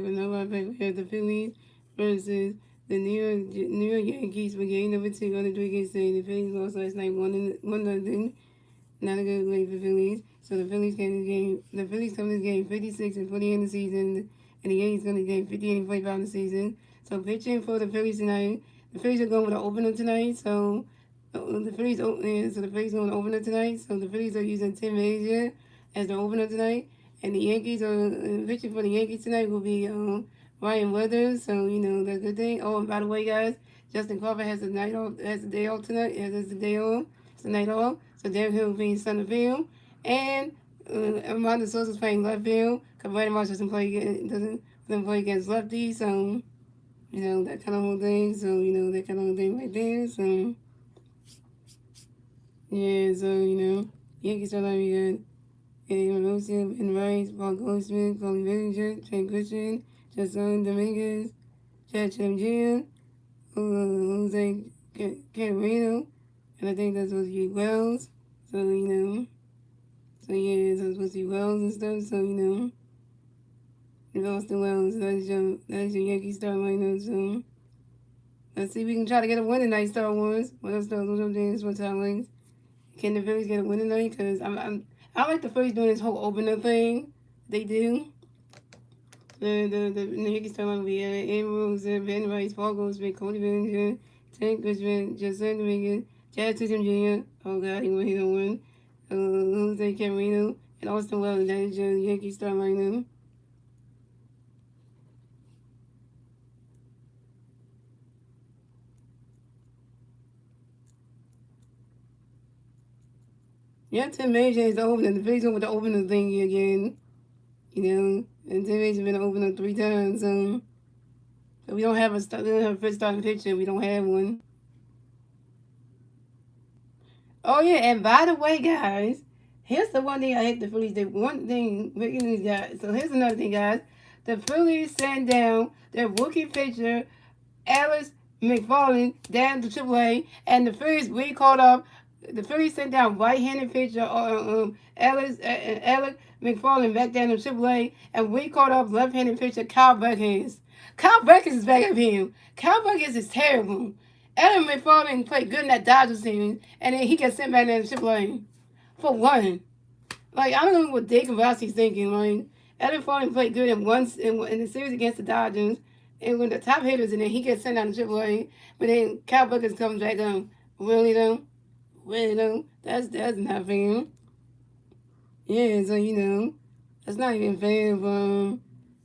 with no effect. We have the Phillies versus the New York Yankees for game number two on the 3-game series. The Phillies lost last night 1-0. Not a good way for Phillies. So the Phillies came this game. The Phillies come this game 56-48 in the season, and the Yankees come this game 58-45 in the season. So pitching for the Phillies tonight. The Phillies are going with an opener tonight. So the Phillies going to opener tonight. So the Phillies are using Tim Asia as the opener tonight, and the Yankees are pitching for the Yankees tonight will be Ryan Weathers. So that's a good thing. Oh, and by the way, guys, Justin Crawford has a night off. Has a day off tonight. Has a day off. It's a night off. So Derek Hill will be in center field, and Armando Sosa's playing left field. Because Brandon Marsh doesn't play against lefties. So that kind of whole thing. So that kind of whole thing right there. So yeah. So Yankees are not very good. And Rosia, Ben Rice, Paul Goldsmith, Cody Bellinger, Trey Christian, Justin Dominguez, Chad Jr., Jose Camarino, and I think that's supposed to be Wells. So, so yeah, so it's supposed to be Wells and stuff. So, and Austin Wells, that's your Yankee star lineup. So, let's see if we can try to get a win tonight, Star Wars. What else, Star Wars? James, what's happening? Can the Phillies get a win tonight? Because I like the Phillies doing this whole opener thing. They do. The Yankees start on the Ambrose, Ben Rice, Paul Goldsmith, Cody Bellinger, Tank Richmond, Justin Dominguez, Chad Chisholm Jr. Oh God, he don't win. Jose Camarino and Austin Wells. That is your Yankees start right now. Yeah, Tim Major is the opener. The Phillies with the opener thing again. And Tim Major's been opener 3 times. So we don't have a first starting pitcher. We don't have one. Oh yeah, and by the way, guys, here's the one thing I hate the Phillies did. One thing, these guys. So here's another thing, guys. The Phillies sent down their rookie pitcher, Alice McFarland, down to AAA, and the Phillies recalled up. The Phillies sent down right-handed pitcher Alex McFarland back down to AAA, and we called up left-handed pitcher Kyle Buckins. Kyle Buckins is back up here. Kyle Buckins is terrible. Alex McFarland played good in that Dodgers team, and then he gets sent back down to AAA for one. Like, I don't know what Dave Cavazzi's thinking. Like, Alex McFarland played good in the series against the Dodgers, and when the top hitters, and then he gets sent down to AAA, but then Kyle Buckins comes back on. Really though? Really though? That's not fair. Yeah, so that's not even fair for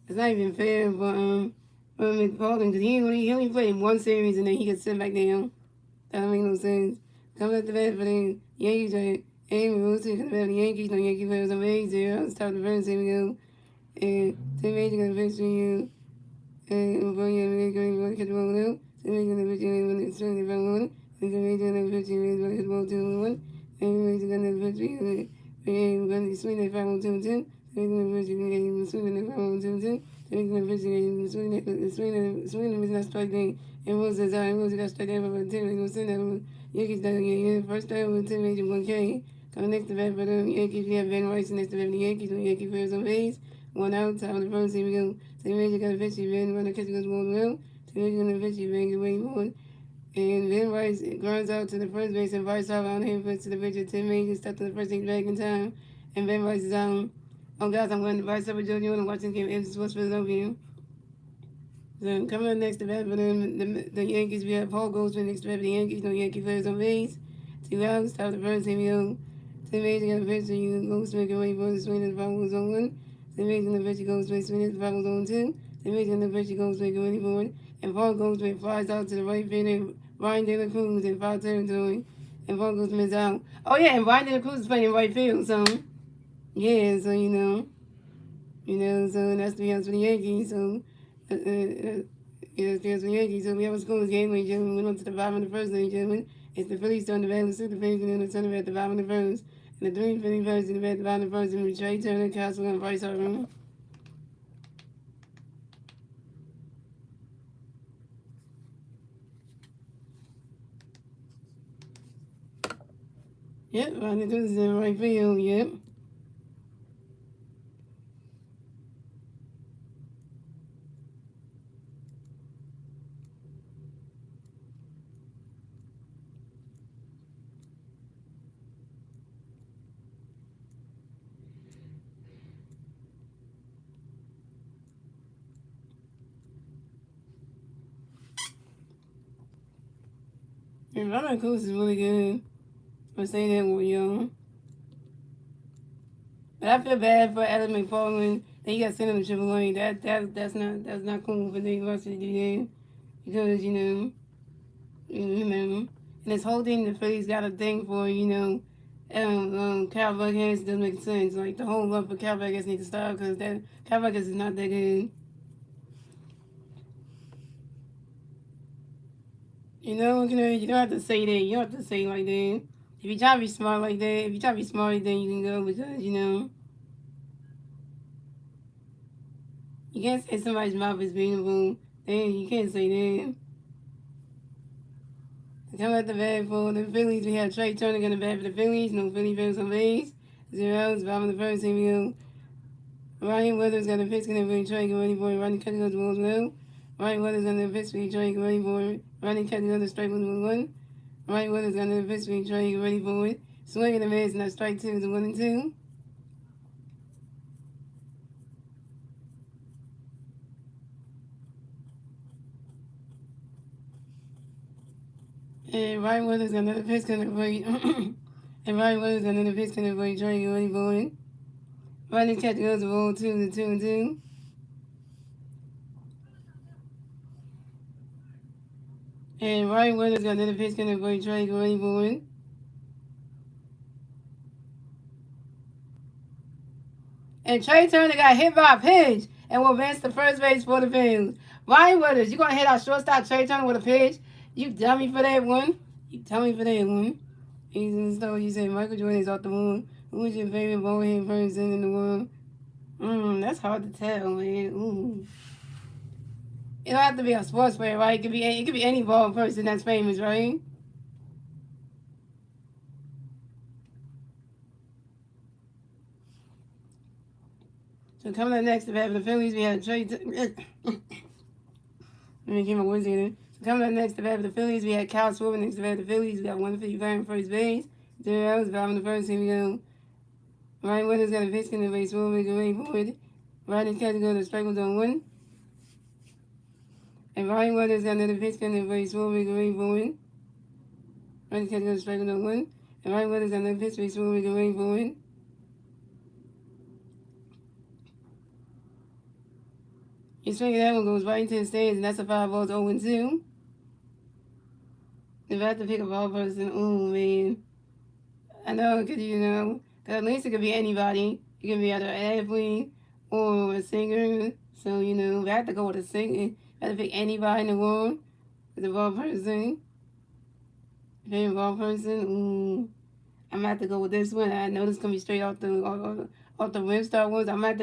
it's not even fair for McFarland because he only played in one series and then he gets sent back down. That don't make no sense. Coming at the bat for the Yankees are Amy Wilson coming at the Yankees. No Yankee players on base there. Let's start the first. Here we go. And Tim Major gonna pitch for you. And before you going to catch the ball now. Tim Major gonna pitch you when it's straight from one. And Tim Major gonna pitch you when it's ball 2-1. And Major gonna pitch you. And we're gonna swing at 5-1-2-2. Tim Major gonna pitch you swing at 5-1-2-2. Tim Major gonna pitch you swing at not striking. And was the time was got struck out by Tim Major send that Yankees down again. First time with Tim Major 1K. Coming next to bat for the Yankees, we have Ben Rice next to bat for the Yankees. When Yankee players on base. 1 out, top of the first. Here we go. Tim Major got a pitch. Ben running catch goes one well. Tim Major gonna pitch. Ben away one. And Ben Rice grounds out to the first base and Rice out on him puts to the pitcher. Tim Major stepped to the first thing back in time. And Ben Rice is down. Oh guys, I'm going to Rice up with Joe and watching the game. It's Sports Philadelphia. So coming up next to bat for the Yankees, we have Paul Goldsmith next to bat for the Yankees. No Yankee players on base. 2 outs, top of the first. Here we go. Tim Major got a pitch. So you Goldsmith can wait for the swing and the ball was on 1. Tim Major in the pitch Goldsmith swing at the ball was on 2. Tim Major in the pitch Goldsmith ready for it. And Paul Goldsmith flies out to the right field. Ryan De La Cruz in foul territory. And Paul Goldsmith's out. Oh yeah, and Ryan De La Cruz is playing in right field. So yeah, so so that's the answer for the Yankees. So yeah, that's the answer for the Yankees. So we have a scoreless game, ladies and gentlemen. We went on to the bottom of the first, ladies and gentlemen. It's the Phillies starting the battle. The Phillies and the center at the bottom of the first. And the 3 Phillies first in the bat at the bottom of the first. And Trey Turner, Castle, and Bryce Harper. Yep, Ryan De La Cruz is in right field. Yep. And Ronald Cruz is really good. For saying that with young. But I feel bad for Alex McFarland that he got sent him to AAA. That's not cool for the university to do because and this whole thing the Phillies got a thing for Cal Buckheads doesn't make sense. Like the whole love for Cal Buckheads needs to stop because that Cal Buckheads is not that good. You don't have to say that. You don't have to say like that. If you try to be smart like that, if you try to be smart, then you can go because you can't say somebody's mouth is beautiful. Then you can't say that. Come at the bat for the Phillies. We have Trey Turner going to bat for the Phillies. No Philly fans on base. 0 bottom of the first. Here we go. Ryan Weathers got a pitch. Going to Trey. Get ready for it. Ronnie Cutting goes to balls low. Ryan Weathers got a pitch. Trey. Get ready for it. Ronnie Cutting goes to strike 1-1. Ryan Weathers got a pitch. Trey. Get ready for it. Swing and a miss. Now strike 2 is a 1-2. And Ryan Weathers got another pitch. Going to avoid. And Ryan Weathers got another pitch. Going to avoid. Trey. Get ready for it. Ronnie Cutting goes to ball 2 is a 2-2. And Ryan Weathers got another pitch coming for Trey. Get ready for it. And Trey Turner got hit by a pitch and will advance to first base for the Phillies. Ryan Weathers, you gonna hit our shortstop Trey Turner with a pitch? You dummy for that one. You dummy for that one. He's in the store. You say Michael Jordan is off the moon. Who's your favorite ball-head person in the world? That's hard to tell, man. Ooh. It don't have to be a sports player, right? It could be any ball person that's famous, right? So coming up next, to bat for the Phillies, we have Trey. Let me keep my words in. So coming up next, to bat for the Phillies, we had Kyle Schwarber. Next to bat for the Phillies, we got 155 in first base. 0 outs, bottom of the first. Here we go. Ryan Weathers got a pitch in the base. Schwarber get ready for it. Ryan catch go to strike on 1. And Ryan Weathers got another pitch in the base. Schwarber get ready for it. Ryan catch go to strike on 1. And Ryan Weathers got another pitch. Schwarber get ready for it. You swing that one goes right into the stands, and that's a 5 balls 0-2. If I have to pick a ball person, oh man. I know, because because at least it could be anybody. It can be either an athlete or a singer. So, if I have to go with a singer, I have to pick anybody in the world as a ball person. Favorite ball person, I'm going to have to go with this one. I know this is going to be straight off the Rim Star ones. I'm going to have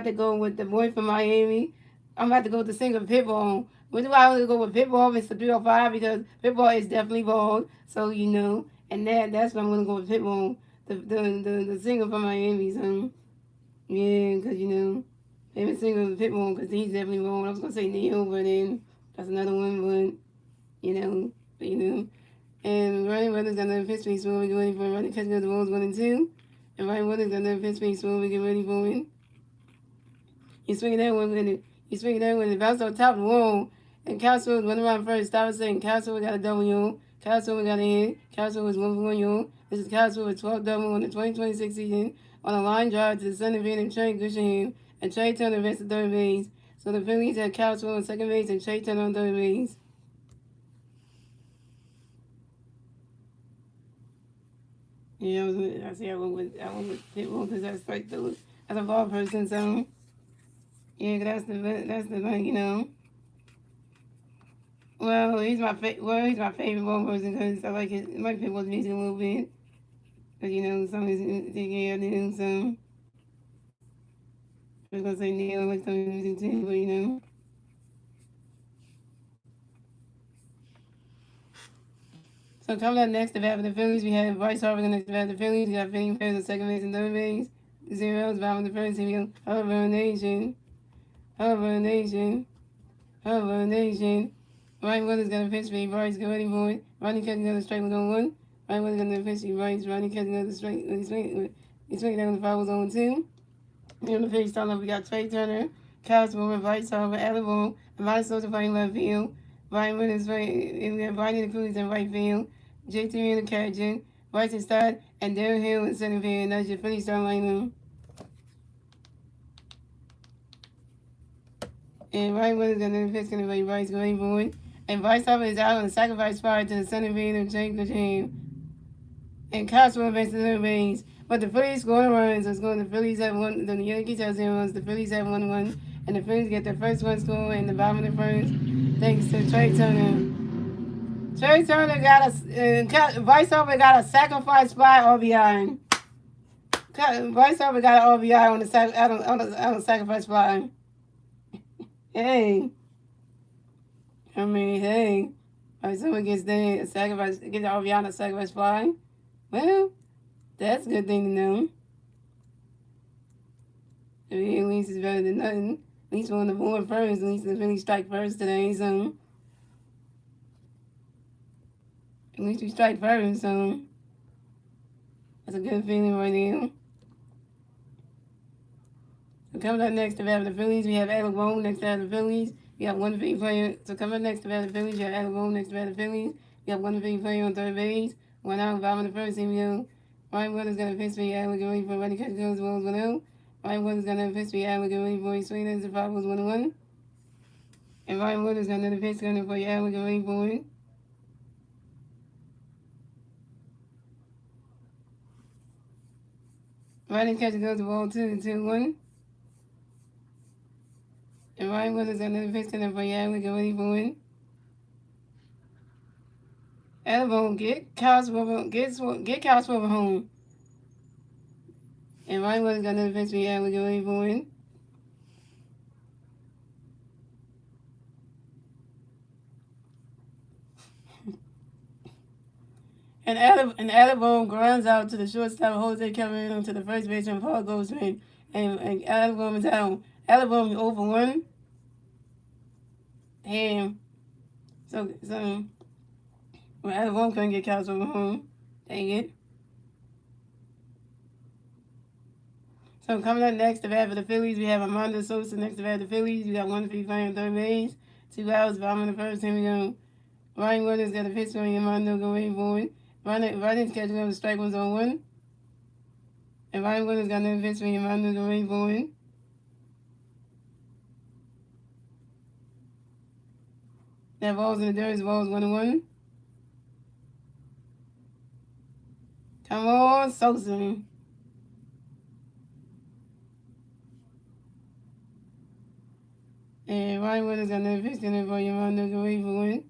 to go with the boy from Miami. I'm about to go with the singer Pitbull. Which why I always go with Pitbull? It's the 305 because Pitbull is definitely bald. So and that's why I'm gonna go with Pitbull, the singer from Miami. So yeah, because favorite singer is Pitbull because he's definitely bald. I was gonna say Neil, but then that's another one. But and Ryan Weathers got another pitch piece. So we get ready for Ryan catching the balls 1-2. And Ryan Weathers got another pitch piece. So we get ready for it. You swing that one with it. You swing that one. It bounced on top of the wall. And Castle went around first. Stop saying Castle got a double, y'all. Castle got a hit. Castle was 1-for-1, y'all. This is Castle with 12 double on the 2026 season on a line drive to the center field and Trey Gushingham. And Trey Turner advanced to third base. So the Phillies had Castle on second base and Trey Turner on third base. Yeah, I went with Pitbull because that's like that's a ball person, so yeah, that's the Well, he's my favorite ball person because I like Pitbull's music a little bit. Because some of his music, yeah, I do. So I was gonna say Neil, I like some of his music too, but. So coming up next, the bat for the Phillies, we have Bryce Harper next to bat for the Phillies. We got Finning Ferris on second base and third base. 0 bottom of the first. Here we go. Harper Nation. Harper Nation. Harper Nation. Ryan Weathers got a pitch for Bryce. Get ready for it. Ronnie catching another strike with 1. Ryan Weathers got a pitch for Bryce. Ronnie catching another strike. He's swinging down the 5 was 0-2. On the pitch, starting up, we got Trey Turner, Kyle Schwarber, Bryce Harper, Alabama, and Miles Sosa playing left field. Ryan Williams, right, we have Brian Cruz in right field, JT in the catcher, Bryson Stott, and Darren Hill in center field. That's your Phillies starting lineup. And Ryan Williams going to pitch going to be Bryce going forward. And Bryce Harper is out on a sacrifice fly to the center field of Jake Grisham. And Cosmo makes the base. But the Phillies scoring runs. It's going the Phillies have one. The Yankees have 0 runs. The Phillies have 1-1. And the Phillies get their first one score in the bottom of the first. Thanks to Trey Turner. Trey Turner got a. Bryce Harper got a sacrifice fly RBI. Bryce Harper got an RBI on the sacrifice fly. Hey. I mean, hey. If someone gets the sacrifice, get the RBI on the sacrifice fly. Well, that's a good thing to know. I mean, at least it's better than nothing. At least we're on the board first. At least the Phillies strike first today, so. At least we strike first, so. That's a good feeling right now. So coming up next to battle the Phillies, we have Alec Bohm next to battle the Phillies. We have one Philly player. So coming up next to battle the Phillies, you have Alec Bohm next to battle the Phillies. We have one Philly player on third base. 1 out, bottom of the first. Here we go. Ryan Wood is going to pitch for Alec and ready for running catch goes balls 1 out. Ryan Wood is going to pitch for Alec and ready for swing as the foul was 1-1. And Ryan Wood is going to pitch going for Alec and ready for it. Running catch goes the ball 2-1. And Ryan Wood is going to pitch going for Alec and ready for it. Elbow, get Cosmo home. And Ryan Wood is going to pitch for Alec and ready for it. And Alabama grounds out to the shortstop Jose Camarero to the first baseman Paul Goldschmidt. And Alabama is out. Alabama over 1. Damn. So well, Alabama couldn't get Cowboys over home. Dang it. So coming up next to bat for the Phillies, we have Armando Sosa next to bat for the Phillies. We got 1 Philly player on third base. 2 outs, bottom of the first. Here we go. Ryan Williams got a pitch for Armando going forward. Ryan's catching up the strike was on 1. And Ryan Williams got another pitch for Armando going forward. That ball's in the dirt. The ball's 1-1. Come on, Sosa. And Ryan Williams got another pitch in there for Armando going forward.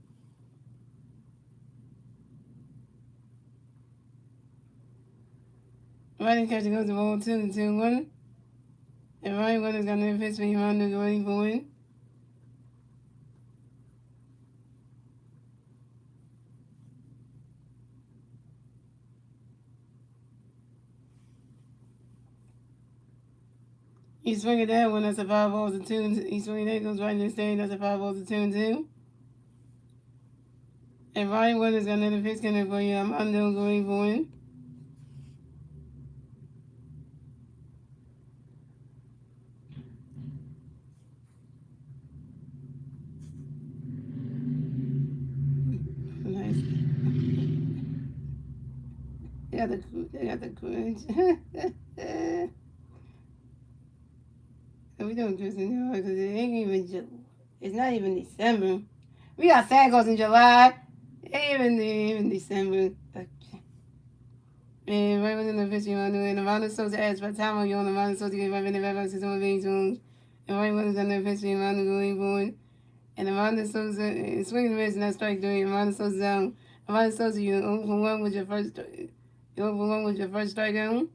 Ryan catch goes the ball 2-1. And Ryan Williams got another pitch for Armando going forward. He swinging that one, that's a 5 balls and 2. He swinging that, goes right in the stand, that's a 5 balls and 2-2. And Ryan Williams got another pitch coming for you. Armando going forward. Nice. They got the courage. We doing Christmas because it ain't even. It's not even December. We got Santa Claus in July. It ain't even December. And right within the pitch, you want to do it. Armando Sosa adds by time you on Armando Sosa get right in the back of his own base zones. And right within the pitch, Armando going forward. And Armando Sosa swinging the miss and that strike three. Armando Sosa's down. Armando Sosa, you're 0 for 1 with your first. You're 0 for 1 with your first strikeout.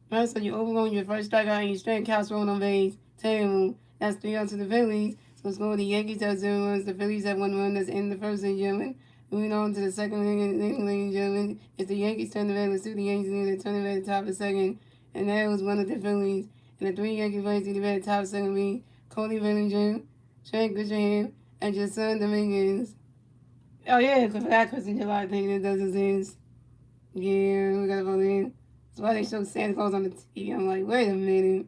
So you overrun your first strikeout and you straight counts rolling on base. Terrible. That's 3 outs to the Phillies. So it's going to the Yankees have 0 runs. The Phillies have 1 run. That's in the first inning, gentlemen. Moving on to the second inning, ladies and gentlemen. It's the Yankees turn the battle to the Yankees and they turn the battle top of the second. And that was one of the Phillies. And the 3 Yankee players to the battle top of the second league. Cody Bellinger, Trey Grisham, and Jason Dominguez. Oh yeah, because I forgot Christmas July thing that does this. Yeah, we got to vote in. That's why they show Santa Claus on the TV. I'm like, wait a minute.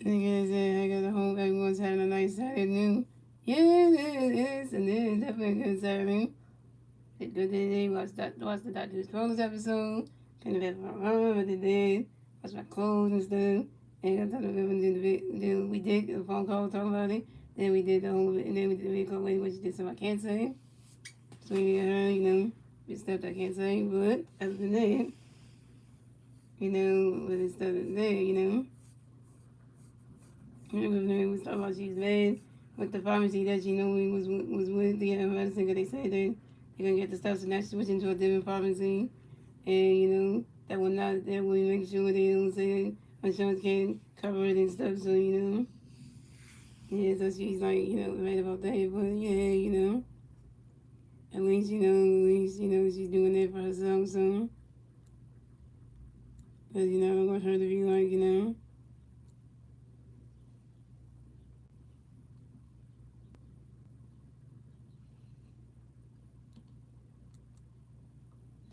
Nigga said, I got a hope everyone's having a nice afternoon. Yes, and then definitely good serving. Did good today. Watched the Doctor's bonus episode. Kind of had my run what they did. Watched my clothes and stuff. And I thought then we did a phone call talking about it. Then we did the whole, and then we did the video call, which did something I can't say. So we did stuff I can't say. But other than that, with the stuff that's there, we was talking about she's mad with the pharmacy that she knew we was with the medicine because they said that they're gonna get the stuff, so now she's switching to a different pharmacy, and that will not that will make sure they don't say that insurance can't cover it and stuff. So yeah, so she's like mad about that, but yeah, at least she's doing that for herself, so because I don't want her to be like.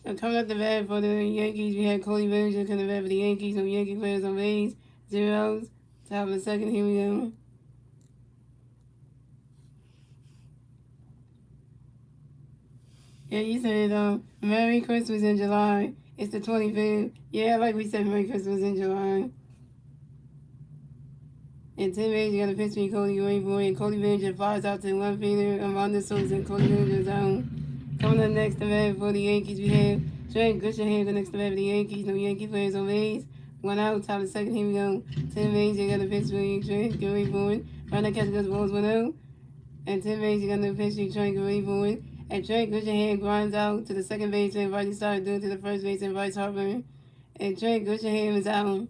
So coming up the bat for the Yankees, we had Cody Bellinger coming the bat for the Yankees. No Yankee players on base, zeros. Top of the second, here we go. Yeah, you said Merry Christmas in July. It's the 25th. Yeah, like we said, Merry Christmas in July. And 10 minutes, you got a pitch between Cody Rainbow and Cody Bellinger flies out to one fielder. Amanda Sosa and Cody Bellinger's zone. Coming up next to bat for the Yankees, we have Trent Grisham the next to bat for the Yankees. No Yankee players on base. One out, top of the second, here we go. 10 minutes, you got a pitch between Trent Grisham. Right now, catch goes balls 1 out. And 10 minutes, you got no pitch between Trent Grisham. And Trent Grisham grinds out to the second base and right side, doing to the first base and Bryce Harper. And Trent Grisham is out.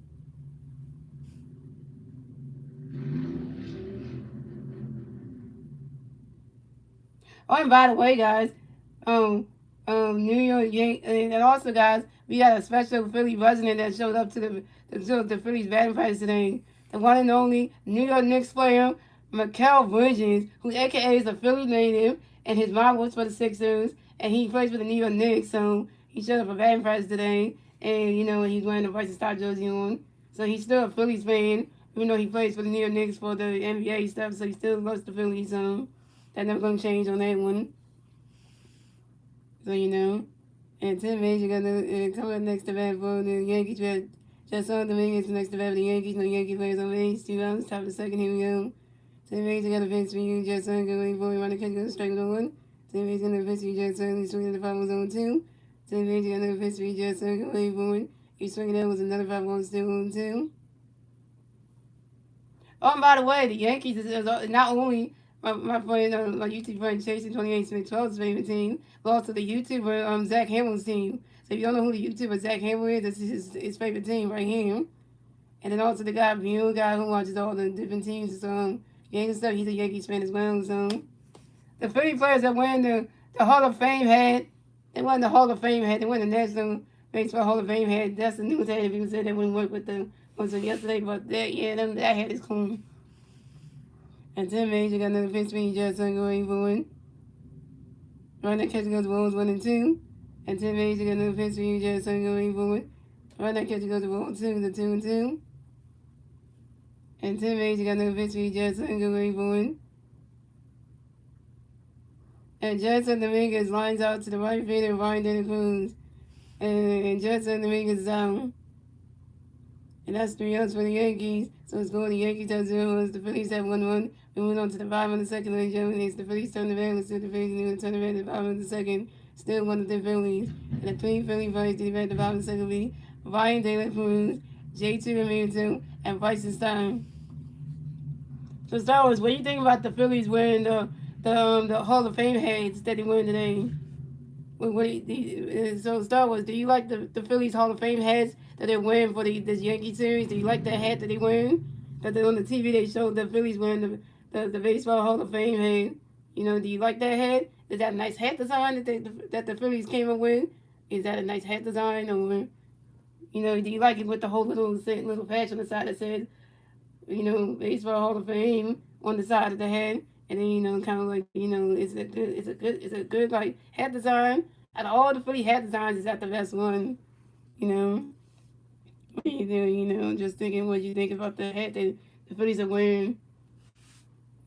Oh, and by the way, guys, um, New York Yankees, and also, guys, we got a special Philly resident that showed up to the Phillies batting practice today. The one and only New York Knicks player, Mikel Bridges, who AKA is a Philly native, and his mom works for the Sixers, and he plays for the New York Knicks, so he showed up for batting practice today, and he's wearing the Bryce Star jersey on, so he's still a Phillies fan, even though he plays for the New York Knicks for the NBA stuff, so he still loves the Phillies, so that's never gonna change on that one. So and 10 minutes you got to come up next to bat for the Yankees. We had Justin Dominguez next to bat for the Yankees. No Yankee players on base. 2 outs, top of the second. Here we go. 10 minutes you got to pitch for you, Justin. Going for around the catch, go strike with 1. 10 minutes you got to pitch for you, Justin. He's swinging the 5 on zone 2. 10 minutes you got to pitch for you, Justin. Going for it. He's swinging that was another 5 on still on 2. Oh, and by the way, the Yankees is not only my friend, my YouTube friend Jason 28 Smith 12's favorite team, but also the YouTuber Zach Hamill's team. So if you don't know who the YouTuber Zach Hamill is, this is his favorite team right here. And then also the guy who watches all the different teams, so Yankees stuff. He's a Yankees fan as well. So the Philly players that win the Hall of Fame hat, they won the Hall of Fame hat. They won the National Baseball Hall of Fame hat. That's the news hat. If people said they wouldn't work with the was it yesterday, but that hat is cool. And 10 minutes, you got another pitch between Justin going for it. Right now, catcher goes to balls 1 and 2. And 10 minutes, you got another pitch between Justin going for it. Right now, catcher goes to balls 2 to 2 and 2. And 10 minutes, you got another pitch between Justin going for it. And Justin Dominguez lines out to the right fielder, Ryan De La Cruz. And Justin Dominguez is out. And that's 3 outs for the Yankees. So it's going the Yankees have 0. The Phillies have 1-1. We moving on to the bottom of the second, ladies and gentlemen. It's the Phillies turn the back. Let's do the Phillies and turn the back to the bottom of the second. Still one of the Phillies. And the 3 Philly players to the back at the bottom of the second league. Ryan De La Cruz, J.T. Ramirez, and Bryson Stein. So Star Wars, what do you think about the Phillies wearing the Hall of Fame hats that they wearing today? So Star Wars, do you like the Phillies Hall of Fame hats that they're wearing for this Yankee series? Do you like that hat that they're wearing? That on the TV they showed the Phillies wearing the Baseball Hall of Fame hat. Do you like that hat? Is that a nice hat design that the Phillies came up with? Is that a nice hat design, or do you like it with the whole little patch on the side that says Baseball Hall of Fame on the side of the hat? And then kind of like it's a good like hat design. Out of all the Philly hat designs, is that the best one? You know, what do you do? Just thinking what you think about the hat The Phillies are wearing.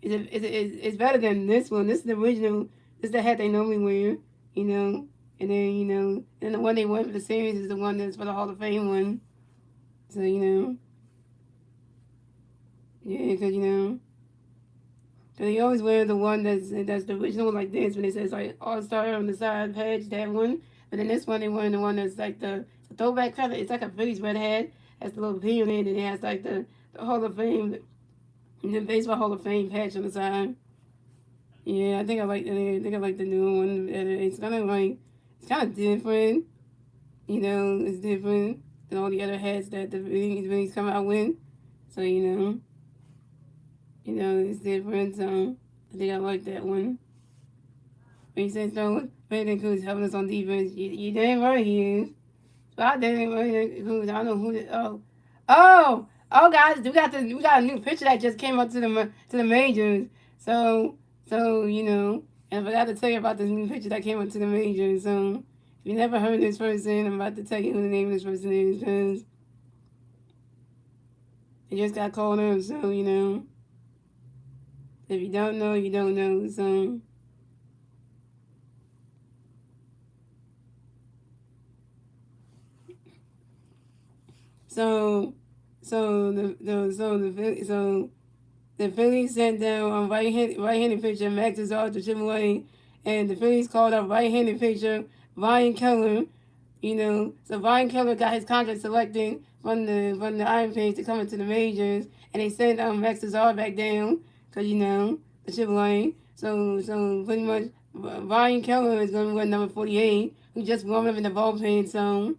It's better than this one. This is the original. This is the hat they normally wear, you know. And then and the one they went for the series is the one that's for the Hall of Fame one. So yeah, because so they always wear the one that's the original like this when it says like All Star on the side patch, that one. But then this one they wearing the one that's like the throwback color. It's like a Phillies red hat. Has the little P on it, and it has like the Hall of Fame, the baseball Hall of Fame patch on the side. Yeah, I think I like I think I like the new one better. It's kind of different. It's different than all the other hats that the Phillies come out with. So it's different. So I think I like that one. When you say so, Brandon Cruz helping us on defense. You damn right he is. So I damn right Cruz. I don't know who. Guys, we got a new picture that just came up to the majors. So and I forgot to tell you about this new picture that came up to the majors. So if you never heard this person, I'm about to tell you who the name of this person is because it just got called up. So if you don't know, you don't know. So so the Phillies sent down on right-handed pitcher Max Azar to AAA, and the Phillies called up right-handed pitcher Ryan Keller. So Ryan Keller got his contract selected from the Iron Pigs to come into the majors, and they sent Max Azar back down because the AAA. So pretty much Ryan Keller is going to run number 48, who just warmed up in the bullpen. So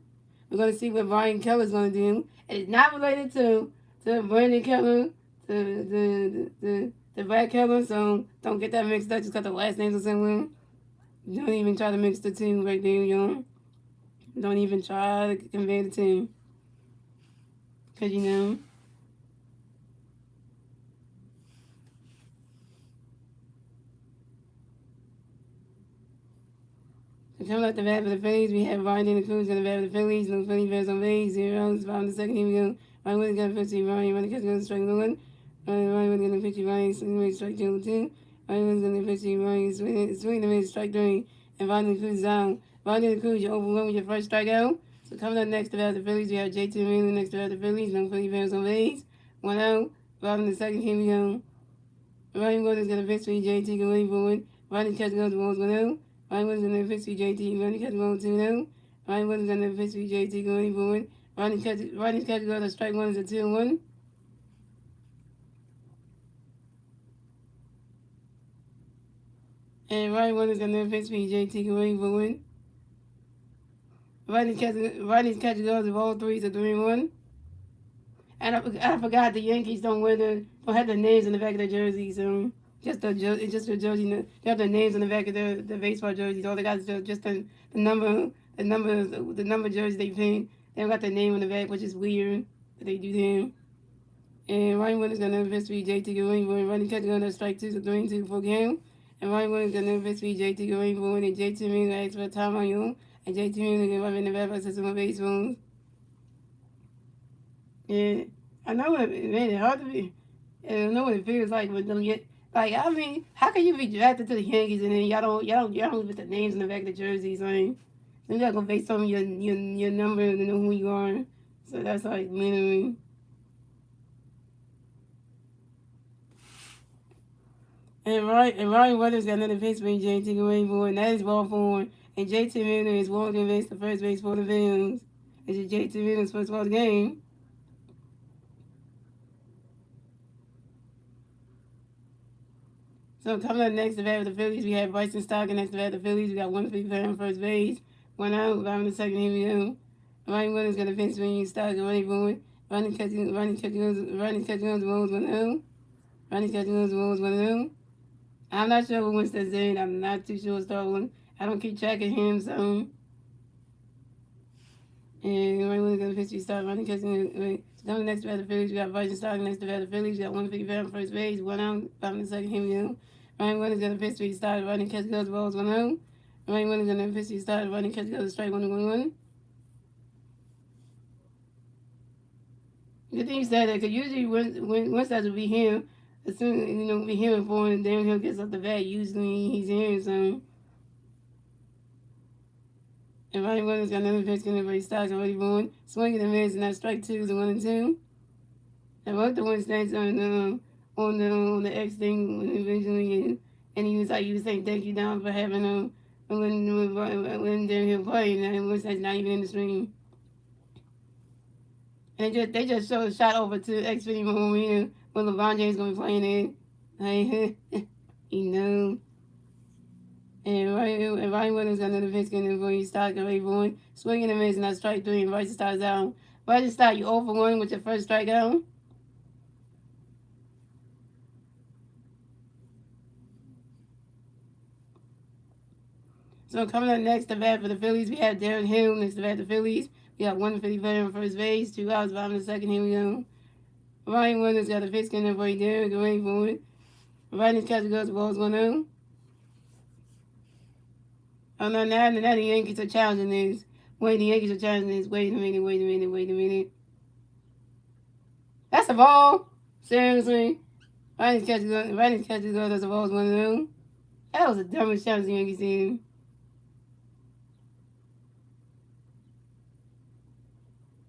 we're going to see what Ryan Keller's going to do. And it's not related to Brandon Keller, the Brad Keller, so don't get that mixed up just because the last names are similar. Don't even try to mix the two right there, Don't even try to convey the two. Because, so coming up the bat for the Phillies, we have Ryan in the Cruz on the bat for the Phillies. No Philly Bears on base, 0. Bottom of the second, here we go. Ryan Williams got a 50, Ryan running catch goes strike 1. Ryan Williams got a 50, Ryan swinging strike 2. Ryan Williams got a 50, Ryan swinging the mid strike 3. And Ryan Cruz is down. Ryan Cruz, you're overwhelmed with your first strikeout. So coming up next to bat the Phillies, we have JT Miller next to bat the Phillies. No Philly Bears on base. 1 out. Bottom of the second, here we go. Ryan Williams got a 50, JT going forward. Ryan catch goes the balls 1 out. Ryan Williams got a 50, JT running catch goes 2 0. Ryan Williams got a 50, JT going forward. Ryan catch goes to strike 1 is a 2-1. And Ryan Williams got a 50, JT going forward. Ryan catch goes to all 3 is a 3-1. And I forgot the Yankees don't have the names on the back of their jerseys. It's just the jersey. They have the names on the back of the baseball jerseys. All they got is just the number jersey they paint. They don't got the name on the back, which is weird. But they do them. And Ryan Williams got another history. JT going for running catch going to strike 2 so 3-2 for game. And Ryan Williams got another history. JT going for and JT Miller asked for a time on you. And JT Miller can run in the back by system of baseball. Yeah, I know it. Man, it's hard to be. I know what it feels like with them. Yet, like I mean, how can you be drafted to the Yankees and then y'all don't put the names in the back of the jerseys? I mean, you gotta go based on your number to know who you are. So that's like mean. And Ryan Weathers got another pitch by JT going for, and that is ball four. And JT Miller is walking base the first base for the Phillies. It's JT Miller's first ball of the game. So coming up next to bat with the Phillies, we have Bryson Stocker next to bat with the Phillies. We got 1 on first base, 1 out, bottom of the second. Here we go. Ryan Williams got a pinch swing. Stocker running forward. Running catching goes the balls 1 out. Running catching goes the balls 1 out. I'm not sure who Winston's in. I'm not too sure what's the one. I don't keep track of him, so. And Ryan Williams got a pinch start running catching. So coming next to bat the Phillies, we got Bryson Stocker next to bat the Phillies. We got 1 on first base, 1 out, bottom of the second. Here we go. Ryan Williams got a pitch he started running catch goes balls 1 out. Ryan Williams got a pitch he started running catch goes strike 1-1. Good thing you said that, because usually when once that will be him, as soon we hear it for him, then he'll get off the bat. Usually he's hearing something. And Ronnie Williams got another pitch in the stocks already born. Swinging the miss, and that strike two is a 1-2. I wrote the one stats on the X thing when eventually, and he was saying thank you Don for having when he'll play, and then was not even in the stream. And they just showed a shot over to Xfinity Arena when LeBron James gonna be playing it. Like, you know. And Ryan Williams got another pitch in before he started already born. Swinging and missing that strike three, and Bryce starts out. Bryce start you 0 for 1 with your first strikeout. So coming up next to bat for the Phillies, we have Darren Hill next to bat the Phillies. We got 150 on first base, 2 outs, bottom of the second. Here we go. Ryan Williams got a pitch in there for you, Darren. Get ready for it. Right his catcher goes, the ball's 1-0. Oh no, now the Yankees are challenging this. Wait, the Yankees are challenging this. Wait a minute. That's a ball. Seriously. Right his catcher goes, that's a ball's 1-0. That was the dumbest challenge the Yankees seen.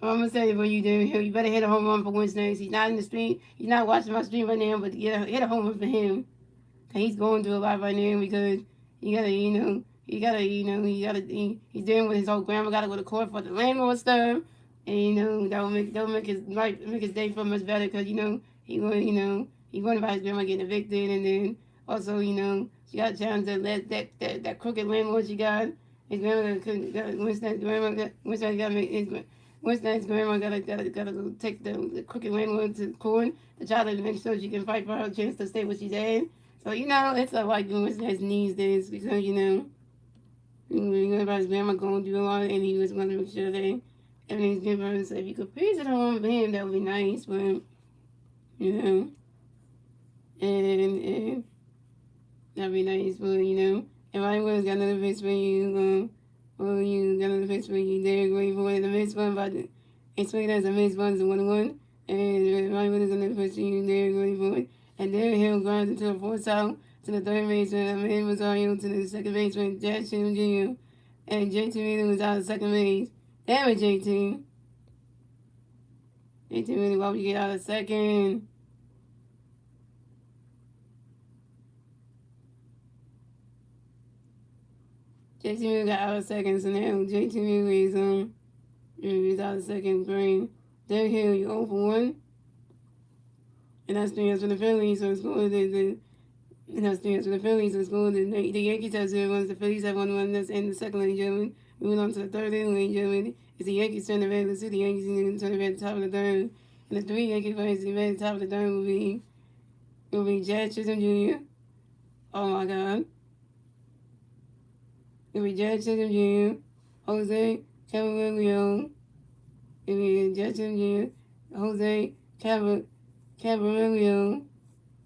I'm gonna say what you do here. You better hit a home run for Winston. He's not in the stream. He's not watching my stream right now, but hit a home run for him. He's going through a lot right now because you gotta, he's dealing with his old grandma. Gotta go to court for the landlord stuff, and that will make his life, make his day feel much better because he worried about his grandma getting evicted, and then also she got a challenge that crooked landlord she got. His grandma got Winston's got to make Winston's grandma gotta go take the crooked landlord to court to try to make sure she can fight for her chance to stay where she's at. So, it's like Winston's needs this because, everybody's grandma going through a lot and he was going to make sure that everything's good for her. So, if you could please it home for him, that would be nice. But, and that'd be nice. But, if I was got another pitch for you, got another pitch for you there, going for the miss one, but explain as a miss one is a 1-1. And if I was another pitch for you there, going for it. And there Hill grinds into a force out to the third baseman. Amanda Rosario to the second baseman, Jack Chisholm Jr. And JT Miller was out of second base. Damn it, JT. JT Miller, why would you get out of second? JT Miller got out of second, so now JT Miller is out of second green. There Hill, you 0 for 1. And that's 3 for the Phillies, so it's going to and that's 3 for the Phillies. So it's going to the Yankees have 0 runs, the Phillies have 1 run. That's in the second, ladies and gentlemen. Moving on to the third inning, ladies and gentlemen. It's the Yankees turn the red. Let's see the Yankees turn the red at the top of the third. And the 3 Yankee players to the red at the top of the third will be Jack Chisholm Jr. Oh my God. It will be Jack Chisholm Jr., Jose Cavarillo. It will be Jack Chisholm Jr., Jose Cavarillo,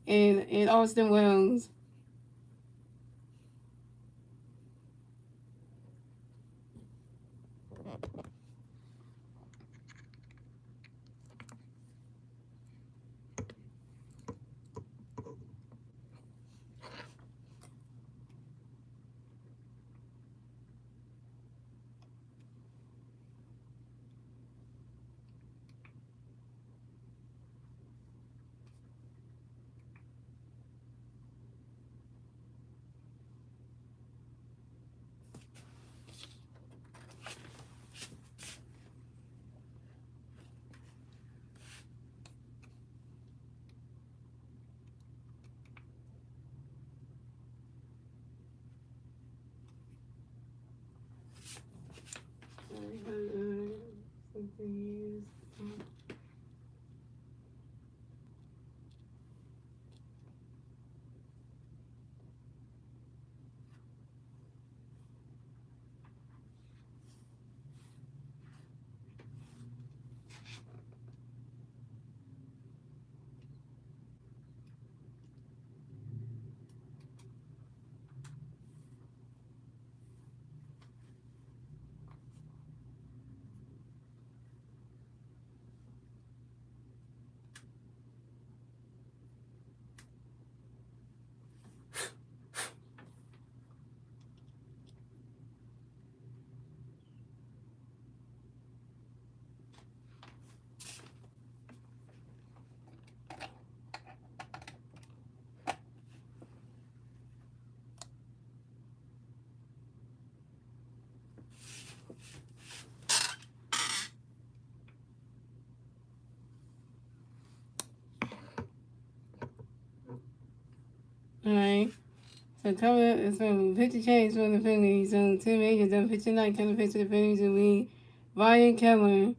and Austin Wells. Alright. So coming up, so pitcher change for the Phillies. So Tim Akers done pitch tonight, coming pitch for the Phillies will be Ryan Keller.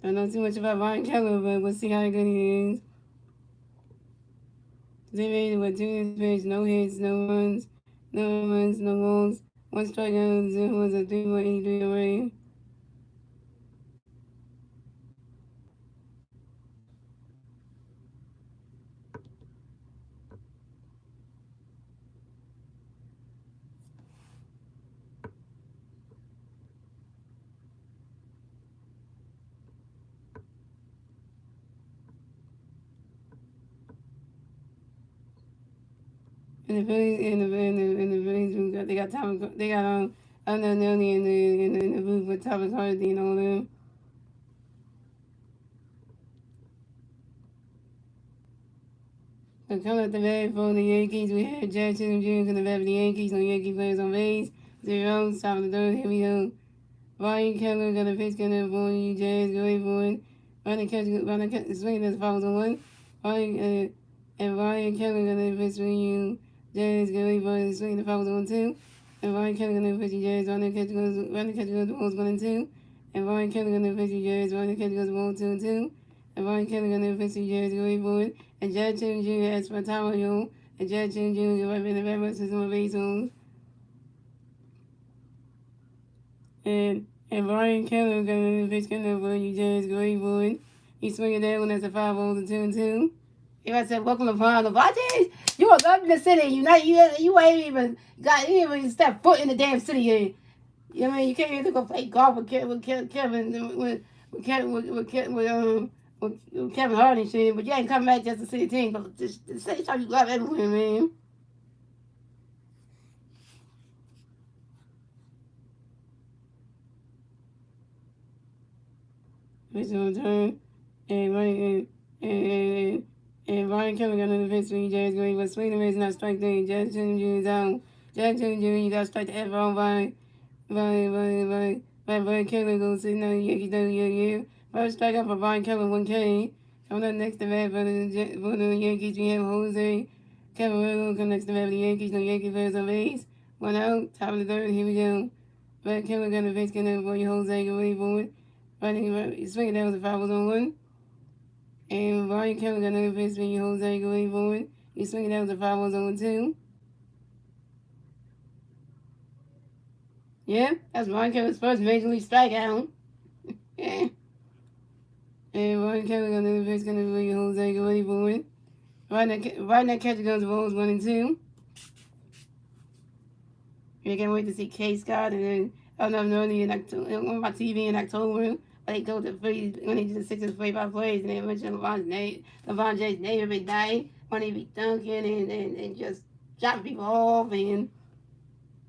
Don't know too much about Ryan Keller, but we'll see how good he is. Tim Akers with 2 innings pitched, no hits, no walks, 1 strikeout, 0 was a 3.83 away. And the Phillies and the Phillies they got Thomas they got Nelly in the booth with Thomas Hardy and all them. So coming up the bat for the Yankees, we have Jackson Jr. in the bat for the Yankees. No Yankee players on base. 0, top of the third. Here we go. Ryan Keller got a pitch coming up for you, Jazz. Go ahead for it. Ryan catch, swinging as follows on 1. Ryan Keller got a pitch for you, Jazz. Go ahead for it. Swinging as follows on 2. And Ryan Keller got a pitch you, Jazz. Ryan catch goes the balls 1 and 2. And Ryan Keller got a pitch you, Jazz. Ryan catch goes the ball 2 and 2. And Ryan Keller got a pitch you, Jazz. Go ahead for it. And Jackson Jr. has for Tario. And Jackson Jr. right in the back versus on base zones. And Ryan Keller got a pitch coming up for you, Jazz. Go ahead for it. He's swinging that one. That's a 5-0 to 2 and 2. If I said, welcome to Florida, Padres, you are up in the city. You ain't even step foot in the damn city here. You know what I mean? You can't even go play golf with Kevin Hart and shit, but you ain't come back just to see the team. But just say how you love everywhere, man. It's your turn. And Ryan Kelly got another pitch for you, Jazz. Go but swing the race, not strike 3. Jackson Jr. is out. Jackson Jr. You got to strike the F on by Ryan Kelly goes sitting on the Yankees yeah. First strikeout for Ryan Kelly, 1K. Coming up next to bat for the Yankees, we have Jose Cavallo. Come next to bat for the Yankees, no Yankee players on base. 1 out, top of the third, here we go. Ryan Kelly got a pitch coming up for you, Jose, go wait for it. Swinging down with the 5 on 1. And Ryan Kelly got another pitch for you, Jose, go wait for it. He's swinging down with the 5 on 2. Yeah, that's Ryan Kelly's first major league strikeout. Yeah. And Ryan Kelly got another pitch coming for you, Jose, go wait for it. Right now, catcher goes the balls 1 and 2. I can't wait to see K Scott and then on my TV in October. They go to Phillies when they do the Sixers play-by-plays, and they mention LeBron James' name every night when they be dunking and just dropping people off, and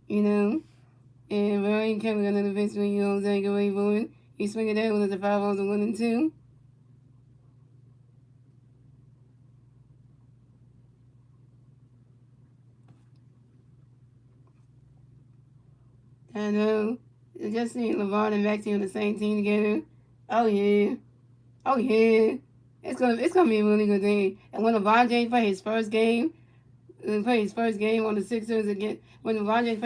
you know. And Ryan Kelly got another pitch for you, Jose, go wait for it. He's swinging that one at the 5 on 1 and 2. I know. Just seeing LeBron and Maxey on the same team together. Oh yeah. Oh yeah. It's gonna be a really good thing. And when LeBron James play his first game on the Sixers again, when LeBron James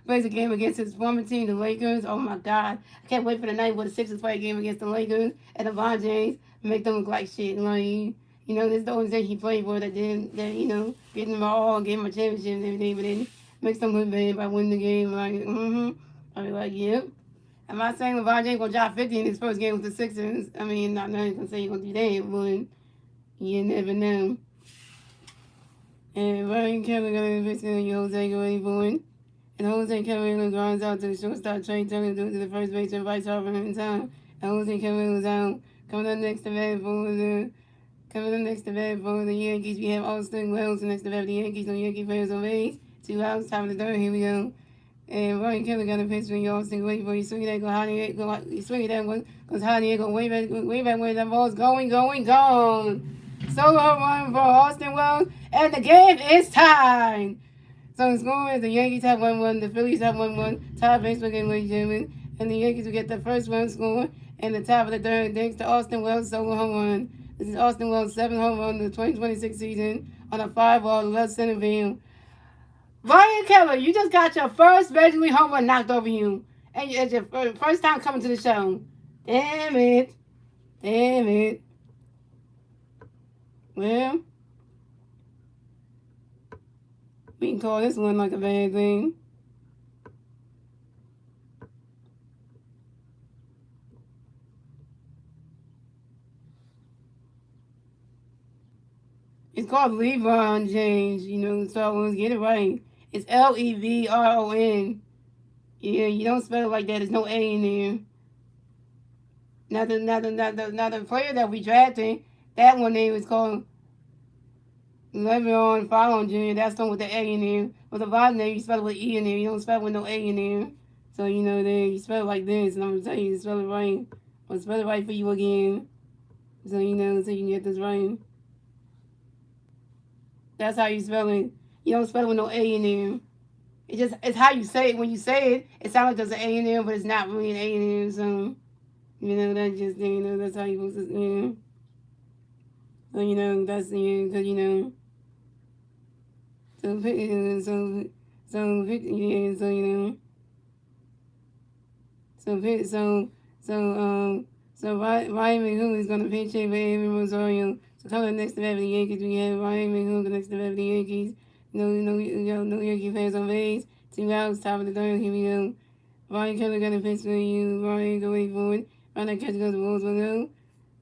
plays a game against his former team, the Lakers, oh my God. I can't wait for the night where the Sixers play a game against the Lakers and LeBron James make them look like shit. Like, this is the only thing he played for that getting them all, getting my championship and everything, but then makes them look bad by winning the game. Like, I'll be like, yep. I'm not saying LeBron James gonna drop 50 in his first game with the Sixers. I mean, not gonna say he's gonna do that, but you never know. And Ryan Kelly got a pitch on Jose Guerrero, and Jose Guerrero grinds out to the shortstop Trey Turner due to the first base and vice over in time. And Jose Guerrero's out. Coming up next to bat for the Yankees, we have Austin Wells next to bat for the Yankees. No Yankee players on base. 2 outs, top of the third. Here we go. And Ryan Kelly got a pitch from Austin. Wait for you. Swing that one. Because Javier go way back where that ball's going. Solo run for Austin Wells. And the game is tied. So the score is the Yankees have 1-1. The Phillies have 1-1. Tie baseball game, ladies and gentlemen. And the Yankees will get the first run score. And the top of the third thanks to Austin Wells' solo home run. This is Austin Wells' 7th home run in the 2026 season. on a fly ball to left center field. Brian Keller, you just got your first Major League home run knocked over you. And it's your first time coming to the show. Damn it. Damn it. Well, we can call this one like a bad thing. It's called LeBron James, so get it right. It's Levron. Yeah, you don't spell it like that. There's no A in there. Now the player that we drafted, that one name is called LeBron Fallon Jr. That's the one with the A in there. But the bottom name, you spell it with E in there. You don't spell it with no A in there. So, then you spell it like this. And I'm going to tell you to spell it right. I'll spell it right for you again. So, so you can get this right. That's how you spell it. You don't spell it with no A in there. It's how you say it. When you say it, it sounds like there's an A in there, but it's not really an A in there. So, that's just, that's how you supposed to, So, that's, because, so, Ryan McHugh is going to pitch in for Avery Rosario. So coming next to the Yankees, we have Ryan McHugh next to the Yankees. No Yankee fans on base. 2 outs, top of the third. Here we go. Ryan Keller going to pitch for you. Ryan, go wait for it. Ryan, that catch goes to Wolves 1-0.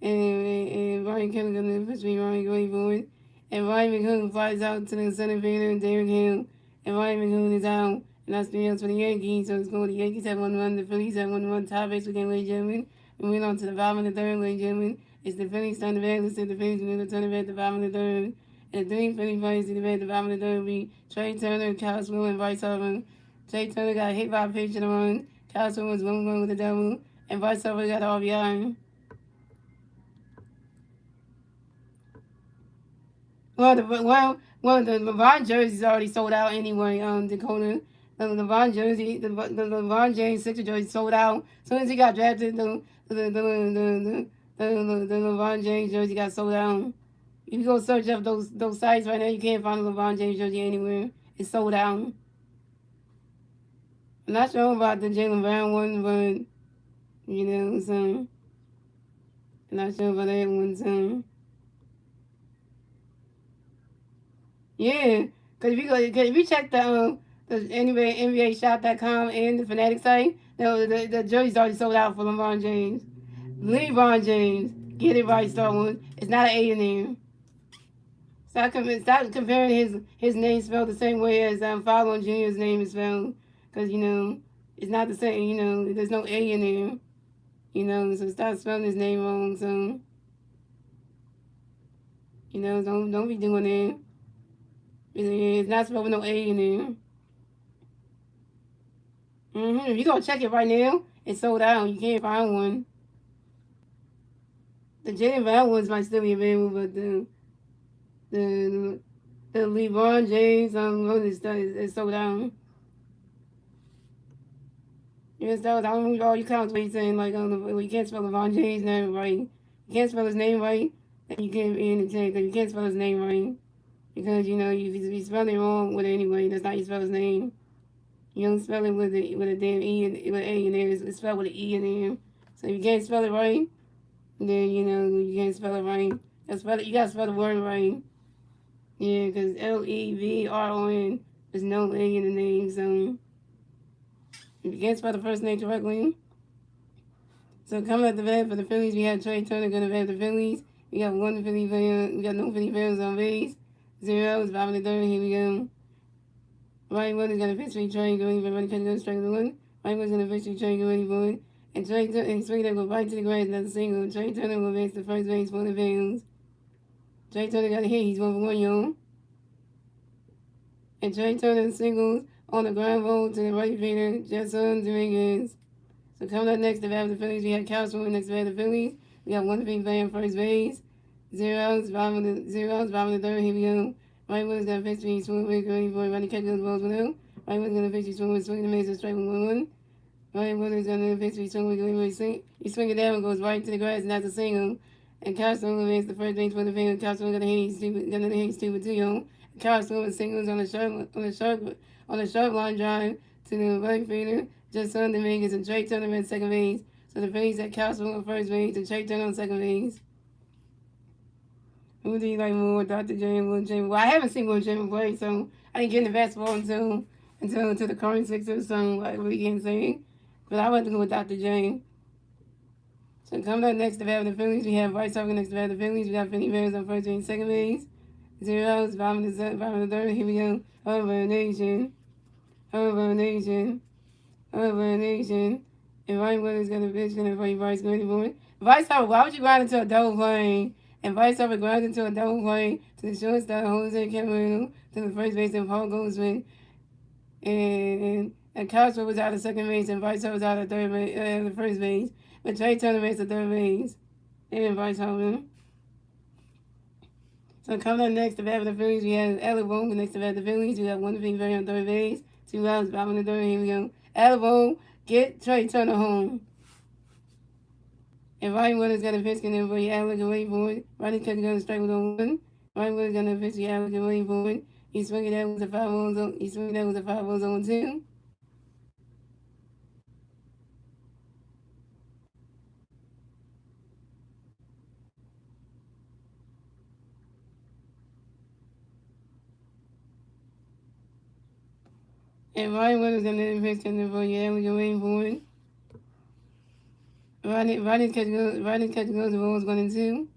And Ryan Keller going to pitch for you. Ryan, go wait for it. And Ryan McHugh flies out to the center fielder, Derek Hill. And Ryan McHugh is out. And that's 3 outs for the Yankees. So it's going. The Yankees have 1-1. The Phillies have 1-1. Tie base again, ladies and gentlemen. We went on to the bottom of the third, ladies and gentlemen. It's the Phillies turn the back. Let's see the Phillies going to turn the back at the bottom of the third. And the 3 Philly players in the back at the bottom of the third will be Trey Turner, Kyle Swilling, and Bryce Harper. Trey Turner got hit by a pitch and a run. Kyle Swilling was 1-1 with the double. And Bryce Harper got an RBI. Well, the LeBron jersey's already sold out anyway. Dakota, the LeBron jersey, the LeBron James Sixer jersey sold out. As soon as he got drafted, the LeBron James jersey got sold out. If you go search up those sites right now, you can't find a LeBron James jersey anywhere. It's sold out. I'm not sure about the Jaylen Brown one, but so I'm not sure about that one, so. Yeah, because if you check the NBA Shop.com and the Fanatic site, the jersey's already sold out for LeBron James. LeBron James, get it right, Star Wars. It's not an A in there. Stop comparing his name spelled the same way as Fallon Jr.'s name is spelled, because it's not the same. There's no A in there. So stop spelling his name wrong. So don't be doing that. It's not spelled with no A in there. If you go check it right now, it's sold out. You can't find one. The Jaylen Brown ones might still be available, but the LeBron James is sold out. Yes, that was, I don't know all you comments where you saying like you can't spell LeBron James' name right. You can't spell his name right, then you can't be in the check. You can't spell his name right. Because, you spell it wrong with it anyway. That's not how you spell his name. You don't spell it with a damn E with an A in there. It's spelled with an E in there. So if you can't spell it right, then, you can't spell it right. You gotta spell the word right. Yeah, because Levron, there's no A in the name, so if you can't spell the first name correctly. So coming at the bat for the Phillies, we have Trey Turner going to bat the Phillies. We got one Philly player. We got no Philly players on base. 0 is bottom of the third. Here we go. Ryan Wood is going to pitch for Trey. Going for running catch, going strike the one. Ryan Wood is going to pitch for Trey. Going for it. And Trey Turner, and swing that go right to the grass. Another single. Trey Turner will advance to first base for the Phillies. Trey Turner got a hit. He's 1-for-1, y'all. And Trey Turner singles on the ground roll to the right fielder, Jason Dominguez. So coming up next to bat the Phillies, we have Kyle Swilling next to bat the Phillies. We got one Philly player on first base. 0 outs, bottom of the third. Here we go. Ryan Wood is going to pitch for Swilling with going for running catch goes balls 1-0. Ryan Wood is going to pitch for Swilling with swinging the maze and strike 1-1. Ryan Wood is going to pitch for Swilling with going for he's swinging down and goes right to the grass, and that's a single. And Castro advanced the first base for the Phillies. Castro got a Hayes 2-2. Castro with singles on the sharp line drive to the right fielder, just under Vegas, and Trey Turner at second base. So the Phillies had Castro on first base and Trey Turner on second base. Who do you like more, Dr. J and Will Chamberlain? Well, I haven't seen Will Chamberlain play, so I didn't get into basketball until the current Sixers, so like we can say. But I went to go with Dr. J. So coming up next to bat the Phillies, we have White Sox next to bat the Phillies. We got Finney Bears on first and second base. 0 outs, bottom of the third. Here we go. Over Nation. Over Nation. Over Nation. And Ryan Williams got a pitch, gonna play Bryce Grady for it. Vice Howard, why would you grind into a double play? And Vice Howard grounds into a double play to the shortstop, Jose Camarero, to the first baseman, Paul Goldschmidt. And Castro was out of second base, and Vice Howard was out of the first base. But Trey Turner makes the third base. And Vice Howard. So coming up next to bat for the Phillies, we have Alabama next to bat the Phillies. We have one thing very on third base. 2 outs, bottom of the third. Here we go. Alabama, get Trey Turner home. And Ryan Williams got a pitch in for Alec away for it. Ryan Catcher got a strike with a 1. Ryan Williams got a pitch to Alec away for it. He swung it out with a 5-0 zone. He swung it out with a 5-0 zone 2. And Ryan Williams got another pitch in for Alec away for it. Ronnie's catch goes the balls 1-2.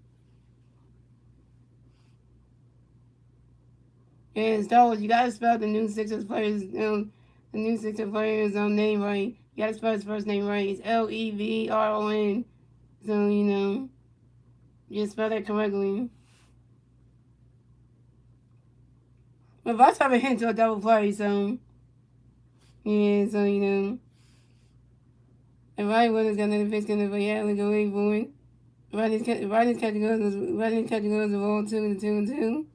And Star Wars, you gotta spell the new Sixers players name right. You gotta spell his first name right. It's Leveron. So just spell that correctly. But if I try to hint to a double play, so yeah, so And Ryan Williams got another pitch coming for Alec away for it. Ronnie's catching goes the ball 2-2.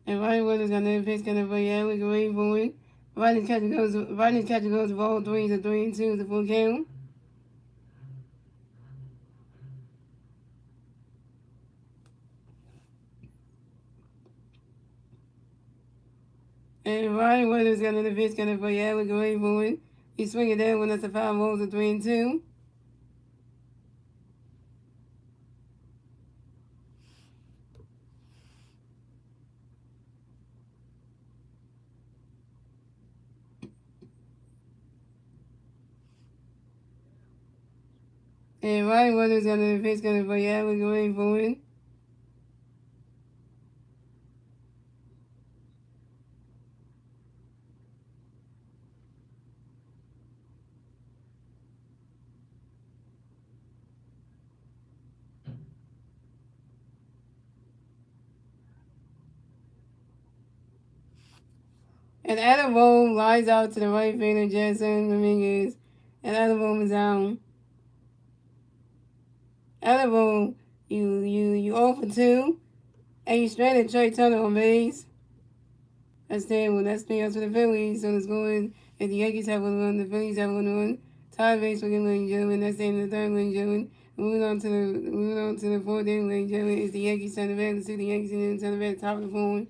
And Ryan Williams got another pitch coming for Alec away for it. Ronnie's catching goes the ball 3-2 the full count. And Ryan Williams got another pitch coming for Alec away for it. He's swinging down when that's a 5-0 to 3-2. And Ryan Williams got another pitch coming for Alec away for it. And Adam Bohm lies out to the right fielder, Jason Dominguez. And Adam Bohm is down. Adam Bohm, you 0 for 2. And you stranded Trey Turner on base. That's terrible. That's 3 outs for the Phillies. So the score is if the Yankees have 1-1, the Phillies have 1-1. Tie base for ladies and gentlemen. That's the end of the third, ladies and gentlemen. Moving on to the fourth inning, ladies and gentlemen, is the Yankees turn the bat. Let's see the Yankees in the turn the bat at the top of the phone.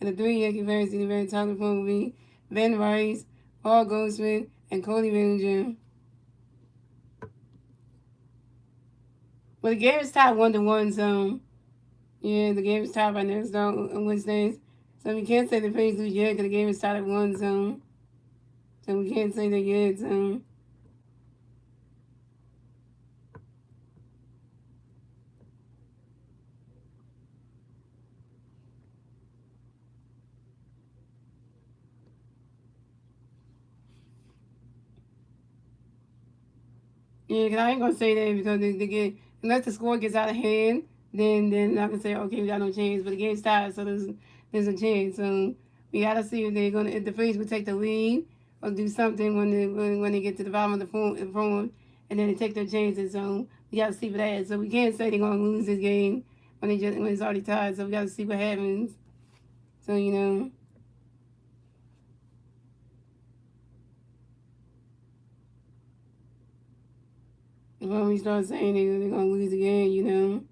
And the 3 Yankee fans in the very top of the phone will be Ben Rice, Paul Goldschmidt, and Cody Bellinger. Well, the game is tied 1-1, so yeah, the game is tied right now. So on Wednesdays, so we can't say the Phillies lose yet because the game is tied at 1, so we can't say that yet. So. Yeah, cause I ain't gonna say that because they get unless the score gets out of hand, then I can say okay, we got no chance. But the game's tied, so there's a chance. So we gotta see if the Phillies would take the lead or do something when they get to the bottom of the form, and then they take their chances. So we gotta see for that. So we can't say they're gonna lose this game when it's already tied. So we gotta see what happens. So When we start saying they're gonna lose again, you know.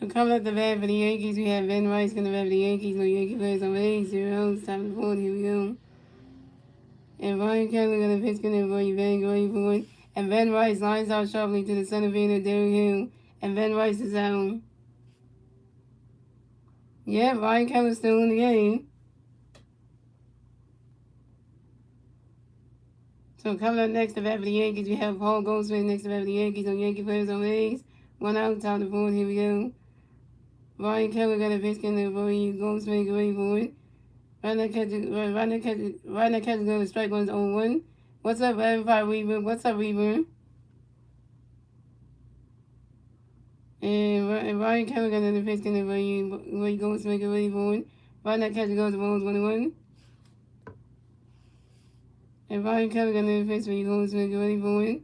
So coming up the bat for the Yankees, we have Ben Rice going to bat for the Yankees. No Yankee players on base. 0. Top of the fourth. Here we go. And Ryan Kelly going to pitch going to Van going for it. And Ben Rice lines out sharply to the center fielder, Derrick Hill. And Ben Rice is out. Yeah, Ryan Kelly's still in the game. So coming up next to bat for the Yankees, we have Paul Goldschmidt next to bat for the Yankees. No Yankee players on base. 1 out. Top of the fourth. Here we go. Ryan Kelly got a pitch going to Goldschmidt going for it. Right now, catch is going to strike on his own one. What's up, everybody? Weaver? What's up, Weaver? And Ryan Kelly got another pitch going where he goes to make it ready for it. Right now, catch goes to balls 1-1. And Ryan Kelly got another pitch where he goes to make it ready for it.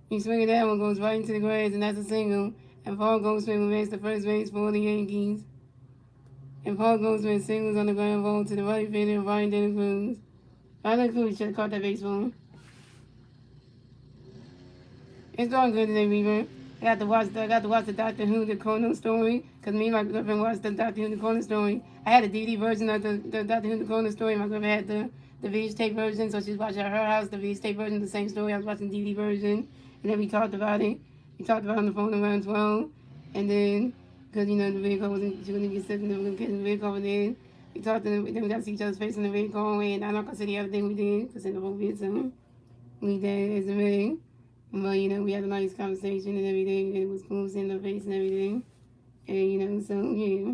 He swinging that one, goes right into the grass, and that's a single. And Paul Goldschmidt makes the first base for the Yankees. And Paul Goldschmidt singles on the ground ball to the right fielder, Ryan De La Cruz. Ryan De La Cruz should have caught that baseball. It's going good today, Weaver. I got to watch the Doctor Who the Conan story because me and my girlfriend watched the Doctor Who the Conan story. I had a DVD version of the Doctor Who the Conan story. My girlfriend had the VH tape version, so she's watching at her house the VH tape version of the same story. I was watching the DVD version, and then we talked about it. We talked about it on the phone around 12, and then because you know the vehicle wasn't she wouldn't get sick and we were gonna get in the vehicle, and then we talked and then we got to see each other's face in the vehicle, and I'm not gonna say the other thing we did because in the whole video, we did as a ring. But, you know, we had a nice conversation and everything, and it was cool seeing her face and everything. And, you know, so, yeah.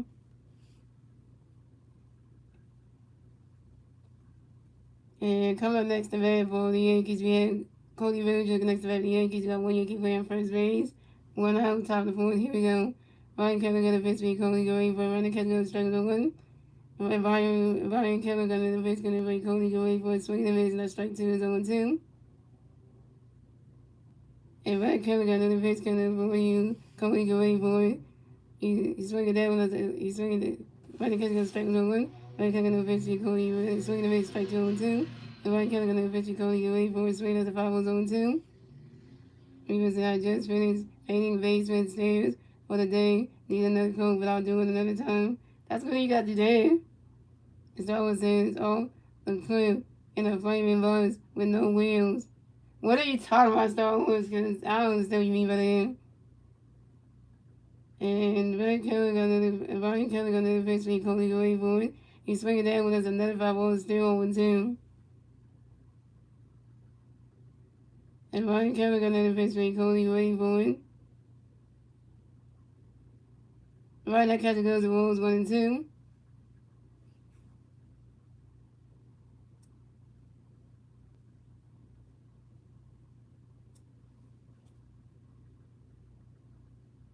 And coming up next to bat for the Yankees, we had Cody Bellinger next to bat for the Yankees. We got one Yankee player on first base. 1 out, top of the fourth. Here we go. Ryan Kelly got a pitch for Cody going for a runner, catch goes strike no one. And Ryan Kelly got a pitch going for Cody going for a swing and a miss, and that strike 2 is 0-2. And Ryan Kelly got another pitch coming for you. Cody going for it. He's swinging that one. He's swinging it. Ryan Kelly got a strike 1. Ryan Kelly got a pitch for Cody. Swinging a miss, strike 2-2. And Ryan Kelly got a pitch for Cody going for it. Swinging at the 5-0-2. Reavers and I just finished painting basement stairs for the day. Need another coat, but I'll do it another time. That's what you got today. Star Wars says, oh, a clip in a flaming bus with no wheels. What are you talking about, Star Wars? Because I don't understand what you mean by that. And Ryan Kelly got another pitch for Cody going for it. He's swinging that one as another 5-0, still 0-2. And Ryan Kelly got another pitch for Cody going for it. Right now, catcher goes to balls 1-2.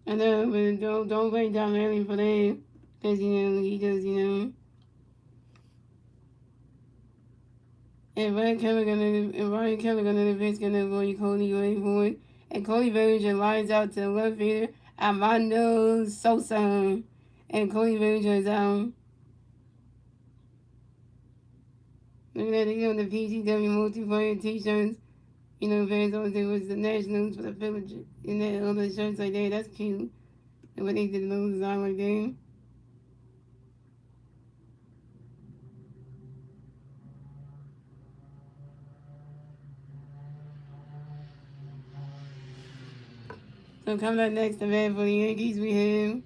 I know, but don't break down early for that. Because, you know, he just, you know. And Ryan Kelly got another pitch gonna go Cody going for it. And Cody Bellinger lines out to the left fielder, Armando Sosa. And Cody Bellinger is out. Look at that, they on the PGW multiplayer t-shirts. You know, fans always think it was the Nationals for the Phillies. And that other shirts like that, that's cute. And when they did a little design like that. So coming up next to bat for the Yankees, we have.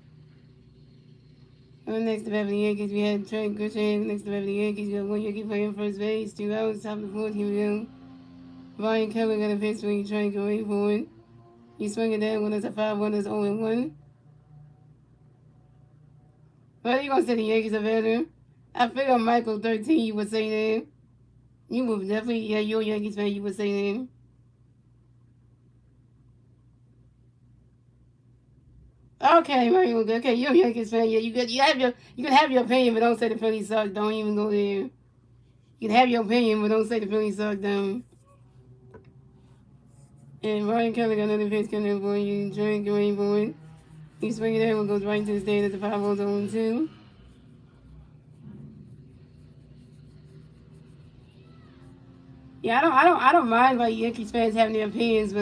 Next to bat for the Yankees, we had Trent Grisham. Next to bat for the Yankees, we have one Yankee playing first base, 2 outs, top of the fourth. Here we go. Ryan Kelly got a pitch for Trent going for it. You swinging that one as a 5-1 is 0-1. Well, you gonna say the Yankees are better? I figure Michael 13 you would say that. You would definitely, yeah, you're a Yankees fan, you would say that. Okay, Michael, okay, you're a Yankees fan, yeah, you can have your opinion, but don't say the Phillies suck. Don't even go there. You can have your opinion, but don't say the Phillies suck. Don't. And Ryan Kelly got another pitch coming for you. Drink your rainbow. You swing it in, one goes right to the stand at the 5 0 2. Yeah, I don't mind like Yankees fans having their opinions, but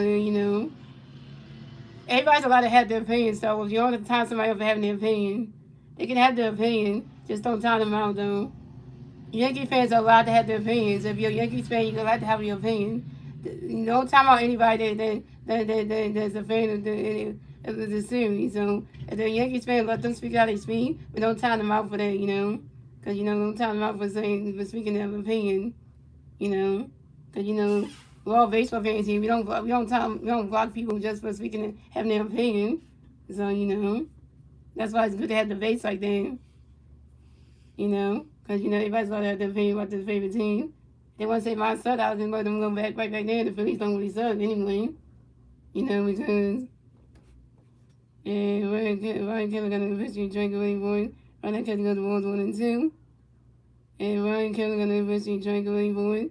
everybody's allowed to have their opinion. So if you don't have to time somebody up for having their opinion, they can have their opinion. Just don't time them out though. Yankee fans are allowed to have their opinions. If you're a Yankees fan, you're allowed to have your opinion. Don't time out anybody that's a fan of the series. So if they're a Yankees fan, let them speak how they speak, but don't time them out for that. Because don't time them out for speaking their opinion. you know, because we're all baseball fans here. We don't block people just for speaking and having their opinion. So that's why it's good to have debates like that. Because everybody's going to have their opinion about their favorite team. They want to say mine suck. I was going to let them go back right back there. The Phillies don't really suck anyway. Because Ryan Kelly got an officially drink away boys. Ryan Kelly got the Bulls 1-2. And Ryan Kelly got an officially drink away boys.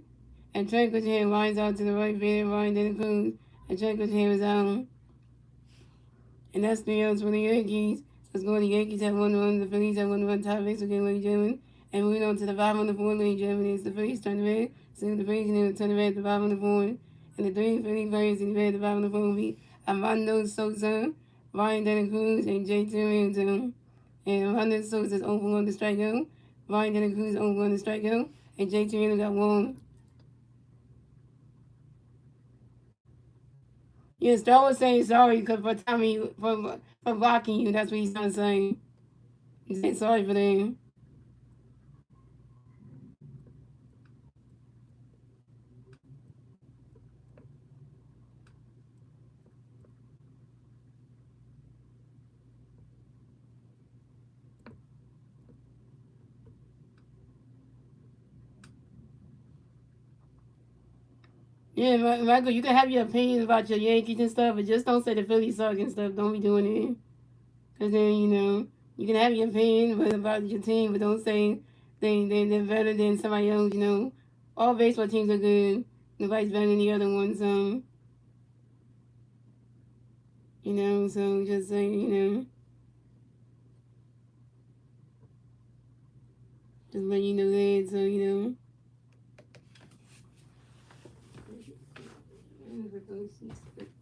And Trey Gutierrez lines out to the right field. Ryan didn't close. And Trey Gutierrez out. And that's the else for the Yankees. Let's go. The Yankees have 1-1. The Phillies have 1-1. Tie base again, ladies and gentlemen. And moving on to the 5-4, ladies and gentlemen. It's the Phillies turn the red. So the Phillies can turn the red to 5-4. And the three Philly players in the red to 5-4 will be Armando Sosa, Ryan Dela Cruz, and J.T. Realmuto. And Armando Sosa is over on the strikeout. Ryan Dela Cruz is over on the strikeout. And J.T. Realmuto got one. Yeah, Star was saying sorry because for Tommy for blocking you. That's what he's trying to say. He's saying sorry for that. Yeah, Michael, you can have your opinions about your Yankees and stuff, but just don't say the Phillies suck and stuff. Don't be doing it. Because then, you can have your opinion about your team, but don't say they're better than somebody else. All baseball teams are good. Nobody's better than the other ones. So just say, just let you know that. So,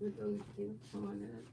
with those kids on that.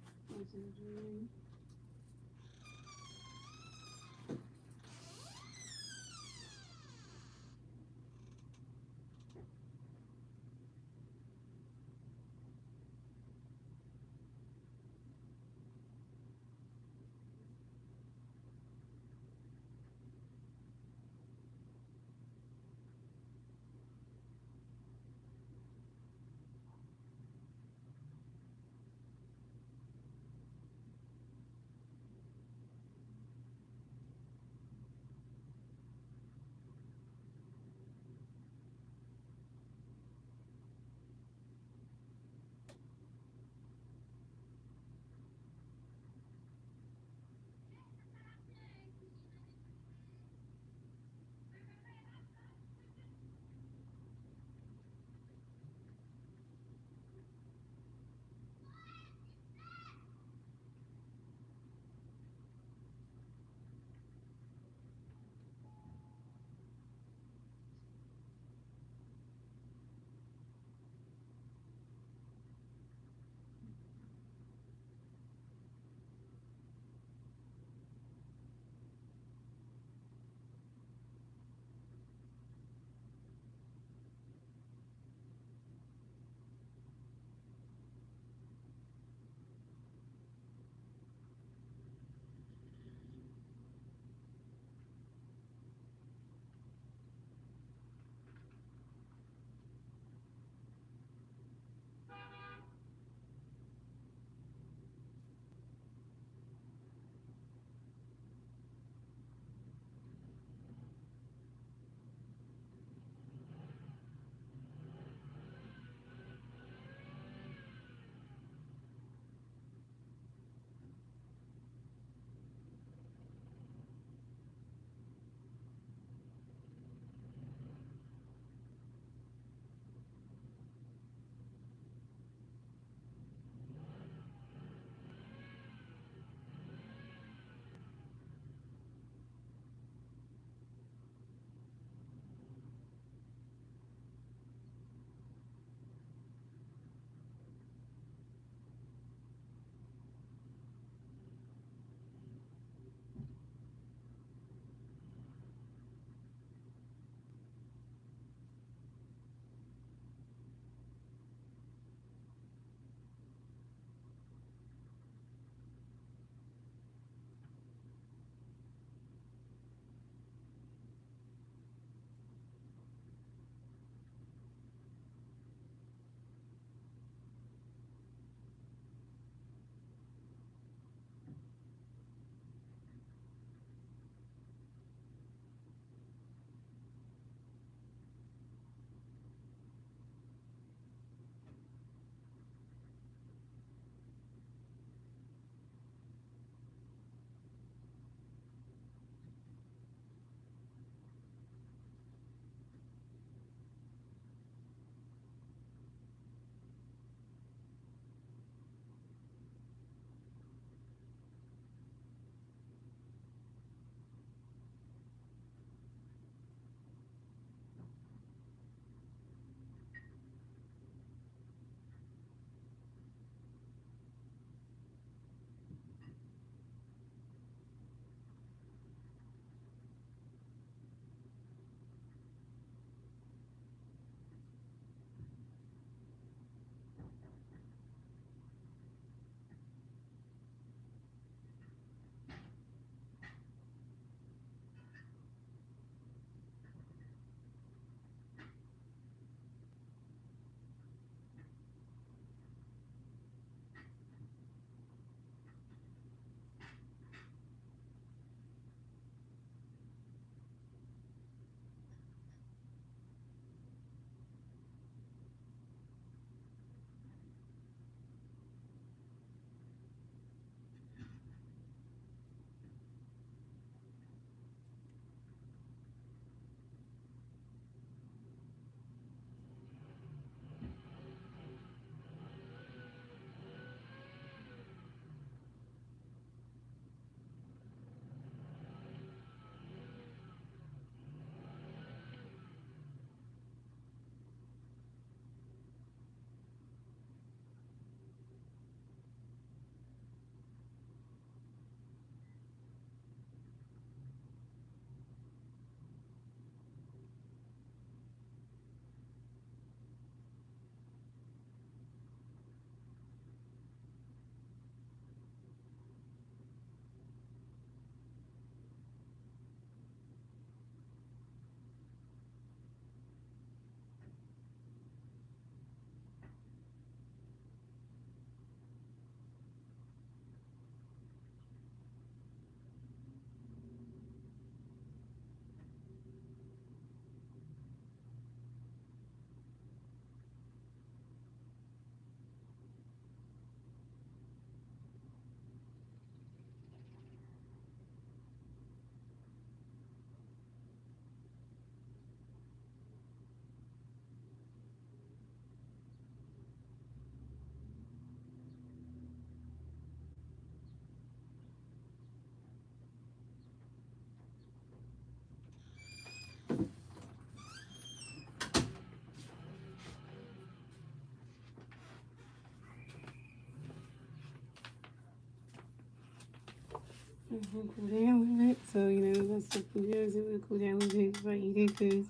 Cool down with it. So, let's just cool down. So we'll cool down with it before I eat it because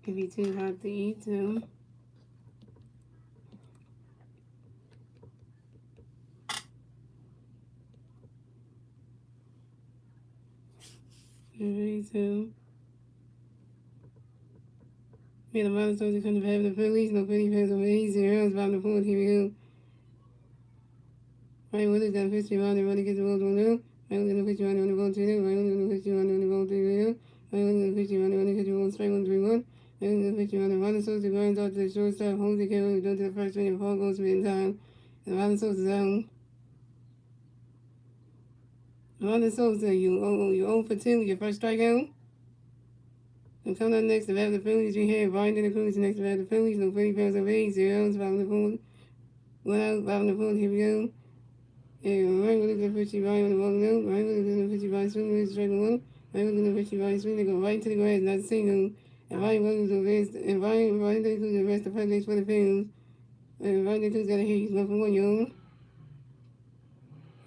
it'd be too hot to eat. So, alright, so. We had a lot of songs that couldn't have the Phillies. No Phillies fans over 0 runs. Bottom of the fourth. Here we go. Ryan Willis got a 50 round and running against the World 1 0. Ryan Willis got a 50 round and running the ball 2 0. Ryan Willis got a 50 round and running the ball 3 0. Ryan Willis got a 50 round and running against the World strike 1 3 1. Ryan Willis got a 50 round and running Sosa grinds out to the shortstop. Holmes the carry go to the first inning. Paul goes to in time. And Ronald Sosa's out. Ronald Sosa, you 0 for 2 with your first strikeout. And coming up next, the battle of the Phillies, we have Ryan in the Cruz next to the Phillies. No Philly fans over 0 runs. Bottom of the fourth. 1 out. Bottom of the fourth. Here we go. And Ryan Willis got a 50 Ryan on the ball now. Ryan Willis got a 50 Ryan swing with strike 1. Ryan Willis got a 50 Ryan swing. They go right to the grass, not a single. And Ryan Willis will rest. And Ryan Cruz will rest the first base for the Phillies. And Ryan Cruz got a hit. He's 1 for 1, y'all.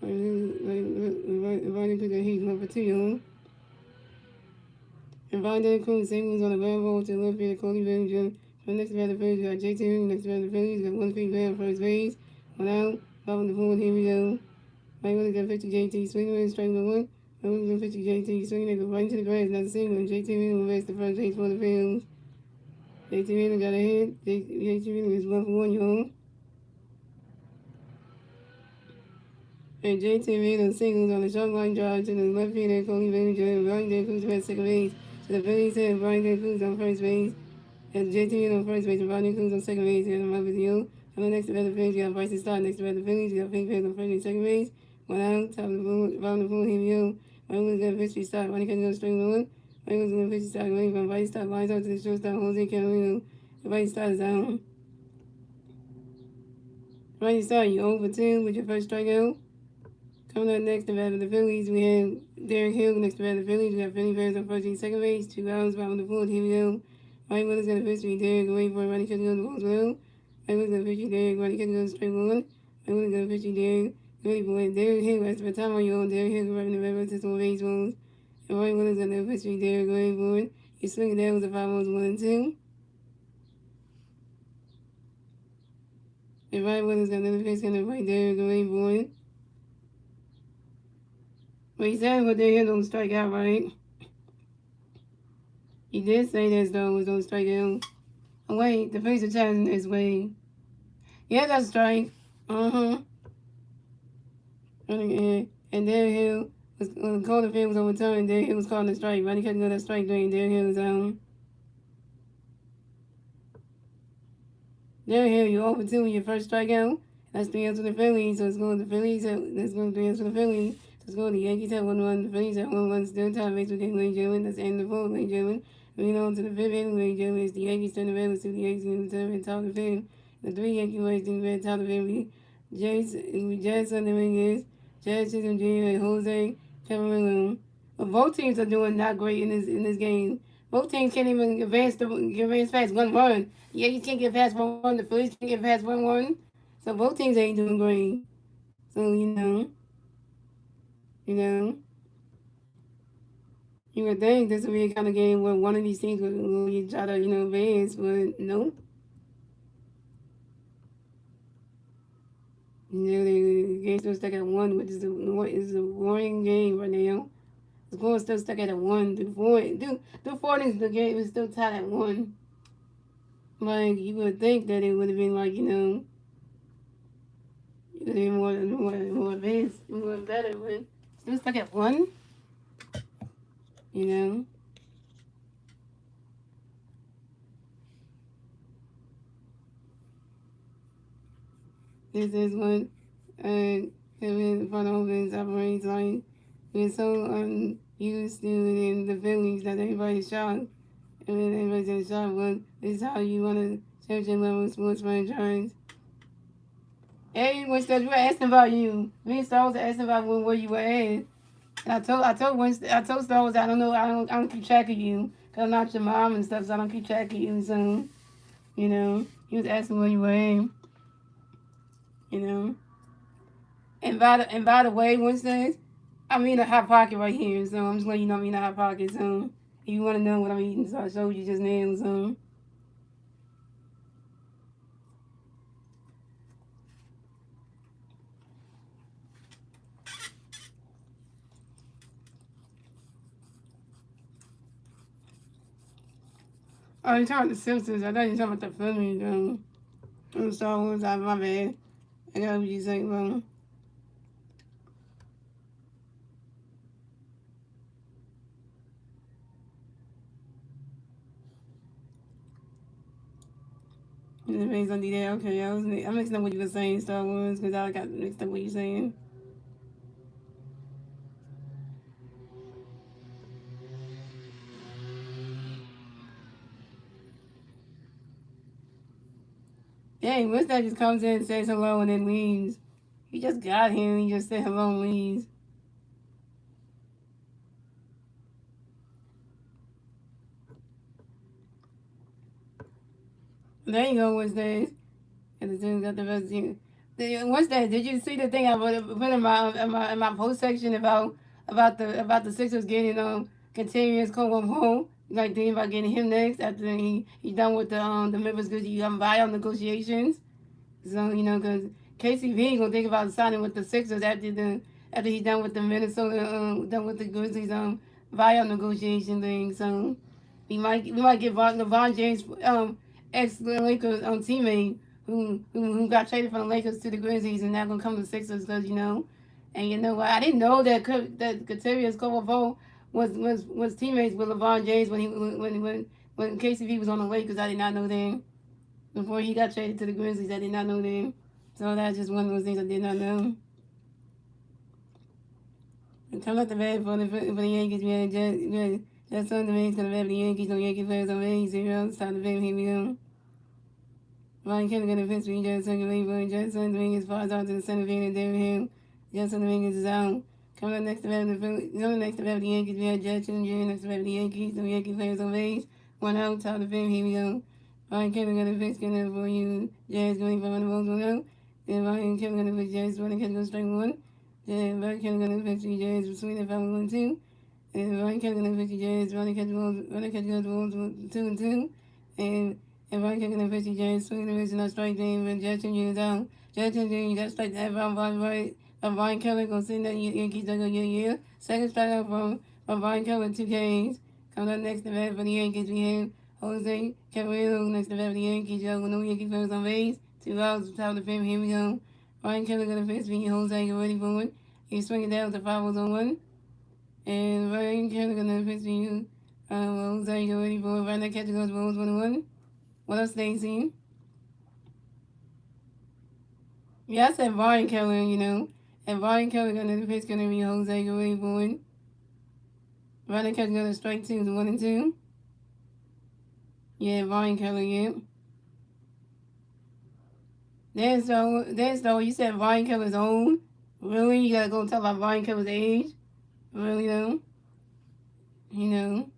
Ryan Cruz got a hit. He's 1 for 2, y'all. And Ryan Cruz singles on the ground ball to the left field. Cody Bellinger. For the next to the Phillies, we got JT. Next to the Phillies, we got 1 feet ground first base. 1 out. Bottom of the fourth. Here we go. Ryan Willis got 50 JT swinging with strike 1. Ryan Willis got 50 JT swinging. They go right into the grass, not a single. And JT will rest the first base for the Phillies. JT got a hit. JT is 1 for 1, y'all. And JT singles on the short line drive to the left fielder, Cody Bellinger, and Ryan Cruz at second base. So the Phillies have Ryan Cruz on first base. And JT on first base, and Ryan Cruz on second base. And I'm with you. On the next to the Phillies, you got Bryson Stott. Next to the Phillies, you got Pink Fans on first and second base. 1 out, top of the pool, bottom of the pool, here we go. Ryan Willis got a 50 stop. Ryan can go straight 1. Ryan Willis got a 50 stop away from Bryson Stott. Lines out to the shortstop, Jose Carolino. And Bryson Stott is out. Bryson Stott, you 0 for 2 with your first strikeout. Coming up next, the bat of the Phillies, we have Derek Hill next to the bat of the Phillies. We got Philly Bears on first and second base. 2 outs, bottom of the fourth. Here we go. Ryan Willis got a 50. Derek away for Ryan can go to the balls well. Ryan Willis got a 50. Derek, Ryan can go straight 1. Ryan Willis got a 50. Derek. Really boy, Derek Hill, that's the time on your own. Derek Hill running the river to some baseballs. And Ryan Willis got the 50. Derek away for it. He's swinging down with the 5 balls 1 and 2. And Ryan Willis got another 50 on the right. Derek away for it. But he said what they hit on strike out, right? He did say that though was on strike out. Oh wait, the Phillies are challenging this way. Yeah, that's a strike. And Derek Hill was called the field was overturned. Derek Hill was calling a strike. Ronnie couldn't go that strike during Derek Hill was out. Derek Hill, you over 2 with your first strikeout. That's 3 outs for the Phillies. So it's going to the Phillies. That's going to 3 outs for the Phillies. So it's going to the Yankees at 1-1. The Phillies at 1-1. Still tied base with Lane Gentleman. That's the end of the fourth, Lane Gentleman. Moving on to the 5th inning, Lane Gentleman. It's the Yankees turn the red to the Yankees in the 7th, top of the 5th. The 3 Yankee Rays in the red, top of the 5th. Jazz on the wing is Jazz Chisholm Jr. and Jose Camarero. But both teams are doing not great in this game. Both teams can't even advance past 1 run. The Yankees can't get past 1 run. The Phillies can't get past 1 run. So both teams ain't doing great. So you would think this would be a kind of game where one of these teams would try to advance, but no. The game's still stuck at 1, which is a boring game right now. The score is still stuck at 1 through 4. Through 4 innings, the game is still tied at 1. Like, you would think that it would have been like, it would have been more advanced, more better, but still stuck at 1. This is what Kevin front offense operates like. We're so unused to it in the Phillies that everybody's shocked. And everybody's in shock. Well, this is how you want to search and level sports franchise. Hey, Winston, we were asking about you. Me and Star was asking about where you were at. And I told Star Wars I don't keep track of you. Cause I'm not your mom and stuff, so I don't keep track of you. So, he was asking where you were at. And by the way, Winston, I'm eating a hot pocket right here, so I'm just letting you know I'm eating a hot pocket. So if you want to know what I'm eating, so I showed you just now. So oh, you're talking about the Simpsons. I thought you were talking about the Phillies. Star Wars. My bad. I got what you say, bro. The based on that. Okay, I mixed up what you were saying, Star Wars, because I got mixed up what you saying. Dang, what's that just comes in and says hello and then leaves? He just got here and he just said hello and leaves. There you go, what's that? And the thing got the best team. What's that? Did you see the thing I put in my post section about the Sixers getting continuous Cole home? Like thinking about getting him next after he done with the Memphis Grizzlies buyout negotiations. So because KCP ain't gonna think about signing with the Sixers after he's done with the Minnesota done with the Grizzlies buyout negotiation thing. So we might get LeBron James ex Lakers teammate who got traded from the Lakers to the Grizzlies and now gonna come to the Sixers because and you know what, I didn't know that Katavious Caldwell was teammates with LeBron James when KCP was on the Lakers. I did not know that. Before he got traded to the Grizzlies, I did not know that. So that's just one of those things I did not know. And come out the bad for the Yankees, man. Just on the base, gonna bad for the Yankees. No Yankee players on base. It's time to bad. Here we go. Ryan Kelly gonna pitch for you, Justin Dominguez. Justin Dominguez falls out to the center field and David Hill. Justin Dominguez is out. Coming up next to bat for the Yankees, we have Justin Jr. Next to bat for the Yankees. No Yankee players on base. One out, top of the fifth. Here we go. Ryan Kelly gonna pitch for you. Jazz going for the balls, one out. Then Ryan Kelly gonna pitch Jazz. Running catch goes strike one. Then Ryan Kelly gonna pitch for you, Jazz. Swing that foul 1-2. And Ryan Kelly gonna pitch you, Jazz. Running catch goes 2-2. And Ryan Kelly gonna pitch you, Jazz. Swing the original strike game. And Justin Jr. is out. Justin Jr. You got strike that from Ryan Kelly gonna send that Yankees dug on your. Second strikeout from Ryan Kelly, 2 Ks. Coming up next to bat for the Yankees, we have Jose Caballero next to bat for the Yankees. Yo, with no Yankee players on base. 2 outs, top of the fifth. Here we go. Ryan Kelly gonna pitch for you, Jose. Get ready for it. He's swinging down with the 5-0-1. And Ryan Kelly gonna pitch for you. Jose, get ready for it. Right now, catcher goes balls 1-1. What else, Stacy? Yeah, I said Ryan Kelly. And Ryan Kelly gonna pitch gonna be Jose Guerrero Boyd. Ryan Kelly gonna strike two, 1-2. Yeah, Ryan Kelly, yeah. There's you said Ryan Kelly's old. Really? You gotta go talk about Ryan Kelly's age? Really though? You know.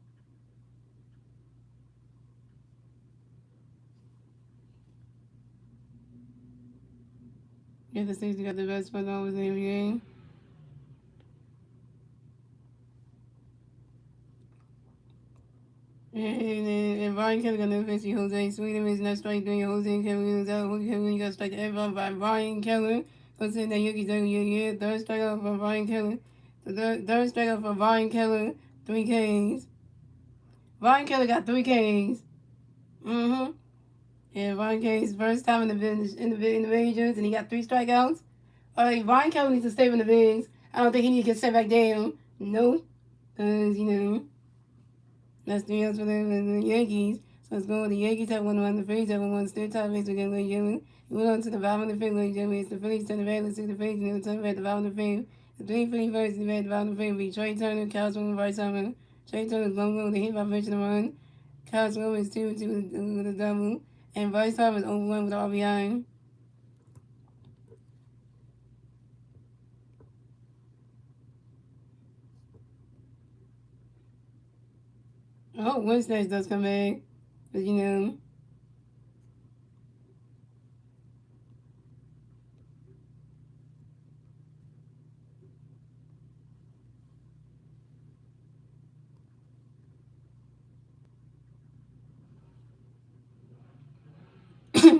Yeah, the Sixers got the best player always in the NBA. And Ryan Kelly got no offense to Jose. Sweden is not strike doing Jose and Kelly was out. Jose Kelly got struck everyone by Ryan Kelly. What's in that Yankees done yeah. Third strikeout for Ryan Kelly. The third strikeout for Ryan Kelly. 3 Ks. Ryan Kelly got 3 Ks. Mm-hmm. Yeah, Ryan Kelly's first time in the majors, and he got 3 strikeouts. All right, Ryan Kelly needs to stay in the bigs. I don't think he needs to get set back down. No, because that's 3 outs for the Yankees. So let's go with the Yankees have won the Phillies have won still tie base again, ladies and gentlemen. We went on to the bottom of the fifth, ladies and gentlemen. It's the Phillies turn the back, let's see the Phillies, and the turn at the bottom of the fifth. The three Phillies versus the bottom of the fifth will be Trey Turner, Kyle Swim, Bryce Harper. Trey Turner's one with a hit by pitching a run. Kyle Swim is 2-2 with a double. And Bryce Harper is over 1 with RBI. I hope Wednesday does come back. But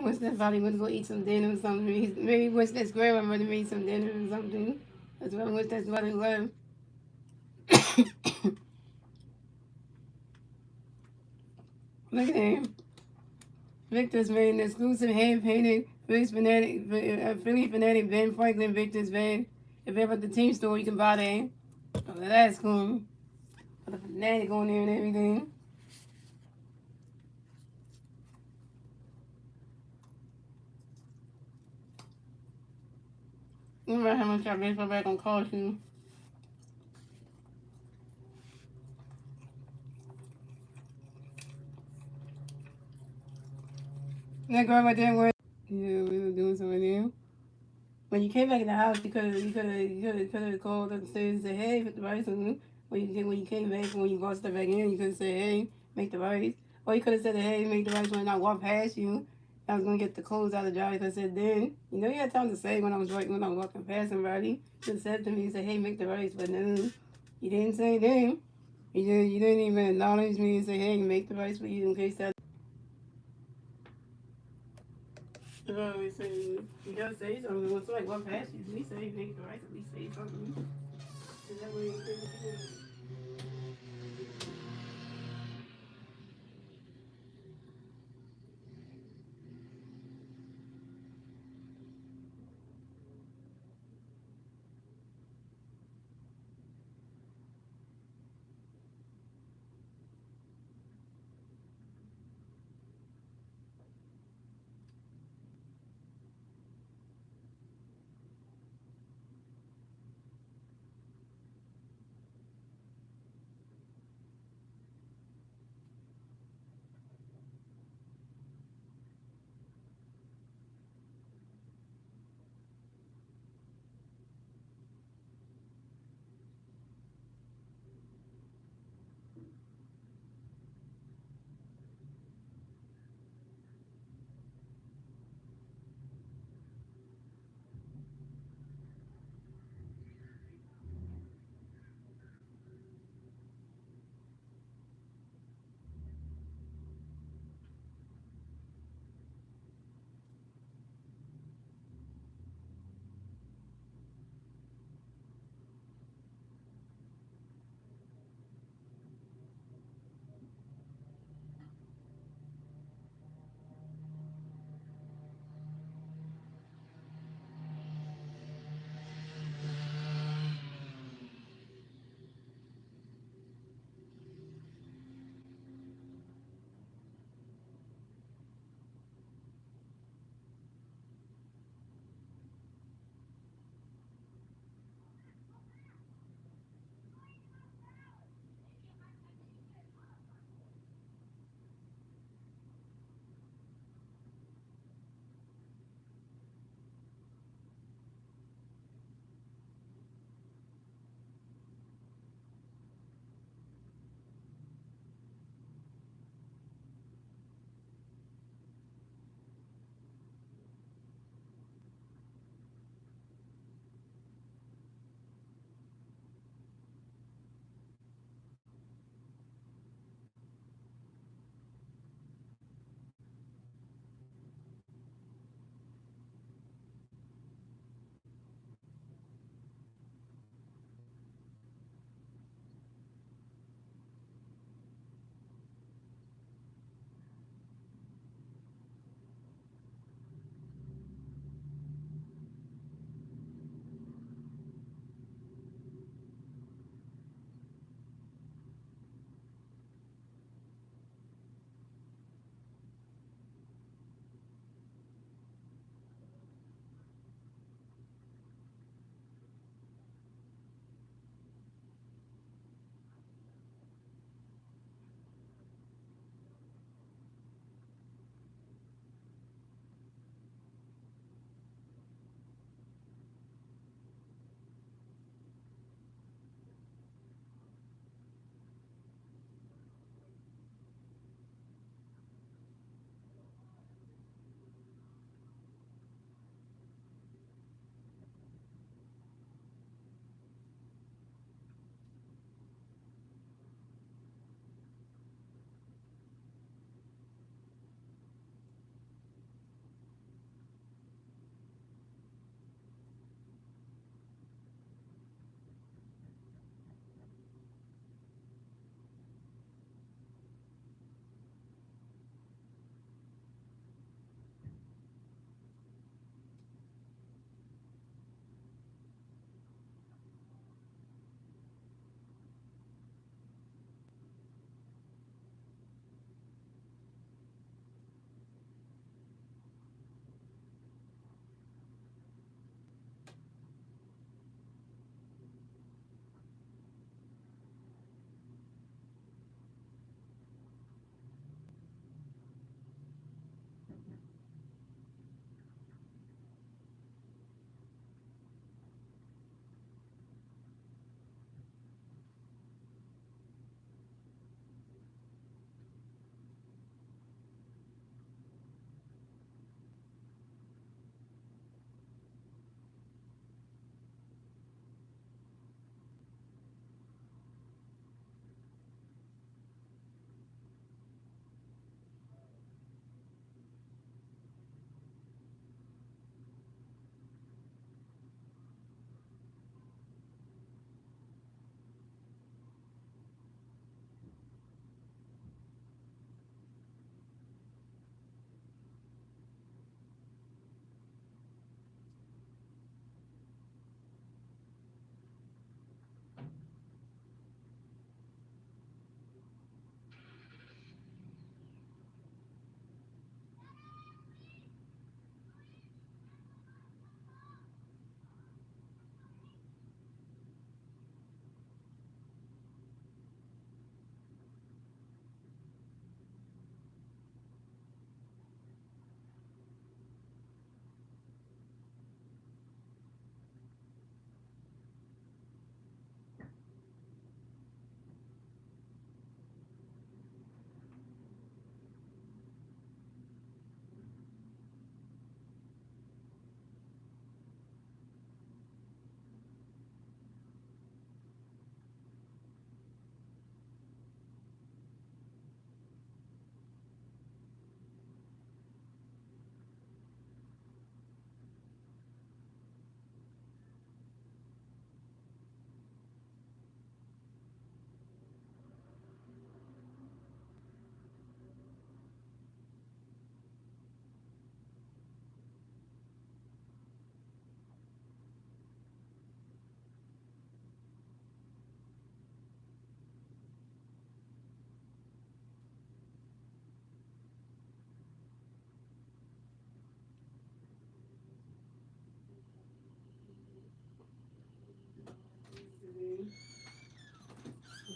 Winston probably went to go eat some dinner or something. Maybe Winston's grandmother made some dinner or something. That's why Winston's mother left. Look at him. Victor's made an exclusive hand-painted Philly fanatic Ben Franklin Victor's van. If ever at the team store, you can buy that. Oh, that's cool. Put a fanatic on there and everything. You remember how much our baseball bat gonna cost you? That girl right there, where yeah, we were doing something there. When you came back in the house, you could have called upstairs and said, "Hey, put the rice on." When you came back, when you brought stuff back in, you could have said, "Hey, make the rice." Or you could have said, "Hey, make the rice," when I walked past you. I was gonna get the clothes out of the dryer. You could have said, "Then you know you had time to say when I was walking past somebody." You could have said to me, "Say, hey, make the rice," but no, you didn't say then. You didn't even acknowledge me and say, "Hey, make the rice for you," in case that. We say you gotta say something. When somebody walk past you, at least say make the rice. At least say something. Is that way you say what you do?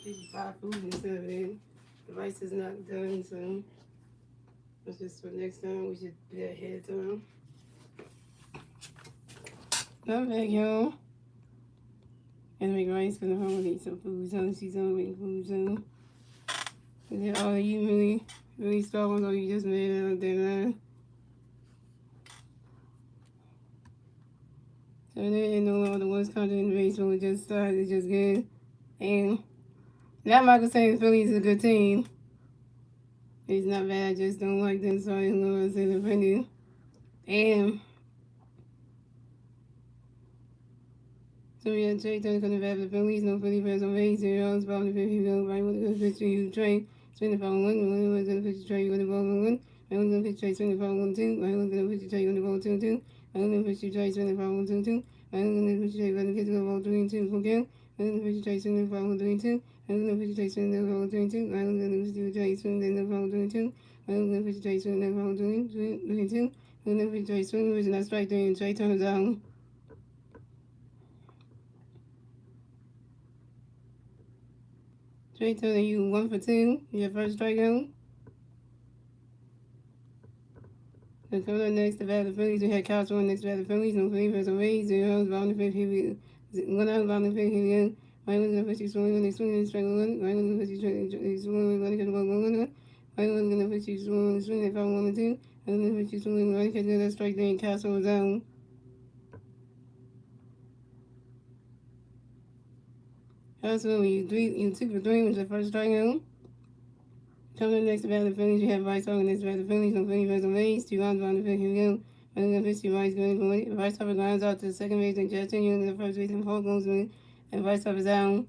just buy food instead of it. The rice is not done, so it's just for next time. We should do that ahead of time. Come back, y'all. And make rice because I'm gonna eat some food soon. She's gonna make food soon. And then all of you really starving or you just made it out there. So they know all the worst country in baseball. It just started. It's just good. And that Michael saying Phillies is a good team. It's not bad. I just don't like them. So I'm going to say the opinion. And so yeah, Trey Turner's going to bat for the Phillies. No Philly fans on base. 0 outs. Bottom of the fifth. You go right with the pitch to you. Trey. Swing the foul one. Right with the pitch to Trey. You going to ball one. Right with the pitch to Trey. Swing the foul 1-2. Right with the pitch to Trey. You going to ball 2-2. Right with the pitch to Trey. Swing the foul 1-2-2. Right with the pitch to Trey. Going to get to the ball 3-2. Okay. Right with the pitch to Trey. Swing the foul 1-3-2. Right with the pitch to Trey. Swing the foul 3-2. Right with the pitch to Trey. Swing the foul 3-2. Right with the pitch to Trey. Swing the foul 3-2. Right with the pitch to Trey. Swing the pitch and that's strike 3 and Trey Turner's out. Trey Turner, you 1 for 2. Your first strikeout. So coming up next, the bat of the Phillies. We had Kyle Swan next to bat of the Phillies. No Philly versus Rays. 0 outs. Bottom of the fifth. Here we go. 1 out. Bottom of the fifth. Here we go. Right with the pitch, swing when they swing and strike 1. Right with the pitch, swing when they catch the ball 1. Right with the pitch, swing when they swing. They foul 1 and 2. Right with the pitch, swing when they catch that strike 3 and Kyle Swan was out. Kyle Swan, you 2 for 3 was the first strikeout. Coming up next, about the Phillies, you have Rice Hog next about the Phillies. No Philly versus Rays. 2 outs. Bottom of the fifth. Here we go. Right with the pitch, Rice going for it. Rice Hog grounds out to the second base and Justin Young to the first base and Paul goes with it. And Rice Hog is out.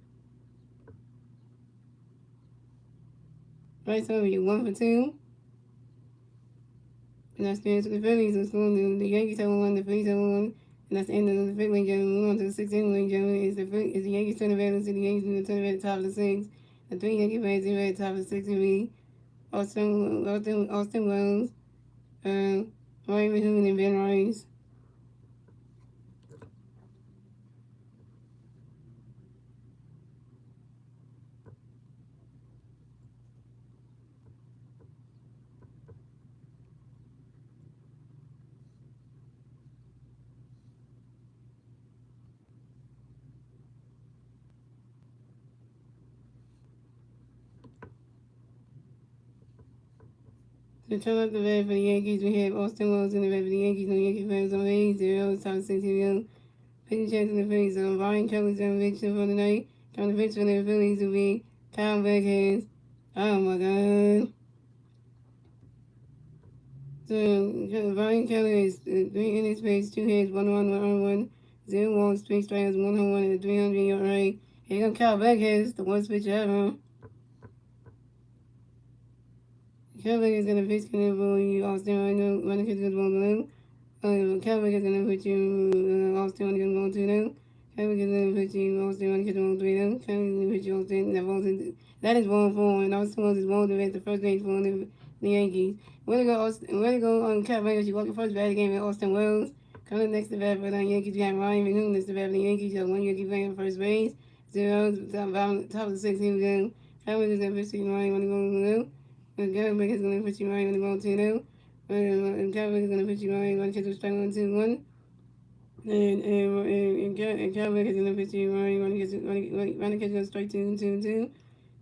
Rice Hog, you 1 for 2. And that's the answer to the Phillies. The Yankees have won, the Phillies have won. And that's the end of the fifth inning, gentlemen. Moving on to the sixth inning, gentlemen. Is the Yankees turn advantage to the Yankees in the turn at the top of the sixth. The 3 Yankee fans are at the top of the sixth will be Austin Wells, Ryan Mahoon, and Ben Rice. To turn up the red for the Yankees, we have Austin Wells in the red for the Yankees. No Yankee fans on A, 0, top of 6 here. Pitching chance in the Phillies. Ryan Kelly's on the bench for the night. On the bench for the Phillies will be Kyle Beckhead. Oh my God. So Ryan Kelly is 3 innings pitched, 2 hits, 1 run, 1 earned run, 0 walks, 3 strikes, 1 home run, and a 300 yard rate. Here comes Kyle Beckhead, the worst pitcher ever. Kyle Beckhead is gonna pitch for you, Austin right now. Running kids good ball below. Kyle Beckhead is gonna put you Austin running kids ball 2 now. Kyle Beckhead is gonna put you Austin running kids ball 3 now. Kyle Beckhead is gonna put you Austin. That is ball 4, and Austin Wells is ball to the first base for the Yankees. Way to go on Kyle Beckhead. You walk the first bad game at Austin Wells. Coming next to bat for the Yankees, you got Ryan Mahoon next to bat for the Yankees. You have 1 Yankee playing first base. 0 top of the 6 here we go. Kyle Beckhead is gonna pitch you Ryan when he goes below. Kyle Beckhead is gonna put you Ryan when he goes 2 now. And Kyle Beckhead is gonna put you Ryan when he gets to strike 1, 2, 1. And Kyle Beckhead is gonna put you Ryan when he gets to strike 2, 2, 2.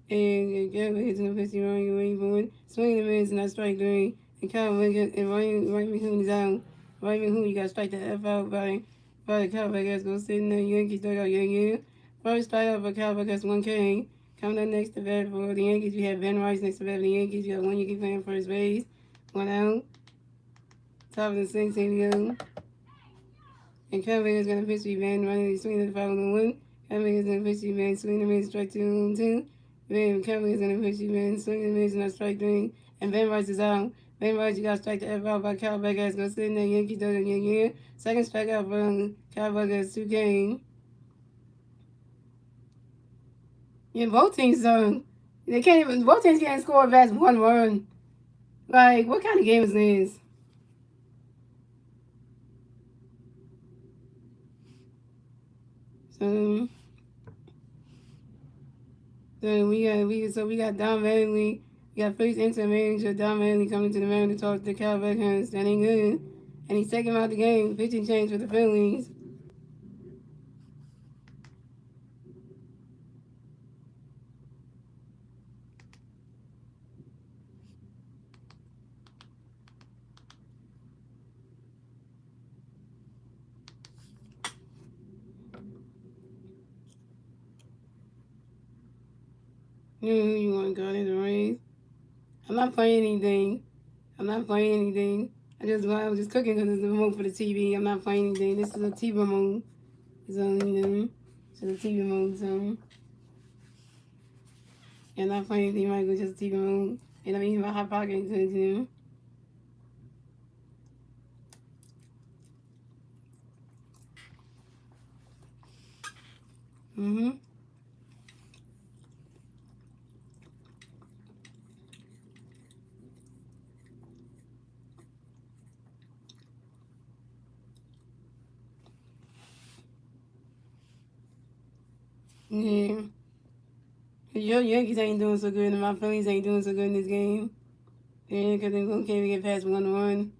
And Kyle Beckhead is gonna put you Ryan waiting for it. Swing and miss and that's strike 3. And Kyle Beckhead and Ryan Mahoon is out. Ryan Mahoon, you got to strike the F out by Kyle Beckhead. Go sit in the Yankees dugout, yeah. First strikeout for Kyle Beckhead, 1K. Coming up next to bat for the Yankees, you have Ben Rice next to bat for the Yankees. You have 1 Yankee playing first base. 1 out. Top of the 6, here we go. And Kyle Beckhead is going to pitch you, Ben. Running swinging the 5-1. Kyle Beckhead is going to pitch you, Ben. Swinging the miss, strike 2, 2. Ben Kyle Beckhead is going to pitch you, Ben. Swinging the miss, and that's strike 3. And Ben Rice is out. Ben Rice, you got to strike the F out by Kyle Beckhead. Go sit in there, Yankee dugout, yeah. Second strikeout from Kyle Beckhead, 2K. Yeah, both teams they can't even. Both teams can't score past 1 run. Like, what kind of game is this? So So we got Don Mattingly. We got Phillies interim manager Don Mattingly coming to the mound to talk to Cal Beckham. That ain't good. And he's taking him out the game. Pitching change for the Phillies. You want to go in the Rays? I'm not playing anything. I'm not playing anything. I was just cooking because it's the remote for the TV. I'm not playing anything. This is a TV remote. So, it's a TV remote. So, yeah, I'm not playing anything right. It's just a TV remote. And I'm eating my hot pocket. Mm-hmm. Yeah. Your Yankees ain't doing so good, and my Phillies ain't doing so good in this game. Yeah, because they can't even get past 1-1.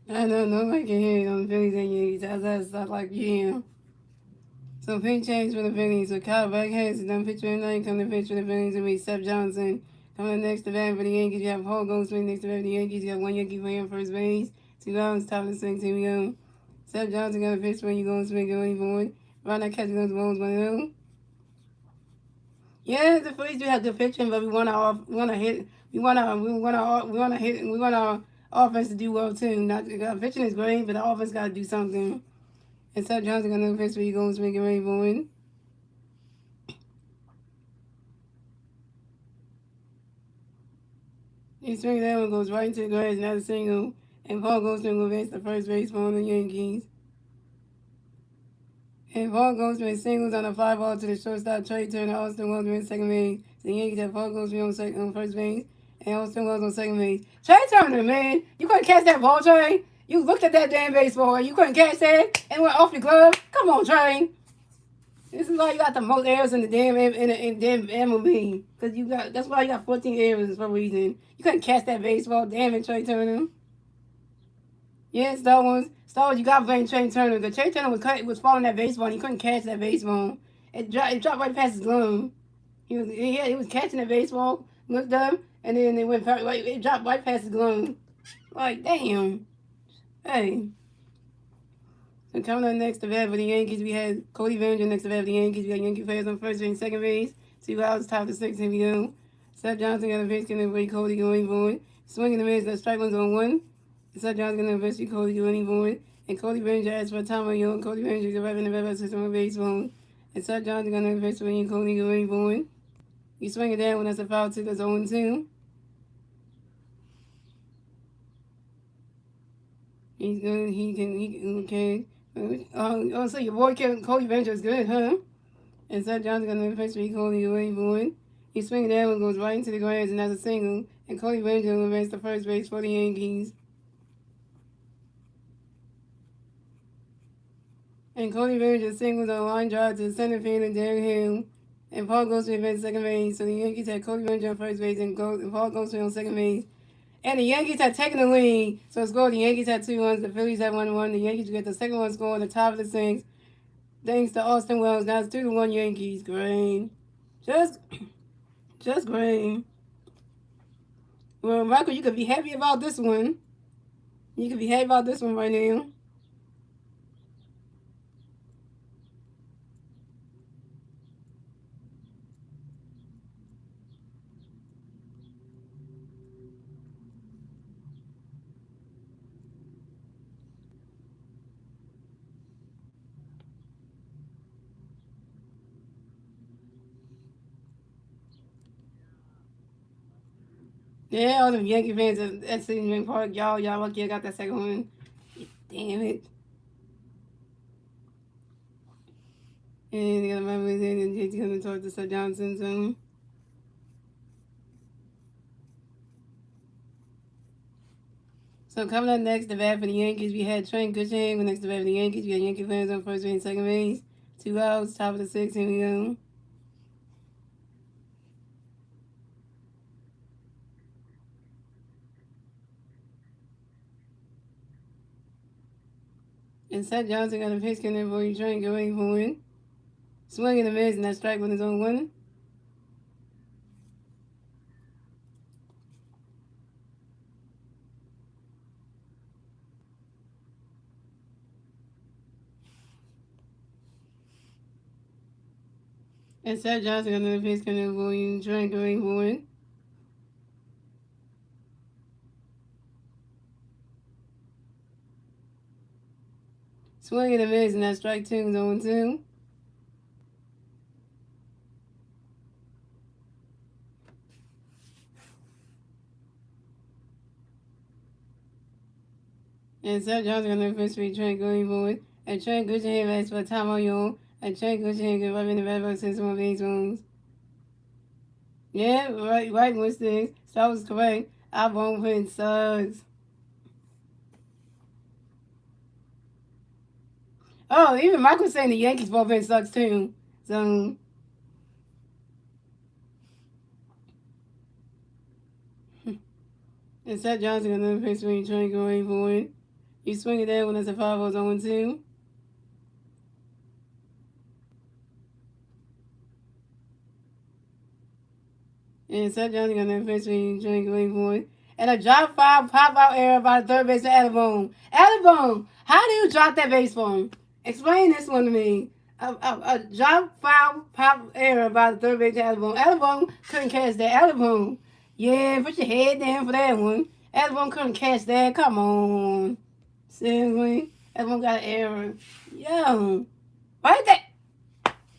I know nobody can hear it on the Phillies and Yankees. That's not like yeah. So pitch change for the Phillies. So Kyle Buckhead is done pitching tonight. Coming to pitch for the Phillies will be Seth Johnson. Coming next to bat for the Yankees, you have Paul Goldschmidt next to bat for the Yankees. You have one Yankee playing first base. 2 outs, top of the sixth. Here we go. Seth Johnson got a pitch for you, Goldschmidt going forward. Right now, catching those balls 1-0. Yeah, the Phillies do have good pitching, but we want our offense to do well too. Not pitching is great, but the offense got to do something. And Seth Johnson got another pitch for you, Goldschmidt getting ready for it. He swings that one, goes right into the grass, not a single. And Paul Goldschmidt will advance the first base for the Yankees. And Paul Goldschmidt singles on a fly ball to the shortstop, Trey Turner. Austin Wells in second base. The Yankees have Paul Goldschmidt on first base. And Austin Wells on second base. Trey Turner, man. You couldn't catch that ball, Trey. You looked at that damn baseball. You couldn't catch that and went off your glove. Come on, Trey. This is why you got the most errors in the damn MLB. That's why you got 14 errors for a reason. You couldn't catch that baseball. Damn it, Trey Turner. Yeah, Star Wars, you got to blame Trey Turner. Because Trey Turner was following that baseball and he couldn't catch that baseball. It dropped right past his glove. He was catching the baseball, looked up, and then it dropped right past his glove. Like, damn. Hey. So coming up next to bat for the Yankees, we had Cody Bellinger next to bat for the Yankees. We got Yankee players on first base and second base. 2 outs, top of the sixth, here we go. Seth Johnson got a pitch, getting away Cody going forward. Swinging the miss, the strike one's on one. Seth Johnson got a pitch, Cody going forward. And Cody Bellinger asked for a time on you. Cody Bellinger is arriving in the bat system on baseball. And Seth Johnson got a pitch for you, Cody going forward. You swing it down when that's a foul too, that's 0-2. He's good, okay. So your boy Cody Bellinger is good, huh? And Seth Johnson got another pitch for Cody going forward. He swings that one, goes right into the grass, and that's a single. And Cody Bellinger will advance to first base for the Yankees. And Cody Bellinger singles on a line drive to the center field and Derek Hill. And Paul Goldschmidt at second base. So the Yankees had Cody Bellinger on first base and Paul Goldschmidt on second base. And the Yankees had taken the lead. So it's scored. The Yankees had 2 runs. The Phillies had 1-1. The Yankees get the second one score on the top of the sixth. Thanks to Austin Wells. Now it's 2-1 Yankees. Great. Just great. Well, Michael, you could be happy about this one. You could be happy about this one right now. Yeah, all them Yankee fans at Citizen Park, y'all lucky I got that second one. Damn it. And they got my boys in, and JT's gonna talk to Sir Johnson soon. So coming up next, the bat for the Yankees, we had Trent Grisham. Next, the bat for the Yankees, we had Yankee fans on first base and second base. 2 outs, top of the sixth. Here we go. And Seth Johnson got a pitch count for you, trying to go away for it. Swing and a miss, and that strike with his own one. And Seth Johnson got another pitch count for you, trying to go away for it. Swing and a miss, and that strike two is 0-2. And Seth Johnson got another pitch for you, trying to go away for it. And Trent Grisham asked for a time on you. And Trent Grisham got right in the red box since one base runs. Yeah, right, mistakes. So that was correct. I won't put sucks. Oh, even Michael saying the Yankees bullpen sucks too. So, and Seth Johnson got another pitch when you trying to go away for it. You swing it there when it's a 5-0 0-2. And Seth Johnson got another pitch when you trying to go away for it. And a drop foul pop out error by the third baseman Alabone. Alabone, how do you drop that baseball? Explain this one to me. A drop foul pop error by the third baseman Alabone. Alabone couldn't catch that. Alabone, yeah, put your head down for that one. Alabone couldn't catch that. Come on. Seriously? Alabone got an error. Yo. Why is that?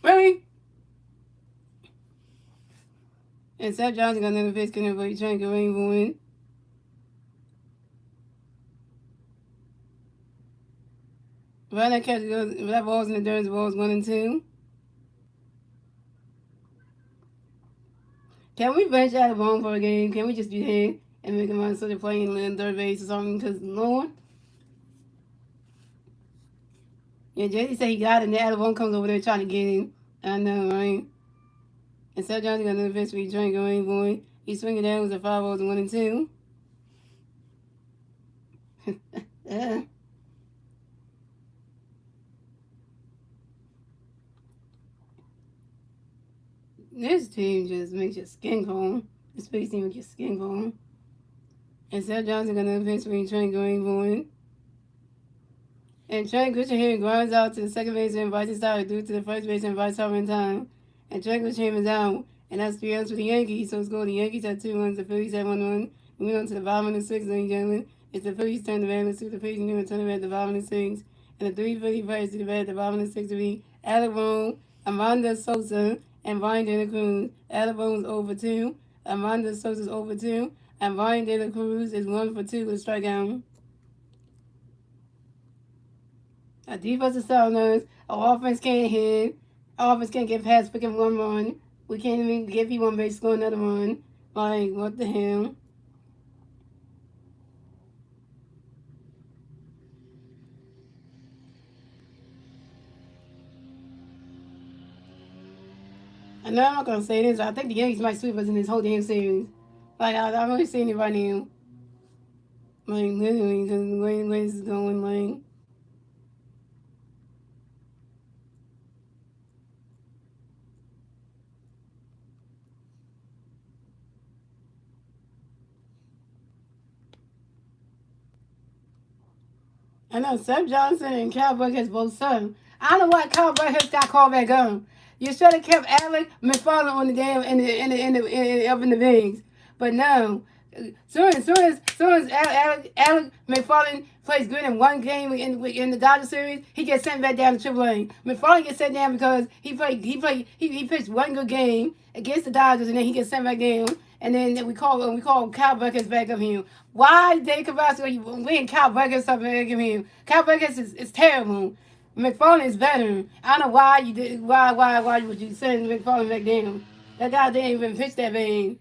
Really? And Seth Johnson got another pitch count, but he's trying to get away for it. Right, that catch goes. That ball's in the dirt. The ball's 1-2. Can we bench out of home for a game? Can we just do that and make him sort of playing in third base or something? Because Lord, yeah, JD said he got it, and the Alabama comes over there trying to get him. I know, right? And Seth Johnson got another pitch for you trying to go in, boy. He's swinging down with a 5-0 1-2. This team just makes your skin crawl. This space team makes your skin crawl. And Seth Johnson got another pitch for you trying to go in, boy. And Trent Grisham here grinds out to the second base and invites his side due to the first base and invites over in time. And Trent Grisham is out. And that's 3 runs for the Yankees. So it's going. The Yankees have 2 runs. The Phillies have 1 run. Moving on to the bottom of the 6th, ladies and gentlemen. It's the Phillies turn the bat. Let's see the Phillies new and turn the bat at the bottom of the 6th. And the 3 Philly players to the bat at the bottom of the 6th will be Alabone, Amanda Sosa, and Ryan De La Cruz. Alabone's over 2. Amanda Sosa's over 2. And Ryan De La Cruz is 1 for 2 with a strikeout. Our defense is soundness. Our offense can't hit. Our offense can't get past picking 1 run. We can't even give you 1 base, score another one. Like, what the hell? I know I'm not going to say this. I think the Yankees might sweep us in this whole damn series. Like, I'm really seeing it right now. Like, literally, because the way this is going, like... I know Seth Johnson and Cal Burkhead's both son. I don't know why Cal Burkhead got called back up. You should have kept Alec McFarland on the game up in the bigs. But no. Soon as Alec McFarland plays good in 1 game in the Dodger series, he gets sent back down to AAA. McFarland gets sent down because he pitched 1 good game against the Dodgers, and then he gets sent back down. And then we call Cal Burkhead back up here. Why Dave Cavazzo when Cal Burkhead stuff back up here? Cal Burkhead is terrible. McFarland is better. I don't know why you did why would you send McFarland back down. That guy didn't even pitch that bad.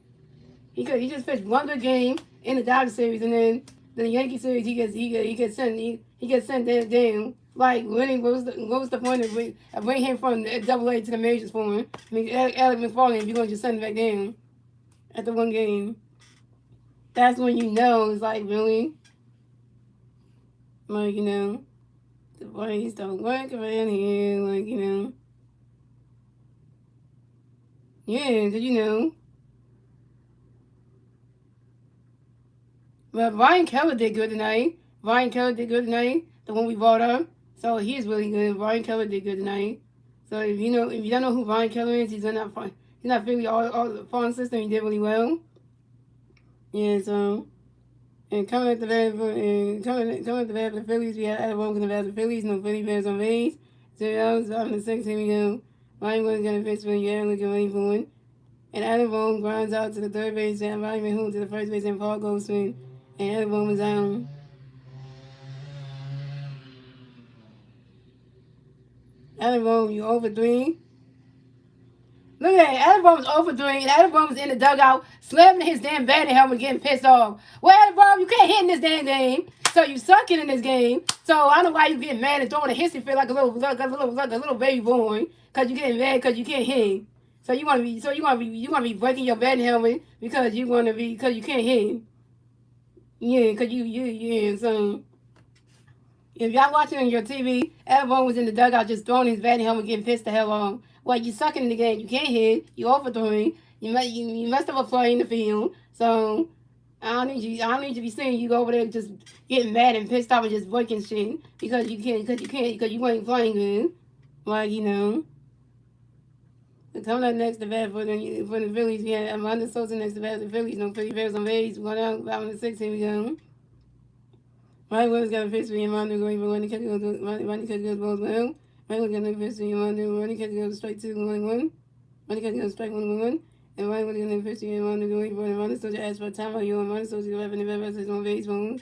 He just pitched one good game in the Dodgers series, and then the Yankee series he gets sent down. Like winning, what was the point of bringing him from Double A to the majors for him? I mean, Alex McFarland, if you're gonna just send him back down after one game, that's when you know it's like really, like the boys don't work around here, like yeah, did you know? But Ryan Keller did good tonight. Ryan Keller did good tonight. The one we brought up. So he's really good. Ryan Keller did good tonight. So if you don't know who Ryan Keller is, he's not really all the farm system. He did really well. Yeah. So and coming at the bat coming at the bat for the Phillies, we had Adam Wilson at the Phillies. No Philly fans on base. So that was on the sixth. Here we go. Ryan Wilson got a pitch for you. Looking ready for one. And Adam Bone grinds out to the third base and Ryan Mahoon to the first base and Paul goes swing. And Adam Bone was down. Adam Bone, you over 3. Look at that. Adam Bone was over 3. And Adam Bone was in the dugout, slamming his damn batting helmet, getting pissed off. Well, Adam Bone, you can't hit in this damn game. So you sucking in this game. So I don't know why you getting mad and throwing a hissy fit like a little baby boy. Cause you getting mad because you can't hit. So you want to be breaking your batting helmet because you can't hit. Yeah, cause yeah. So if y'all watching on your TV, everyone was in the dugout just throwing his batting helmet, getting pissed the hell off. Well, you sucking in the game. You can't hit. You overthrowing. You messed up a play in the field. So I don't need you. I don't need to be seeing you go over there just getting mad and pissed off and just breaking shit because you can't. Because you ain't playing good. Like Coming up next to bat for the Phillies, we had Amanda Sosa next to bat for the Phillies. No Philly Bears on base. Going out, bottom of the 6th. Here we go. Ryan Williams got a pitch for Yamando going for Ronnie Catcher goes balls well. Ryan Williams got a pitch for Yamando. Ronnie Catcher goes strike 2, 1-1. Ronnie Catcher goes strike 1-1. And Ryan Williams got a pitch for Yamando going for Ronnie Sosa asked for a timeout. You and Ronnie Sosa go up in the bat versus on base phones.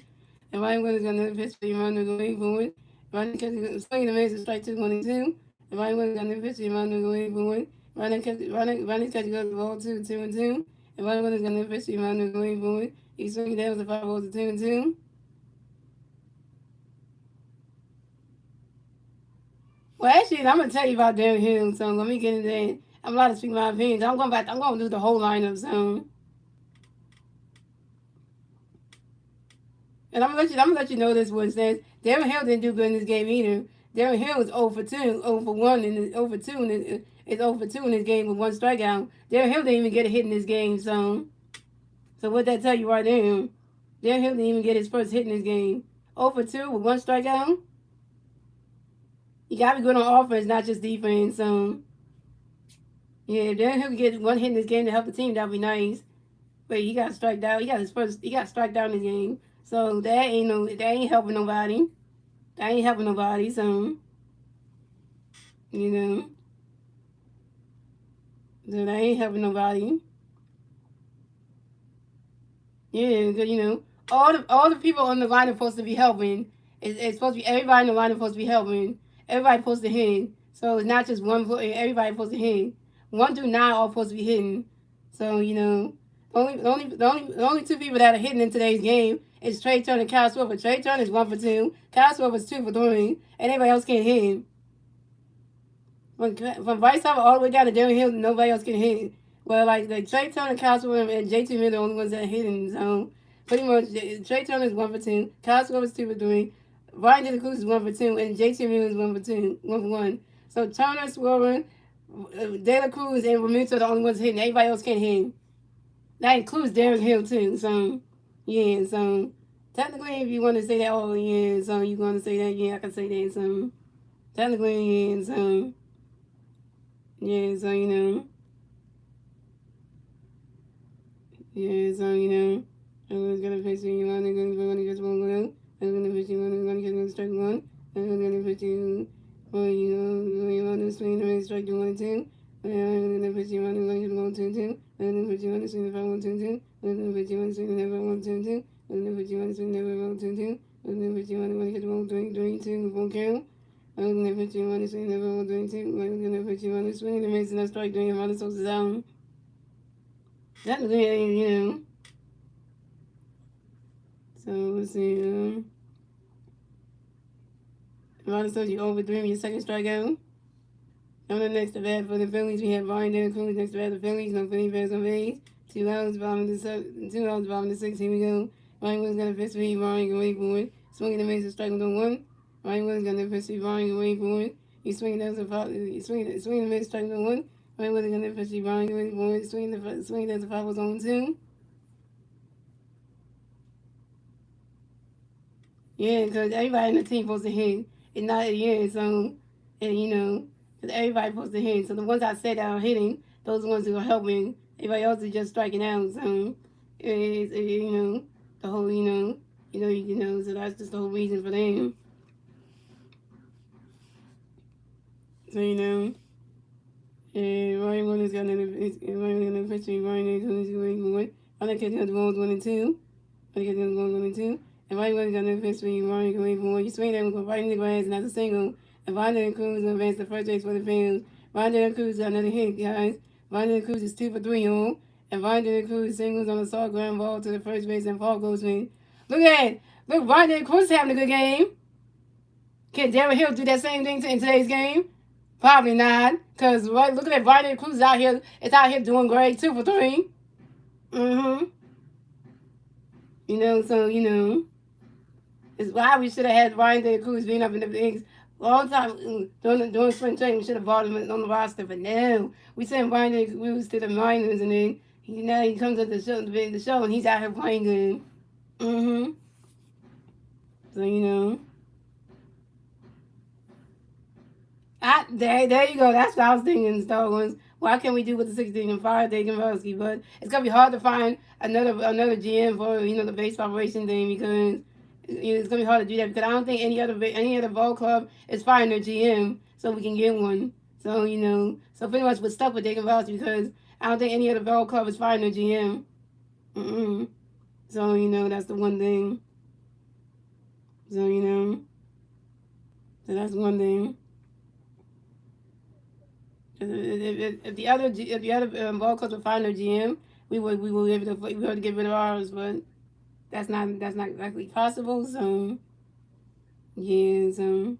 And Ryan Williams got another pitch for Yamando going forward. Ronnie Catcher goes swinging the base strike 2, 1-2. And Ryan Williams got another pitch for Yamando going forward. Ronnie Catcher goes the ball 2-2-2. And Ryan Williams got another pitch for Yamando going forward. He's swinging down with the 5 balls to 2-2. Well, actually, I'm gonna tell you about Darren Hill, so let me get into that. I'm allowed to speak my opinions. I'm going back. I'm going to do the whole lineup, so. And I'm gonna let you know this one says Darren Hill didn't do good in this game either. Darren Hill was 0 for 2, 0 for 1, and 0 for 2, and it's 0 for 2 in this game with 1 strikeout. Darren Hill didn't even get a hit in this game, so. So what that tell you right there? Darren Hill didn't even get his first hit in this game. 0 for 2 with 1 strikeout. You gotta be good on offense, not just defense. Yeah, if Darren Hill could get 1 hit in this game to help the team, that'd be nice. But he got striked out. He got striked out in this game. So that ain't helping nobody. That ain't helping nobody. So so that ain't helping nobody. Yeah, because all the people on the line are supposed to be helping. It's supposed to be everybody in the line is supposed to be helping. Everybody supposed to hit. So it's not just one player. Everybody supposed to hit. 1 through 9 all supposed to be hitting. So the only 2 people that are hitting in today's game is Trey Turner and Kyle Schwarber. Trey Turner is 1 for 2. Kyle Schwarber is 2 for 3, and everybody else can't hit. From Bryce Harper all the way down to Darren Hill, nobody else can hit. Well, like Trey Turner, Kyle Schwarber, and JT Miller are the only ones that are hitting. So pretty much, Trey Turner is 1 for 2. Kyle Schwarber is 2 for 3. Ryan De La Cruz is 1 for 2, and JT Miller is 1 for 2, 1 for 1. So Turner, Schwarber, De La Cruz, and Ramirez are the only ones hitting. Everybody else can't hit. That includes Darren Hill too. So yeah, so technically, if you want to say that, oh yeah, so you want to say that, yeah, I can say that. So technically, yeah, so yeah, so yeah, so I'm just gonna pitch you one, I'm gonna get one go. I'm gonna pitch you one, I'm gonna get strike 1. I'm gonna pitch you for you want to swing the strike 1-2. I'm gonna pitch you one, I'm gonna get 1-2-2. I'm gonna put you on the swing if I want to. I'm gonna put you on the swing if I want to. I'm gonna put you on the swing if I want to. I'm gonna put you on the 1 get 1 3 3 2 1 count. I'm gonna put you on the swing, never will doing two. I'm gonna put you on the swing, the makes no strike doing your mother so down. That's the thing, you know. So let's see. Mother told you over three, your second strikeout. On the next to bat for the Phillies, we have Ryan Dale Cruz next to bat the Phillies. No Philly fans on base. 2 outs, bottom of the 2 outs, bottom of the six. Here we go. Ryan Williams got a fist feed. Ryan can wait for it. Swinging the makes a strike with a one. Ryan Williams got a fist feed. Ryan can wait for it. He's swinging down the foul. He's swinging the makes a strike with a one. Ryan Williams got a fist feed. Ryan can wait for it. Swinging down the foul was on two. Yeah, because everybody in the team supposed to hit. It's not at the end, so, and you know, because everybody supposed to hit. So the ones I said that are hitting, those are the ones who are helping. Everybody else is just striking out. So, you know, the whole, so that's just the whole reason for them. So, you know, and Ryan Williams got another pitcher. Ryan Williams going one. I think the balls 1 and 2. I think the balls 1 and 2. And Ryan Williams got another pitcher. Ryan going for one. You swing them, go right in the grass, and that's a single. And Ryan Cruz advanced the first base for the fans. Ryan Cruz got another hit, guys. Ryan Cruz is 2 for 3 on. And Ryan Cruz singles on a soft ground ball to the first base, and Paul goes in. Look at it. Look, Ryan Cruz is having a good game. Can Darren Hill do that same thing in today's game? Probably not, because look at that. Ryan Cruz out here. It's out here doing great. 2 for 3. You know, so you know, it's why we should have had Ryan Cruz being up in the bigs all the time during spring training. We should have brought him on the roster, but no, we sent Ryan Cruz to the minors, and then now he comes at the show, and he's out here playing good. So you know. There you go. That's what I was thinking, Star Wars. Why can't we do with the 16 and 5 Dave Dombrowski? But it's gonna be hard to find another GM for the base operation thing, because it's gonna be hard to do that, because I don't think any other ball club is finding their GM so we can get one. So so pretty much we're stuck with Dave Dombrowski, because I don't think any other ball club is finding their GM. So that's the one thing. So so that's one thing. If the other ball clubs would find their GM, we would be able to get rid of ours, but that's not exactly possible. So yeah, so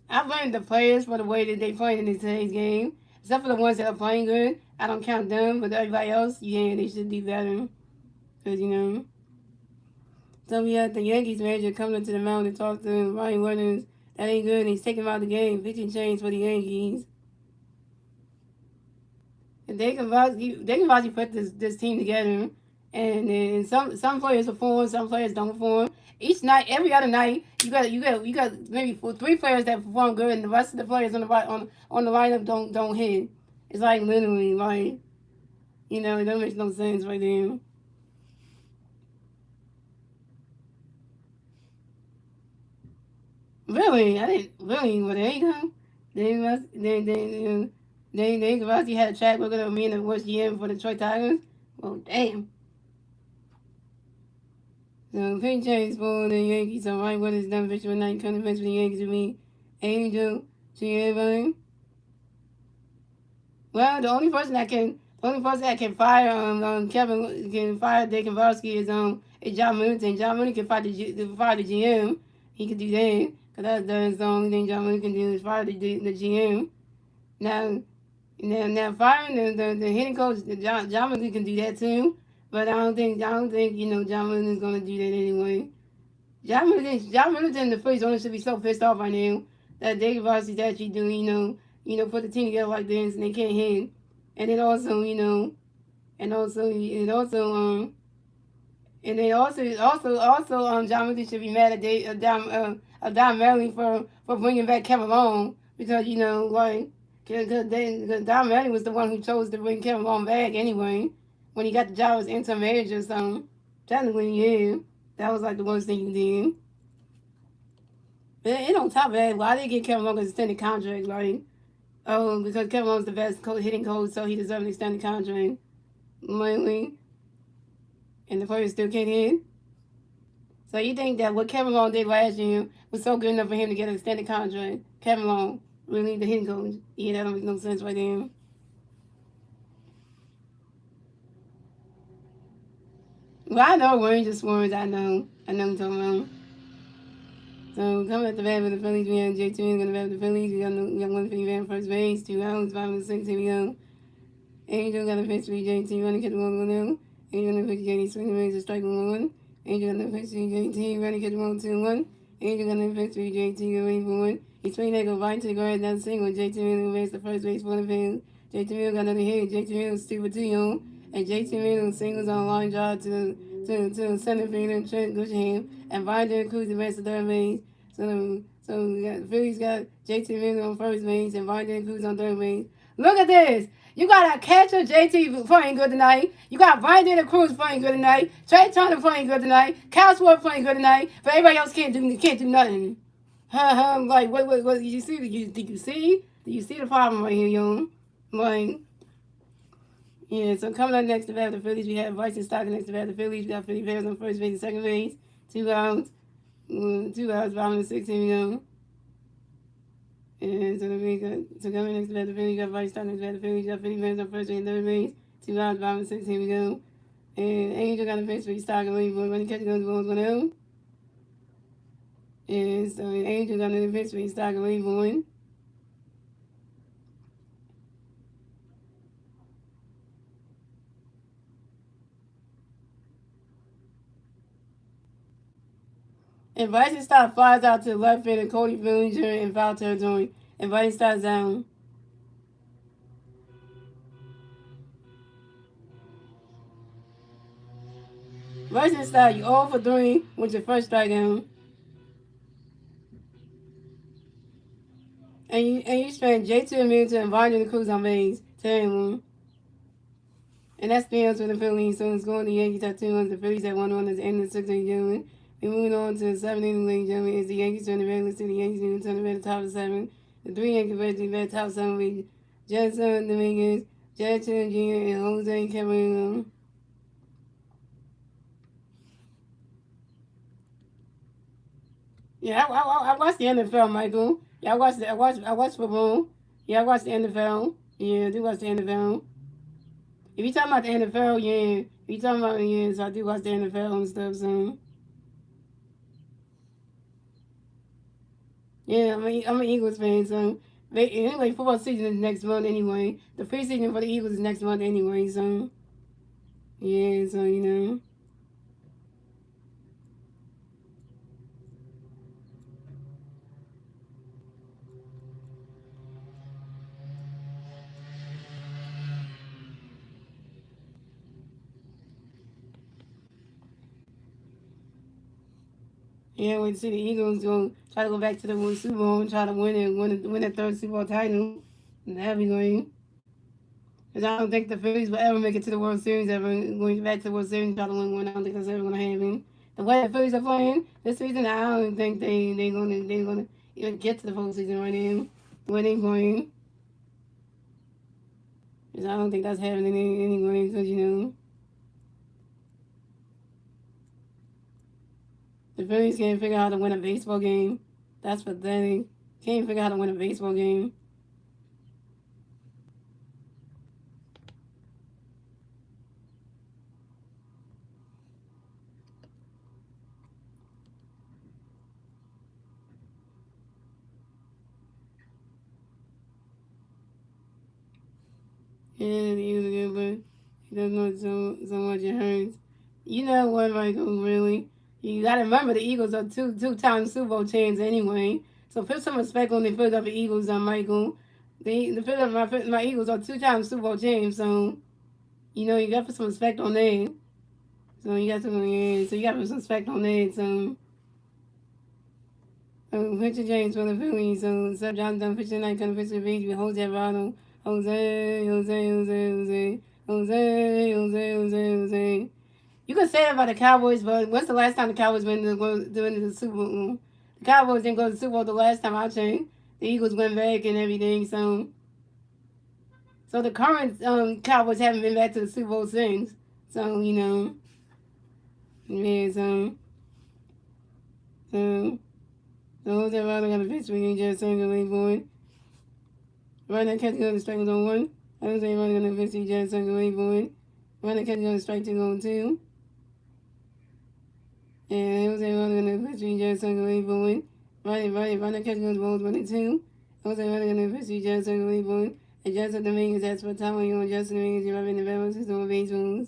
I blame the players for the way that they played in today's game. Except for the ones that are playing good, I don't count them. But everybody else, yeah, they should do better. Because So we had the Yankees manager coming up to the mound to talk to Ryan Williams. That ain't good. He's taking him out of the game. Pitching change for the Yankees. And they can actually put this team together. And some players perform, some players don't perform. Each night, every other night, you got maybe 3 players that perform good, and the rest of the players on the lineup don't hit. It's like literally like, it don't make no sense right there. Really, I didn't really. Well, there you go. They Rocky had a track record of being the worst GM for the Detroit Tigers. Well, damn. So Peyton Chase for the Yankees. So Ryan Williams done pitch for 9 coming bench for the Yankees with me. Angel, everybody. Well, the only person that can fire can fire Dave Dombrowski is John Middleton. John Middleton can fire the GM. He can do that. Because that's the only thing John Middleton can do is fire the GM. Now firing the hitting coach, John Middleton can do that too. But I don't think John Middleton's gonna do that anyway. John Middleton, the Phillies owner should be so pissed off right now that Dave Dombrowski's actually doing put the team together like this, and they can't hit. And then also John Middleton should be mad at Don Merrill for bringing back Kevin Long, because because Don Merrill was the one who chose to bring Kevin Long back anyway when he got the job as interim manager. So technically, yeah, that was like the worst thing he did. But on top of that, why did they get Kevin Long an extended contract? Because Kevin Long's the best hitting coach, so he deserves an extended contract. lately, and the players still can't hit. So you think that what Kevin Long did last year was so good enough for him to get an extended contract? Kevin Long, really, the hitting coach? Yeah, that don't make no sense right there. Well, I know Rangers swarms. I know you're talking about. So coming at the bat with the Phillies, we have J2 going to bat with the Phillies. We got one Philly bat first base, 2 outs, 5 and 6. Here we go. Angel got a pitch for JT, running catch ball 1-0. Angel got a pitch for JT, swinging range to strike 1-1. Angel got a pitch for JT, running catch ball 2-1. Angel got a pitch for JT, go ready for 1. He swing that go right to the guard, that's single. JT Miller makes the first base for the field. JT Miller got another hit. JT Miller stupid 2 on. And JT Miller singles on a line drive to the center fielder, Trent Gusham. And Binder Cruz the rest of third base. So we got Phillies got JT Miller on first base and Binder Cruz on third base. Look at this. You got a catcher, JT, playing good tonight. You got Brian De La Cruz playing good tonight. Trey Turner playing good tonight. Cal Swartz playing good tonight. But everybody else can't do nothing. Like, what did you see? Did you see? Did you see the problem right here, young? Like, yeah, so coming up next to bat the Phillies, we have Bryson Stocker next to bat the Phillies. We got Philly Bears on first base and second base. 2 outs. 2 outs, 5 and 6. Here we go. And so coming next to bat the Phillies, you got Bryce Stocker next to bat the Phillies. You got Philly Bears on first base and third base. 2 outs, 5 and 6. Here we go. And Angel got a pitch for Stocker, waiting for when he catches those balls 1-0. And so Angel got another pitch for Stocker, waiting for 1. And Bryson Stott flies out to the left field and Cody Bellinger in foul territory. And Bryson Stott's down. Bryson Stott, you 0 for 3 with your first strikeout. And you spent J2 Milton and Binder the Cruz on base. Terrible. And that's the answer to the Phillies. So it's going to the Yankees at 2-1. The Phillies at 1-1 at the end of the 6th inning, gentlemen. We're moving on to the 7th inning, ladies and gentlemen. It's the Yankees turn the regular season. The Yankees need to turn the red top of the 7th. The 3 Yankees red to the top 7 with Jensen Dominguez, Jackson Jr., and Jose Cabrera. Yeah, I watched the NFL, Michael. Yeah, I watched football. Yeah, I watched the NFL. Yeah, I do watch the NFL. If you talking about the NFL, yeah. If you talking about so I do watch the NFL and stuff, so yeah, I'm an Eagles fan, so anyway, football season is next month anyway. The preseason for the Eagles is next month anyway, so yeah, so you know. Yeah, wait to see the Eagles go try to go back to the Super Bowl and try to win their third Super Bowl title. And that'd be great. Because I don't think the Phillies will ever make it to the World Series, ever going back to the World Series and try to win one. I don't think that's ever going to happen. The way the Phillies are playing this season, I don't think they're gonna even get to the postseason right now. The way they're playing, because I don't think that's happening anyway. Because you know, the Phillies can't figure out how to win a baseball game. That's pathetic. Can't figure out how to win a baseball game. Yeah, he was good, but he doesn't know so much it hurts. You know what, Michael, really? You gotta remember the Eagles are two-time Super Bowl champs anyway. So put some respect on the Philadelphia Eagles, Michael. My Eagles are two-time Super Bowl champs, so you know you gotta put some respect on that. So you gotta put some respect on that. So Richard James for the Phillies. So Seth Johnson pitching tonight, gonna pitch the beach with Jose Alvarado. Jose. You could say that about the Cowboys, but when's the last time the Cowboys went to the Super Bowl? The Cowboys didn't go to the Super Bowl the last time I checked. The Eagles went back and everything, so So the current Cowboys haven't been back to the Super Bowl since. So yeah. So those that rather got a victory in just single way born. Right now, catching on the strike was on one. I don't say running on the victory just single way born. Right now, catching on the strike two on two. And I was running on the victory just single way born. Right now, catching on the balls 1 and 2. I was running on the victory just single way born. And Justin Dominguez, that's what time you on Justin Dominguez, you're in the balance, is on base rules.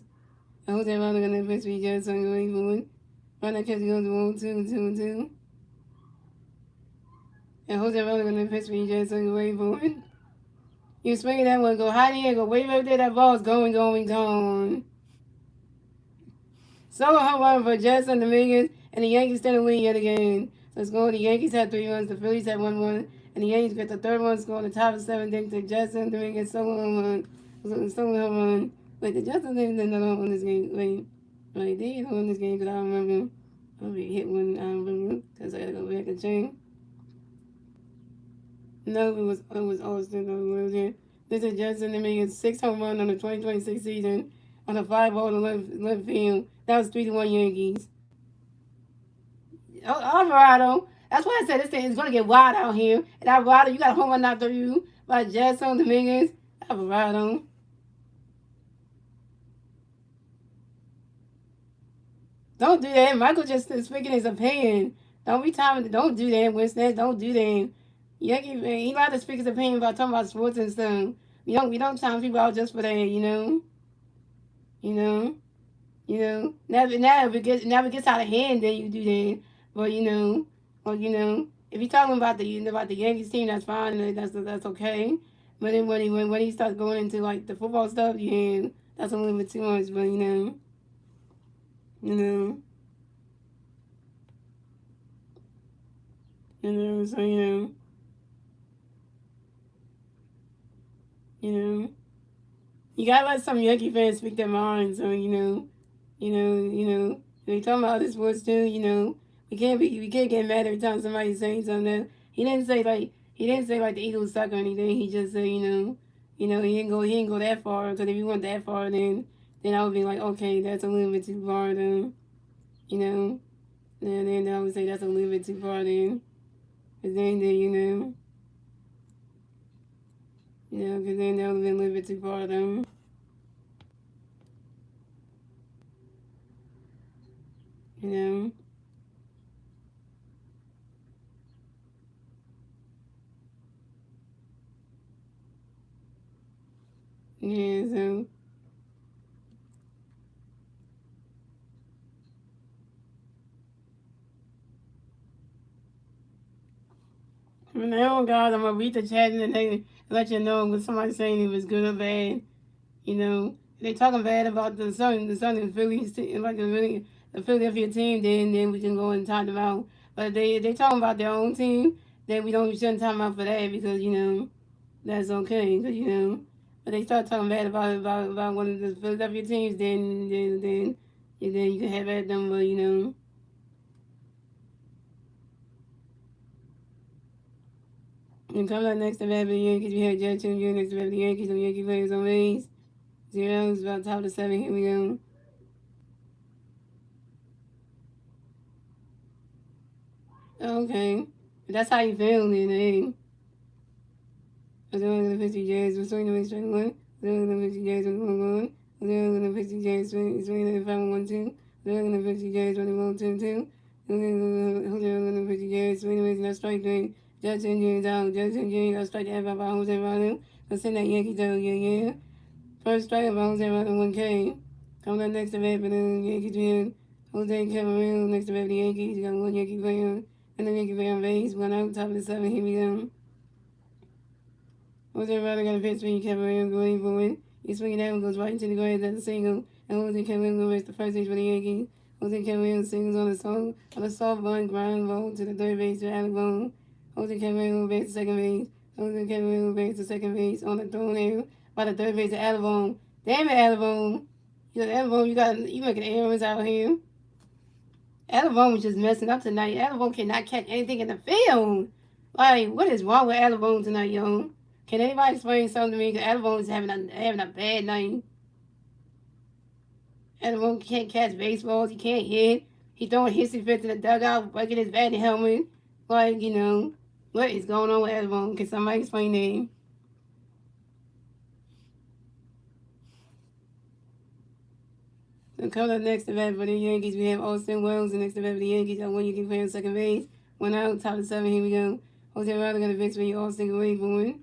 I was running on the victory just single way born. Right now, catching on the ball 2 and 2. And Jose Rolling on the pitch when you just took away from You swinging that one, go high in the air, go way right there, that ball's going, gone. Solo home run for Justin Dominguez, and the Yankees still lead yet again. So it's going, the Yankees had 3 runs, the Phillies had 1 run, and the Yankees got the third one, scoring the top of 7, then to Justin Dominguez, solo home run. Solo home run. Wait, the Justin Dominguez did not win this game. Wait, they didn't win this game because I don't remember. I'll be hit one, I don't remember, because I gotta go back and change. No, it was Austin. This is Justin Dominguez 6 home run on the 2026 season on a 5-ball to left field. That was 3-1 Yankees. Alvarado. That's why I said this thing is gonna get wild out here. And Alvarado, you got a home run out through by Justin Dominguez. Alvarado. Don't do that. Michael just is speaking his opinion. Don't be time. Don't do that, Winston. Don't do that. Yankee man, he allowed to speak his opinion about talking about sports and stuff. We don't time people out just for that, You know. Now if it gets out of hand, then you do that. But if you're talking about the Yankees team, that's fine. That's okay. But then when he starts going into like the football stuff, yeah, that's a little bit too much. But you know, so you gotta let some Yankee fans speak their minds. So they talking about other sports too. We can't get mad every time somebody's saying something. He didn't say like the Eagles suck or anything. He just said he didn't go that far. Because if he went that far, then I would be like, okay, that's a little bit too far. Then then I would say that's a little bit too far. Then because then because then that would have been a little bit too far. Then you know. Yeah, so from now on, guys, I'm gonna read the chat and then let you know when somebody's saying it was good or bad. They talking bad about the Sun and Phillies, like the Philadelphia team. Then we can go and talk about. But they talking about their own team. Then we shouldn't talk about for that because that's okay. Cause but they start talking bad about one of the Philadelphia teams. Then you can have at them, but And coming up next to the Yankees, we had Judge Jr. next to the Yankees. The Yankee players on base. Zeros about top of the 7. Here we go. Okay. That's how you feel then, eh? I was only going to 50 J's. We're swinging away straight one. I was only going to 50 J's with 1-1. I was only going to 50 J's swinging at 5-1-2. I was only going to 50 J's running 1-2-2. I was only going to 50 J's swinging away that strike three. Judge Jr. down. Judge Jr. got strike at by Jose Rado. Let's send that Yankee down. Yeah. First strike by Jose Rado 1K. Coming up next to bat for the Yankees win. Jose Camarero next to bat for the Yankees. You got one Yankee player and the Yankee player on base. One out, top of the 7. Here we go. Jose Rado got a pitch swing. Camarero going for it. He's swinging that one, goes right into the grass. That's a single. And Jose Camarero goes to first base for the Yankees. Jose Camarero singles on a soft bunt ground ball to the third base to Alec Boone. Jose Camarero base to second base. Jose Camarero base to second base on the thrown area by the third base to Alabone. Damn it, Alabone. Alabone, you making errors out here. Alabone was just messing up tonight. Alabone cannot catch anything in the field. Like, what is wrong with Alabone tonight, yo? Can anybody explain something to me? Because Edwin is having a bad night. Edwin can't catch baseballs. He can't hit. He throwing hissy fits in the dugout, breaking his batting helmet. Like, what is going on with Edwin? Can somebody explain that? So coming up next to bat for the Yankees, we have Austin Wells. The next to bat for the Yankees, one you can play on second base. One out, top of the seven. Here we go. Jose Rado got a fix for you. Austin away for one.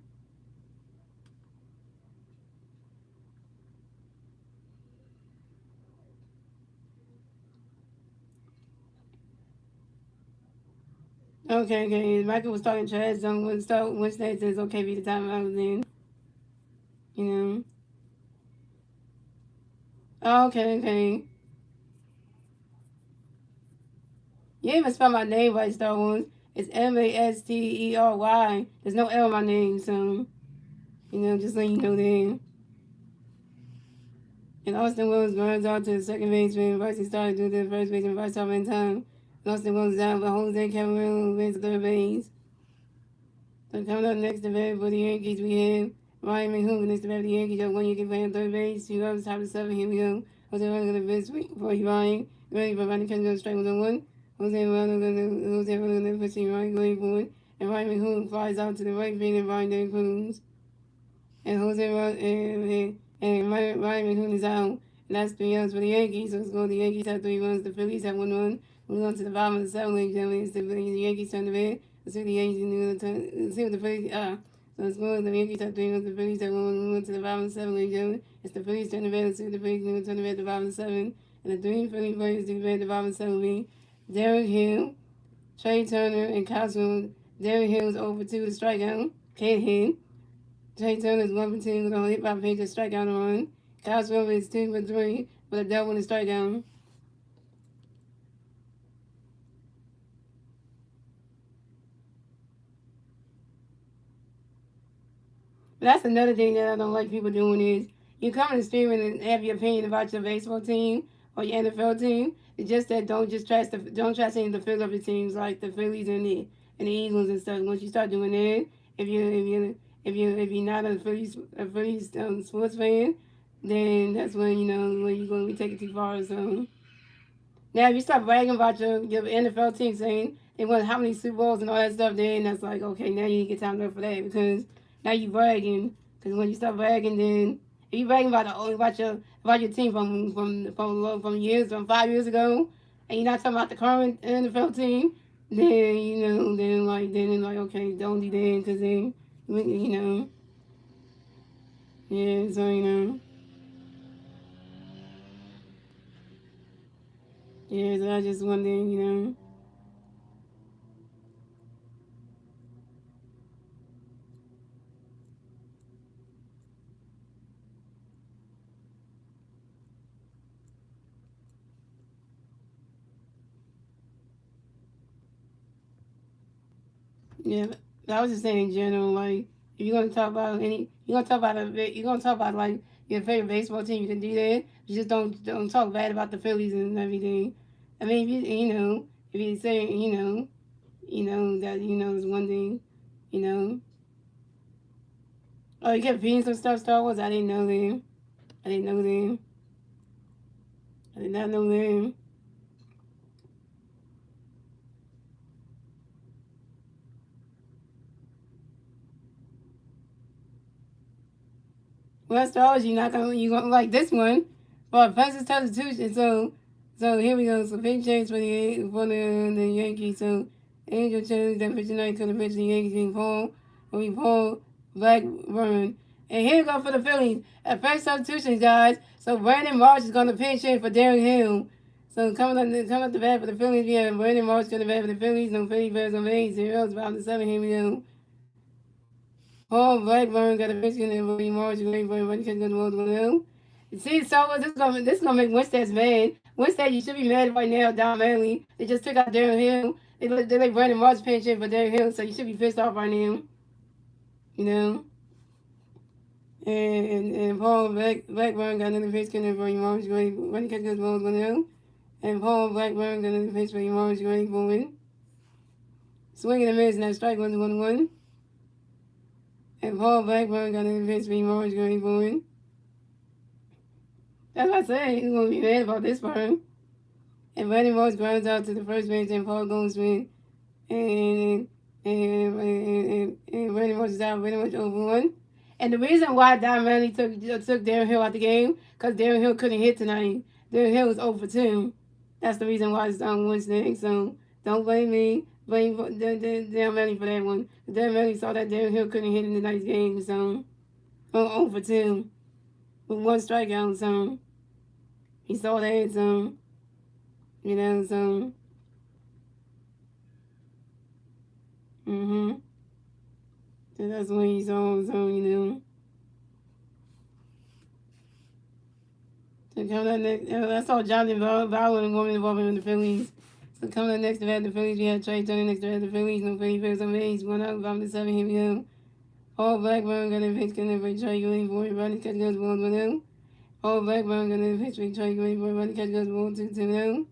Okay. Michael was talking trash. So when State says okay, be the time I was in. You know. Okay. You didn't even spell my name right, Star Wars. It's Mastery. There's no L in my name, so just letting you know that. And Austin Wells runs out to the second baseman. Varsity started to the first baseman. Varsity time in time. And Austin Wells down, but Jose Camarero wins to third base. So coming up next to bat for the Yankees, we have Ryan McHugh. Next to bat for the Yankees, you have one Yankee playing third base. Two outs, top of the seven. Here we go. Jose Rado going to miss for you, Ryan. Ready for Ryan Kennedy going to strike with a one. Jose Rado going to push Ryan going for it. And Ryan McHugh flies out to the right field and Ryan there cruise. And Jose Rado and Ryan McHugh is out. And that's 3 outs for the Yankees. So let's go. The Yankees have 3 runs. The Phillies have 1 run. Moving on to the bottom of the seventh, ladies and gentlemen. It's the Yankees turn the bat. Let's see what the Yankees turn. Let's see what the Phillies are. So let's go. The Yankees have 3 runs. The Phillies have 1 run. Moving on to the bottom of the seventh, ladies and gentlemen. It's the Phillies turn the bat. Let's see what the Phillies turn the bat at the bottom of the seventh. And the 3 Philly players to the bat at the bottom of the seventh being Derek Hill, Trey Turner, and Cosmo. Derek Hill is over 2 to strikeout. Can't hit. Trey Turner is 1 for 2 with a hit by pitch to strikeout and run. Cosmo is 2 for 3 with a double and a strikeout. But that's another thing that I don't like people doing is you come to the stream and have your opinion about your baseball team or your NFL team. It's just that don't try saying the Philadelphia teams like the Phillies and the Eagles and stuff. Once you start doing that, if you're not a Phillies sports fan, then that's when when you're going to be taking too far. So now if you start bragging about your NFL team saying they won how many Super Bowls and all that stuff, then that's like okay, now you need to get time up for that because now you bragging. Because when you start bragging, then if you bragging about your team from 5 years ago, and you're not talking about the current NFL team, then then okay, don't do that because then yeah, so yeah, so that's just one thing. Yeah, but I was just saying in general, like if you're gonna talk about like your favorite baseball team, you can do that. You just don't talk bad about the Phillies and everything. I mean, if you say that is one thing, you know. Oh, you kept repeating some stuff, Star Wars. I didn't know them. I didn't know them. I did not know them. Well, Star Wars, you gonna like this one for offensive substitution. So here we go. So big change for the Yankees. So Angel chose that pitch tonight to the pitch the Yankees being Paul Blackburn. And here we go for the Phillies. At first substitutions, guys. So Brandon Marsh is going to pinch in for Derek Hill. So coming up the bat for the Phillies, we have Brandon Marsh going to bat for the Phillies. No Phillies bears on base. 0 about the 7. Here we go. Paul Blackburn got a pitch in there for Marsh. Great for everybody. Can't go to the world. See, so this gonna make Winstead's mad. Winstead, you should be mad right now, Don Manley. They just took out Darren Hill. They let Brandon Marsh pinch in for Darren Hill, so you should be pissed off right now. You know? And Paul Blackburn got another pitch in there for Marsh. Great. When he catches the ball, and Paul Blackburn got another pitch for Marsh. Great for win. Swing and a miss, now strike 1-1. And Paul Blackburn got an eventually Morris going born. That's what I said. He's gonna be mad about this part. And Buddy Morris grounds out to the first base, and Paul goes in, and Randy Moss is out pretty much over one. And the reason why Don Manley took Darren Hill out the game, because Darren Hill couldn't hit tonight. Darren Hill was over 2. That's the reason why it's on Wednesday. So don't blame me. Blame Darren Manley for that one. Darren Manley saw that Darren Hill couldn't hit in tonight's game, so over 2 with 1 strikeout. So he saw that. So so. Mhm. So that's when he saw. So. So coming up next, I saw Jonathan Bauer and woman involvement in the Phillies. So coming up next to the Phillies, we had Trey Turner next to the Phillies. No Philly Phillies on base. 1 out, bottom to 7. Here we go. All Blackburn got a pitch coming for Trey going for it. Running catch goes 1-0. All Blackburn got a pitch for Trey going for it. Running catch goes 1-2-0.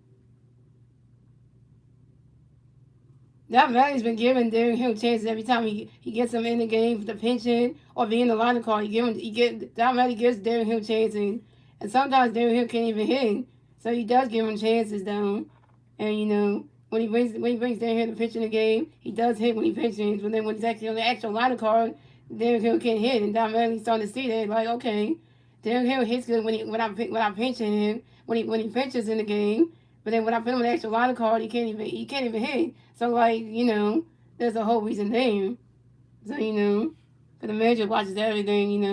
That Valley's been giving Darren Hill chances every time he gets him in the game for the pinching or being the line call. That Valley gives Darren Hill chances, and sometimes Darren Hill can't even hit. So he does give him chances though, and when he brings Darren Hill to pitch in the game, he does hit when he pitches. But then when he's actually on the actual line card, Darren Hill can't hit, and Don Valley's starting to see that like okay, Darren Hill hits good when I'm pinching him when he pitches in the game. But then when I put him on the extra line card, he can't even hit. So like there's a whole reason there. So but the manager watches everything.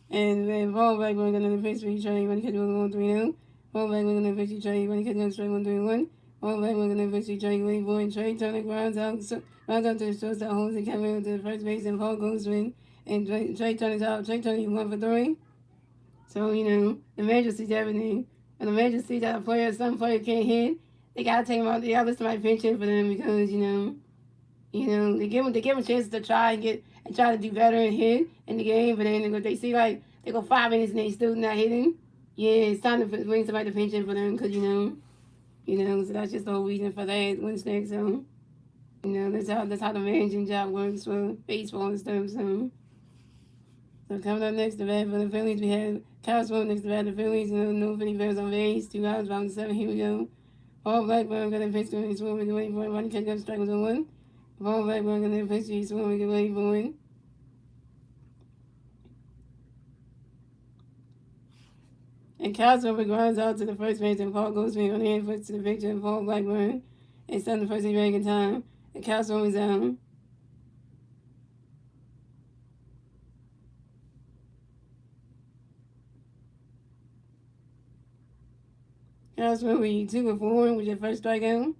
And then Paul Blackburn got another pitch for you trying when he catch 1-3-0. Paul Blackburn got another pitch for you trying when he catch straight 1-3-1. Paul Blackburn got another pitch for you trying when boy and Trey Turner grounds out to the shortstop, holds the camera to the first base, and Paul goes in, and Trey Turner's out. Trey Turner 1-for-3. So the manager sees everything. And the manager sees that some player can't hit, they gotta take him out. They gotta list somebody pinching for them because they give him chances to try to do better and hit in the game. But then if they see like they go 5 minutes and they still not hitting, yeah, it's time to bring somebody to pinch in for them because so that's just the whole reason for that Wednesday. So that's how the managing job works for baseball and stuff. So coming up next to bat for the Phillies, we have Kyle Swope next to bat the Phillies. No Philly Bears on base. 2 outs, bottom to 7. Here we go. Paul Blackburn got a pitch to Swope. We can wait for it. Running catch up, strike was on 1. Paul Blackburn got a pitch to Swope. We can wait for it. And Kyle Swope grinds out to the first base, and Paul goes on the hand foot to the picture, and Paul Blackburn is setting the first back in time. And Kyle Swope is out. Kyle Swope with 2-for-4 with your first strikeout.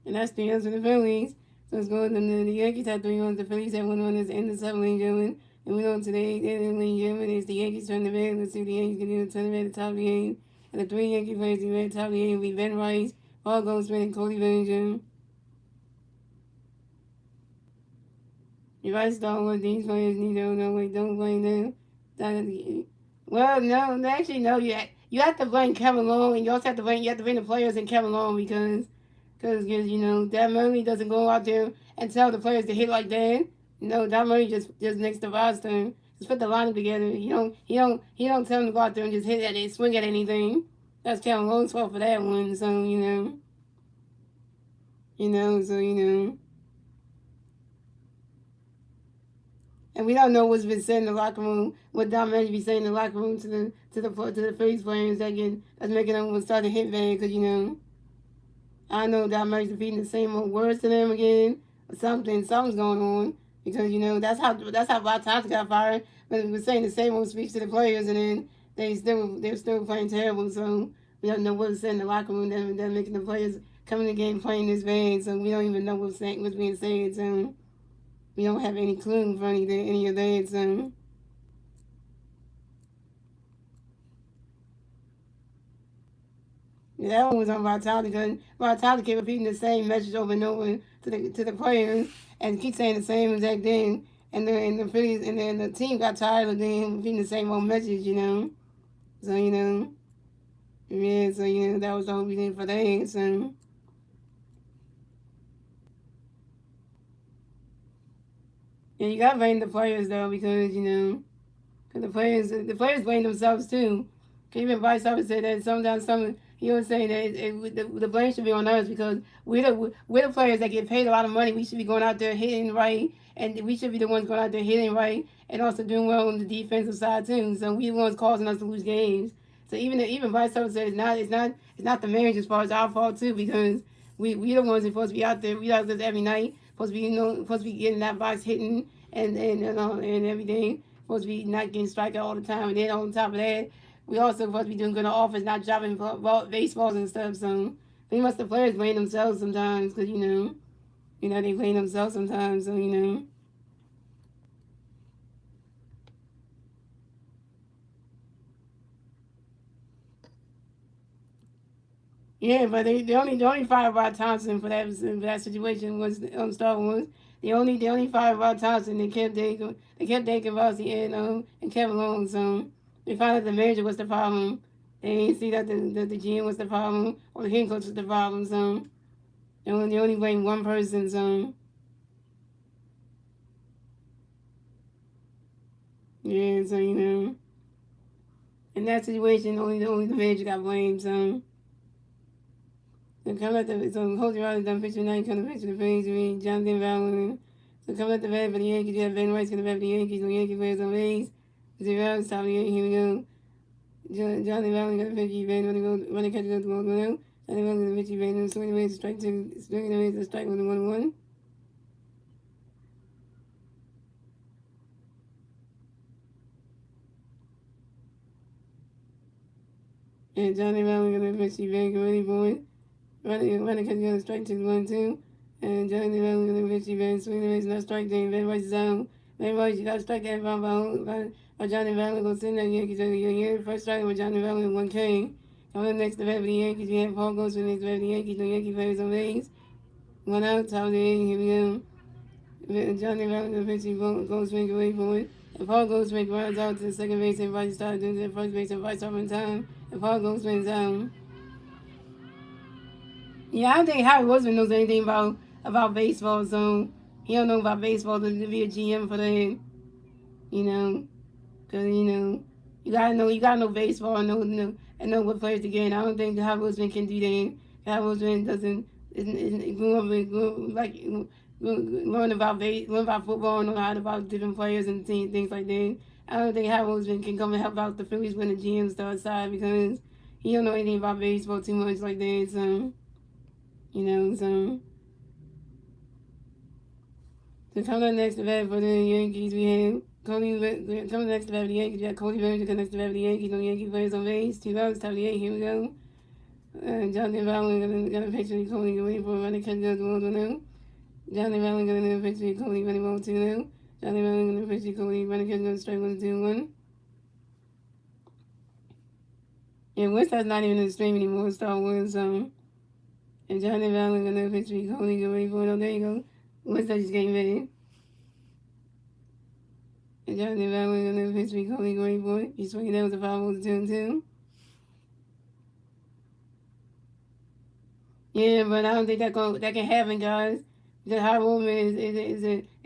And that's the answer to the Phillies. So it's going to the Yankees have 3 runs. The Phillies have 1 run. It's in the 7th inning, and we know today, the inning, is the Yankees turn the bag. Let's see if the Yankees can do it. Turn the bag at the top of the game. And the 3 Yankee players in the top of the game will be Ben Rice, Paul Goldschmidt, and Cody Bellinger. If I start what these players need to know, like, don't blame them. Well, no, actually, no. You have to blame Kevin Long, and you also have to blame the players and Kevin Long because that Murray doesn't go out there and tell the players to hit like that. That Murray just next to roster. Just put the lineup together. He don't tell them to go out there and just hit at it, swing at anything. That's Kevin Long's fault for that one. So and we don't know what's been said in the locker room, what Don Manley be saying in the locker room to the Phillies players that's making them start to hit bad because I know Don Manley's repeating the same old words to them again or something. Something's going on because that's how Bob Thompson got fired. But he was saying the same old speech to the players and then they're still playing terrible. So we don't know what's said in the locker room. They're making the players come in the game playing this bad. So we don't even know what's being said. So we don't have any clue for any of that. So that one was on Vitality because Vitality kept repeating the same message over and over to the players and keep saying the same exact thing. And the Phillies and then the team got tired of them repeating the same old message. So yeah. So that was the whole reason for that. So Yeah, you gotta blame the players though, because cause the players blame themselves too. Cause even Vice always said that sometimes he was saying that the blame should be on us, because we're the players that get paid a lot of money. We should be going out there hitting right, and we should be the ones going out there hitting right, and also doing well on the defensive side too. So we the ones causing us to lose games. So even Vice always said it's not the manager's fault. It's our fault too, because we the ones that supposed to be out there. We out there every night. Supposed to be getting that box hitting and everything. Supposed to be not getting strike out all the time. And then on top of that, we also supposed to be doing good on offense, not dropping baseballs and stuff. So pretty much the players blame themselves sometimes, because they blame themselves sometimes. So. Yeah, but they only fired Rod Thompson for that situation was on Star Wars. They only fired Rod Thompson. They kept David Rossi and Kevin Long. So they found out the manager was the problem. They didn't see that the GM was the problem, or the head coach was the problem. So they only blame one person. So yeah, so in that situation, only the manager got blamed. So Jose Riley done pitch tonight, come to pitch the Phillies, Jonathan Valen. So coming at the bat for the Yankees, you have Ben Rice coming to bat for the Yankees, the Yankee players on base. Zero, top of the eight, here we go. Jonathan Valen got a pitch, Ben, running catch, goes to 1-1. Jonathan Valen got a pitch, Ben, swinging away to strike two, swinging away to strike with a 1-1. And Jonathan Valen got a pitch, Ben, ready for it. Running catch, got a strike two, 1-2. And Johnny Valley going to pitch Ben swinging away, not strike game. Ben Rice is down. Ben Rice, you got to strike that by Johnny Valley. Go send that Yankees over here. First strike with Johnny Valley with 1K. Coming up next to bat for the Yankees, we have Paul Goes for the next bat for the Yankees. No Yankee players on base. 1 out, top of the eight. Here we go. Johnny Valley going to pitch, goes swing away for it. And Paul Goes swing runs out to the second base. Everybody started doing the first base. Everybody stopped in time. And Paul Goes swings down. Yeah, I don't think Howie Roseman knows anything about baseball, so he don't know about baseball to be a GM for that, you know, because you gotta know baseball and know what players to get. And I don't think Howie Roseman can do that. Howie Roseman doesn't isn't learn about football and know how about different players and things like that. I don't think Howie Roseman can come and help out the Phillies when the GM starts side, because he don't know anything about baseball too much like that. So. So coming up next to bat for the Yankees, we have coming next to bat for the Yankees, we have Cody Bellinger coming next to bat for the Yankees. No Yankee players on base. 2 outs, top of the 8. Here we go. Jonathan Valley got a picture of Cody waiting for a running catch goes to 1-0. Jonathan Valley got another picture of Cody running ball 2-0. Jonathan Valley got a picture of Cody running catch goes straight 1-2-1. Yeah, Westside not even in the stream anymore. Star Wars. And Jonathan Valley got another picture of Cody ready for it. Oh, there you go. Westside just getting ready. And Jonathan Valley got another picture of Cody ready for it. He's swinging that was a foul, 2-2. Yeah, but I don't think that can happen, guys. Because High Roman is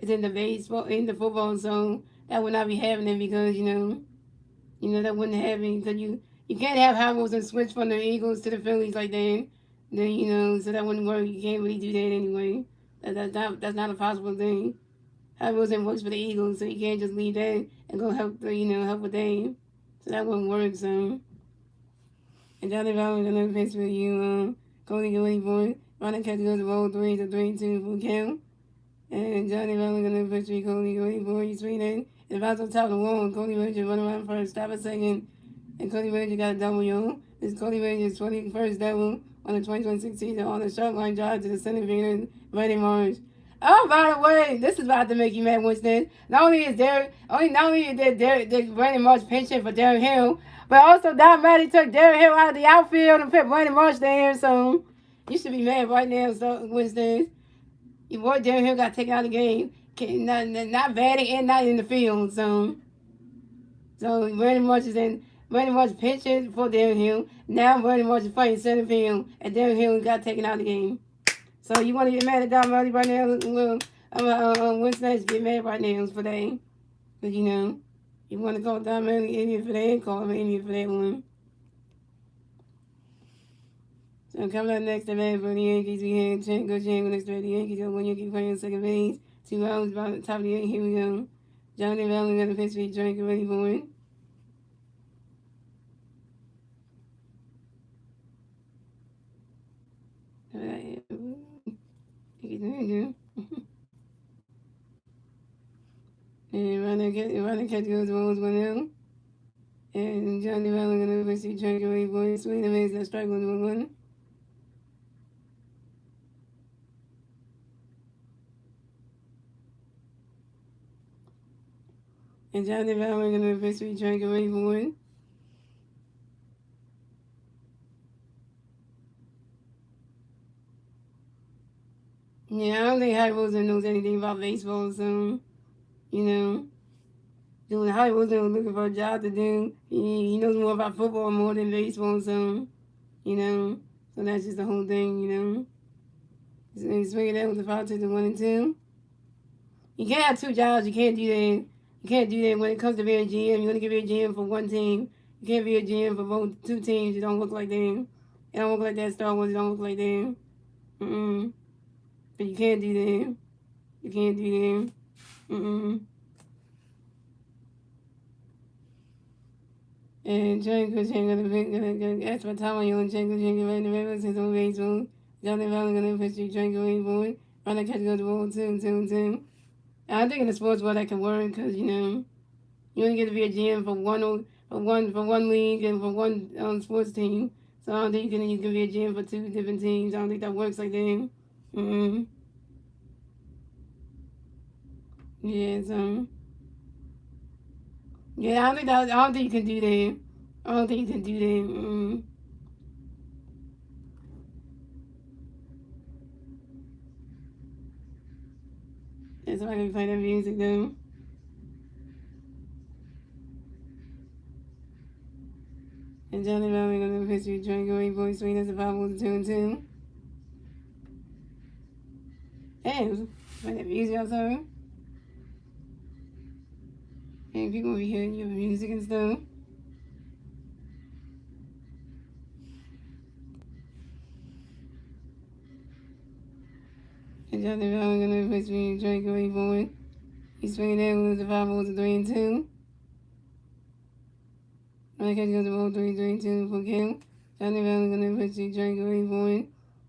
in the baseball, in the football zone. That would not be happening, because that wouldn't happen, because you can't have High Roman switch from the Eagles to the Phillies like that. Then so that wouldn't work. You can't really do that anyway. That's not a possible thing. High Roman works for the Eagles, so you can't just leave that and go help with them. So that wouldn't work. So. And Johnny Valley another pitch for you. Cody Gilly boy. Running catch goes to roll 3 to 3-2 for count. And Johnny Valley another pitch for Cody Gilly boy. You swing in. And if I was on top of the wall, and Cody Ranger run around first, stop a second. And Cody Ranger got a double, yo. This is Cody Ranger's 21st double on the 2026 season on the short line drive to the center fielder, Randy Marsh. Oh, by the way, this is about to make you mad, Winston. Not only is Randy Marsh pinching for Darren Hill, but also Don Matty took Darren Hill out of the outfield and put Randy Marsh there. So you should be mad right now, so Winston. Your boy Darren Hill got taken out of the game, not batting and not in the field. So Randy Marsh pitching for Darren Hill. Now Randy Marsh is playing center field, and Darren Hill got taken out of the game. So you want to get mad at Don Marty right now? Well, what's next? Get mad right now for that. Because, you want to call Diamond an idiot for that, call him an idiot for that one. So coming up next, the man for the Yankees, we had Go Chango next to the Yankees. Got one Yankee playing second base. 2 hours about the top of the 8th. Here we go. Johnny Valley got the pitch for drink ready for it. And running catch goes balls 1-0. And Johnny Valley got the pitch for drink ready for it. Swing the base, that strike 1-1. And Johnny Valley got the pitch for drink ready for it. Yeah, I don't think Harry Wilson knows anything about baseball, so, doing Harry Wilson was looking for a job to do. He knows more about football more than baseball, so, so that's just the whole thing. So he's swinging that with the 5 to the 1-2. You can't have 2 jobs. You can't do that. You can't do that when it comes to being a GM. You want to give a GM for one team. You can't be a GM for both 2 teams. It don't look like that. It don't look like that. Star Wars, it don't look like that. But you can't do that. You can't do that. And Django gonna ask for time on you and Django right in the river since on baseball. Johnny Valley gonna push you Django in boy. Run the catch go to ball 2. I think in the sports world that can work because you only get to be a GM for one league and for one sports team. So I don't think you can be a GM for 2 different teams. I don't think that works like that. Yeah, so yeah, I don't think you can do that. I don't think you can do that. That's why I can play that music though. And Johnny Valley gonna pitch you trying to go 8 boys swing as a 5 2-2. Damn, play that music outside. And people will be hearing your music and stuff. And Johnny Valley gonna pitch you trying to go 8 boys. He's swinging there with the 5 3-2. I catch goes the ball 3-2 for kill. Johnny Valley gonna pitch you trying to go 8 boys.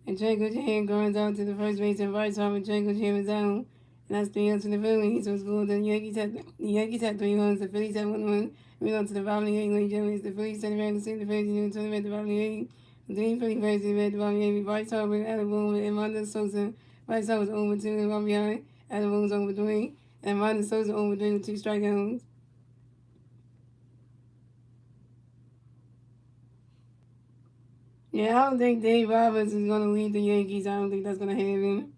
And Jacob Jahan grinds out to the first base and right side with Jacob Jahan is out. And that's 3 to the Phillies. So scored. The Yankees had 3 runs. The Phillies had 1 run. We go to the bottom of the 8th, ladies and gentlemen. The Phillies sent around to see the Phillies in the tournament at the bottom of the 8th. The 3 Phillies versus at the bottom of the 8th. Bryce Harper, Adam Boone, and Amanda Sosa. Bryce Harper was over 2 and 1 behind. Adam Boone was over 3. And Amanda Sosa over 3 with 2 strikeouts. Yeah, I don't think Dave Roberts is going to lead the Yankees. I don't think that's going to happen.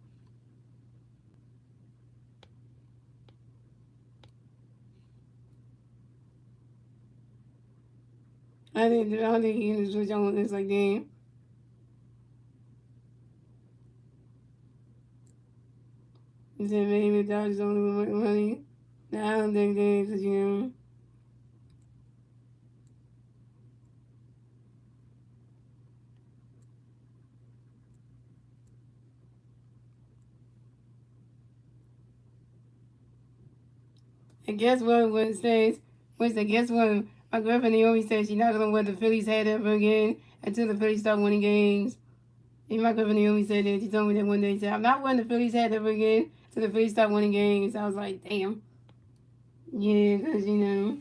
I don't think he can switch on this like that. He said maybe the Dodgers only with money. No, I don't think that because, And guess what? When it says, guess what? My girlfriend Naomi said she's not gonna wear the Phillies hat ever again until the Phillies start winning games. And my girlfriend Naomi said that. She told me that one day. She said, I'm not wearing the Phillies hat ever again until the Phillies start winning games. I was like, damn. Yeah, because, so,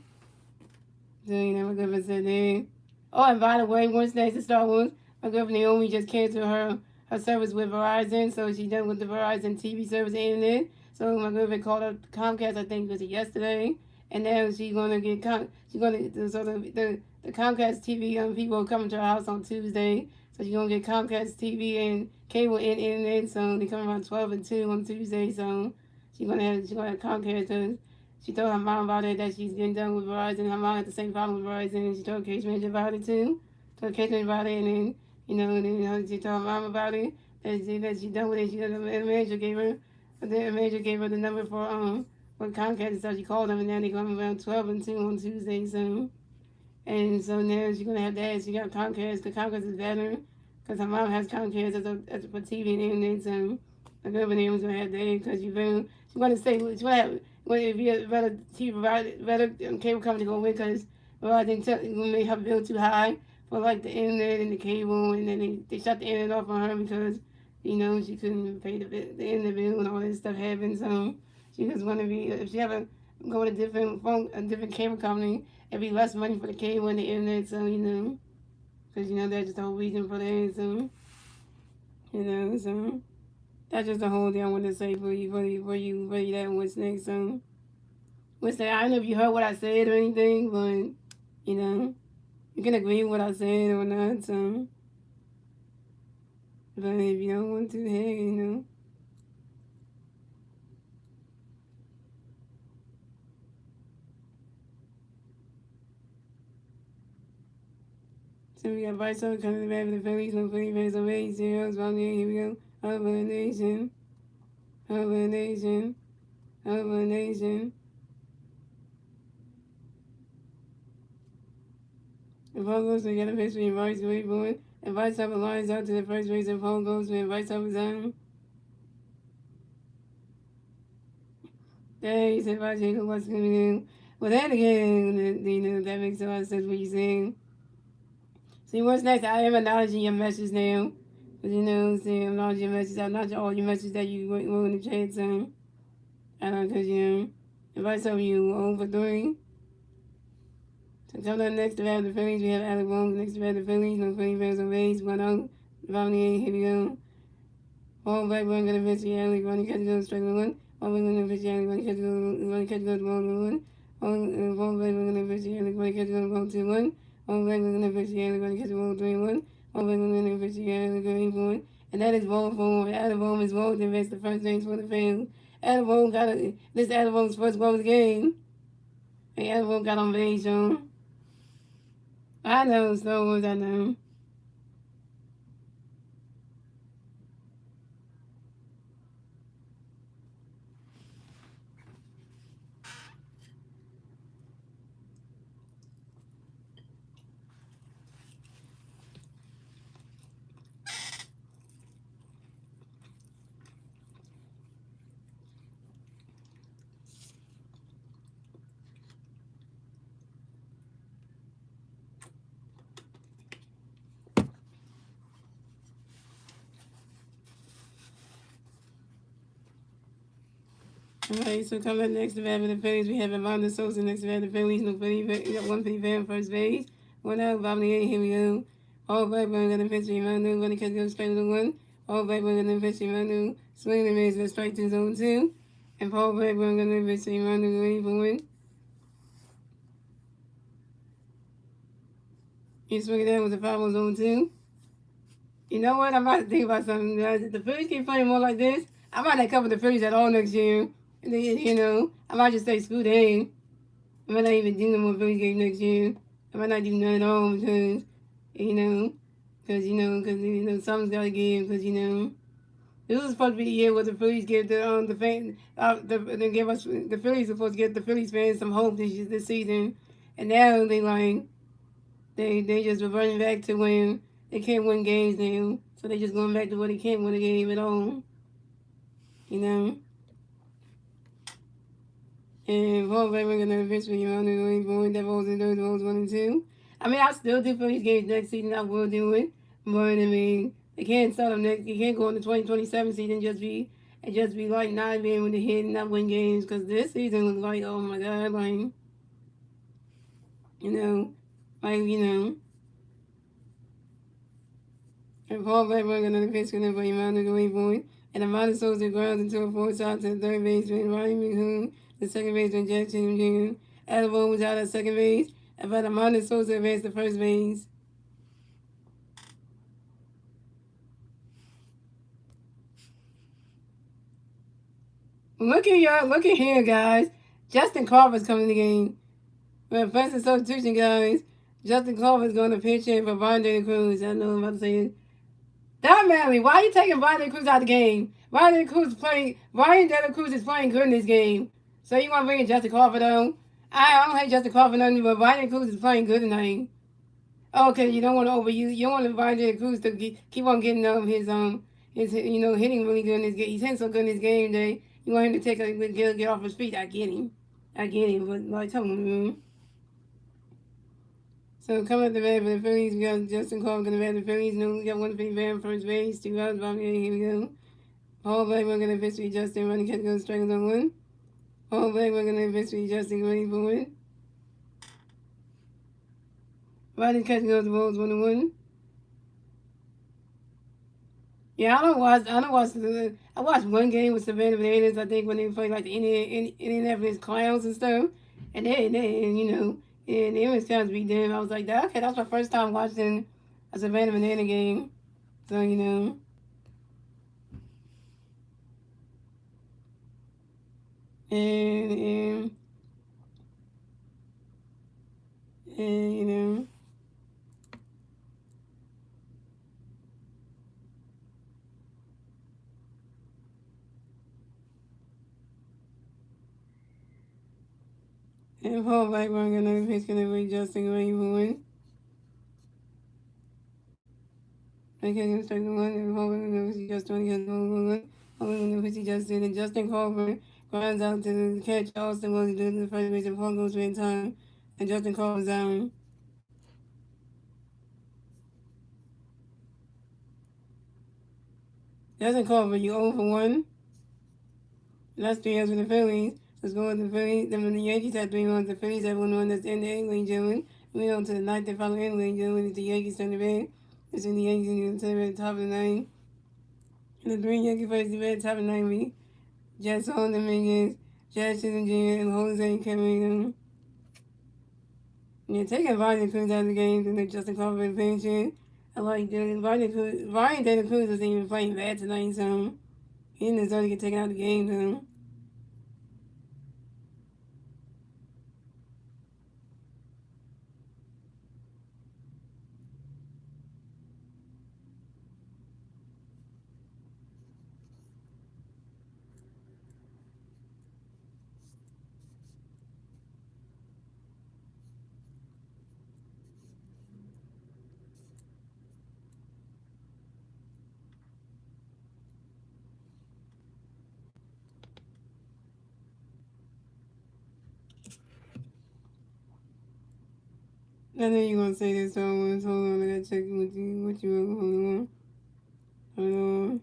my girlfriend said that. Oh, and by the way, once next to Star Wars, my girlfriend Naomi just canceled her service with Verizon, so she's done with the Verizon TV service and internet. So my girlfriend called up Comcast, I think it was yesterday, and now she's gonna get the Comcast TV people are coming to her house on Tuesday, so she's gonna get Comcast TV and cable and internet. So they come around 12 and 2 on Tuesday. So she's gonna have Comcast. She told her mom about it, that she's getting done with Verizon. Her mom had the same problem with Verizon, and she told Case Manager about it too. Told Case Manager about it, and then, she told her mom about it, that she done with it. She got the manager gave her But then the manager gave her the number for Comcast, so she called them, and now they come around 12 and 2 on Tuesday. So now she's gonna have that. She got Comcast. The Comcast is better because her mom has Comcast for TV and internet. So the government was gonna have that because she's gonna say she's gonna have if you better TV provider, better cable company go with because I think gonna make her bill too high for like the internet and the cable, and then they shut the internet off on her because she couldn't pay the internet bill and all this stuff happened. So she just want to be if she ever go with a different cable company, it'd be less money for the cable and the internet. So because that's just the whole reason for that. So so that's just the whole thing I want to say for you that and what's next. So what's that? I don't know if you heard what I said or anything, but you can agree with what I said or not. So, but if you don't want to, hey. So we got Vice coming to the back of the Phillies, no Philly fans, no Phillies, zeros, here we go. Over a nation, over a nation, over a nation. The ball goes to get a pitch between Vice and Wayborn, and Vice up lines out to the first base, and ball goes when Vice up is on. Hey, he said Vice Jacob, what's going to do? Well, then again, that makes a lot of sense what you're saying. See, what's next? I am acknowledging your message now. But saying I'm acknowledging your message. I'm not all your messages that you wrote in the chat, so. I don't know, because, invite some of you over 3. So coming up next to have the Phillies, we have Alec Bones next to have the Phillies. No Philly fans on base, 1-0. Volley, here we go. Ball back, one gonna pitch the alley, running catch goes strike 1. Ball back, gonna pitch the alley, running catch goes ball 1. Ball back, gonna pitch the alley, running catch goes ball 2-1. Ball back, gonna pitch the alley, running catch ball 3-1. Ball back, gonna pitch the alley, going for it. And that is ball 4. Alec Bones is ball to advance the first base for the field. Alec Bones this Alec Bones' first goal of the game. And Alec Bones got on base, so. I know, Star Wars, I know. Alright, so coming up next to bat for the Phillies, we have Amanda Sosa next to bat the Phillies. No Philly, we got one Philly fan first base. 1 out, Bobby 8, here we go. All back, we're going to pitch Amanda, going to catch go straight to the 1. All back, we're going to pitch Amanda, swing the base, let's strike to zone 2. And Paul back, we're going to pitch Amanda, ready for win. You swing it down with the 5 on zone 2. You know what? I'm about to think about something. If the Phillies keep playing more like this, I might not cover the Phillies at all next year. I might just say screw them. I might not even do no more Phillies games next year. I might not do none at all because something's got to give because, this was supposed to be the year where the Phillies give the fans, they give us, the Phillies are supposed to give the Phillies fans some hope this season. And now they just reverting back to when they can't win games now. So they just going back to where they can't win a game at all. And Paul Blackburn got another pitch for you. I'm going to go that balls in those balls 1 and 2. I mean, I still do for these games next season. I will do it. But I mean, they can't start them next. You can't go in the 2027 season and just be like not being able to hit and not win games because this season looks like, oh my god, like and Paul Blackburn got another pitch for them for you. I'm going to go and Amanda Sosa grounds into a 4 shot to the third baseman, Ryan McCoon, the second baseman, Jack Tatum Jr. Alabama was out at second base, and but Amanda Sosa advanced to first base. Look at here, guys. Justin Carver's coming in the game. Well, first substitution, guys. Justin Carver's going to pitch in for Vontae Cruz. I know I'm about to say it. Manly, why are you taking Ryan Cruz out of the game? Ryan De La Cruz is playing good in this game. So you want to bring in Justin Crawford though? I don't hate Justin Crawford nothing, but Ryan Cruz is playing good tonight. Okay, you don't want to overuse. You don't want to Ryan De La Cruz to keep on getting his hitting really good in this game. He's hitting so good in this game that you want him to get off his feet. I get him, but like come on, man. So coming at the bat for the Phillies, we got Justin Crawford going to bat the Phillies. No, we got 150 bat first base, 2 outs, bottom eight. Here we go. Paul Blackburn going to pitch to Justin, running catch goes strike on 1. Paul Blackburn going to pitch to Justin, ready for it. Running catch goes the balls 1-1. Yeah, I watched one game with Savannah Bananas. I think when they played like the Indianapolis Clowns and stuff, and and they was kind of beat them. I was like, okay, that's my first time watching a Savannah Banana game. So and and and and Paul Blackburn gonna pitch gonna be Justin Raymond. I can't strike the one, and Paul Blackburn gonna just trying to get one. Paul gonna pitch Justin, and Justin Crawford grinds out to the catch. Austin Williams doing the first base, and Paul goes in time, and Justin Crawford's down. Justin Crawford, you 0 for 1. That's 3 outs for the Phillies. Let's go with the Phillies. Then the Yankees had 3 runs. The Phillies had 1 run. That's in the England Gentlemen. We on to the ninth and final England Gentlemen. It's the Yankees turn the bed. It's in the Yankees in the top of the ninth. And the 3 Yankee players the bed, top of the ninth. We Jetson Dominguez, Jackson Jr., and Jose Cameron. Yeah, taking Ryan Cruz out of the game and then Justin Crawford pension. I like that. Ryan De La Cruz isn't even playing bad tonight, so he didn't deserve to get taken out of the game, though. I know you're gonna say this, so hold on, I gotta check what you wrote. Hold on.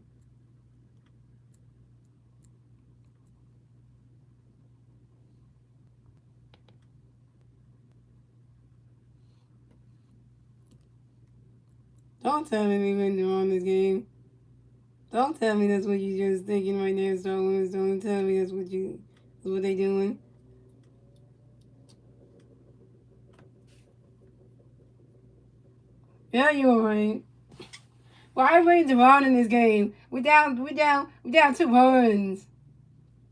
Don't tell me we went wrong this game. Don't tell me that's what you just thinking right now, Star Wars. Don't tell me that's what they doing. Yeah, you're right. Well, I went wrong in this game. We down 2 runs.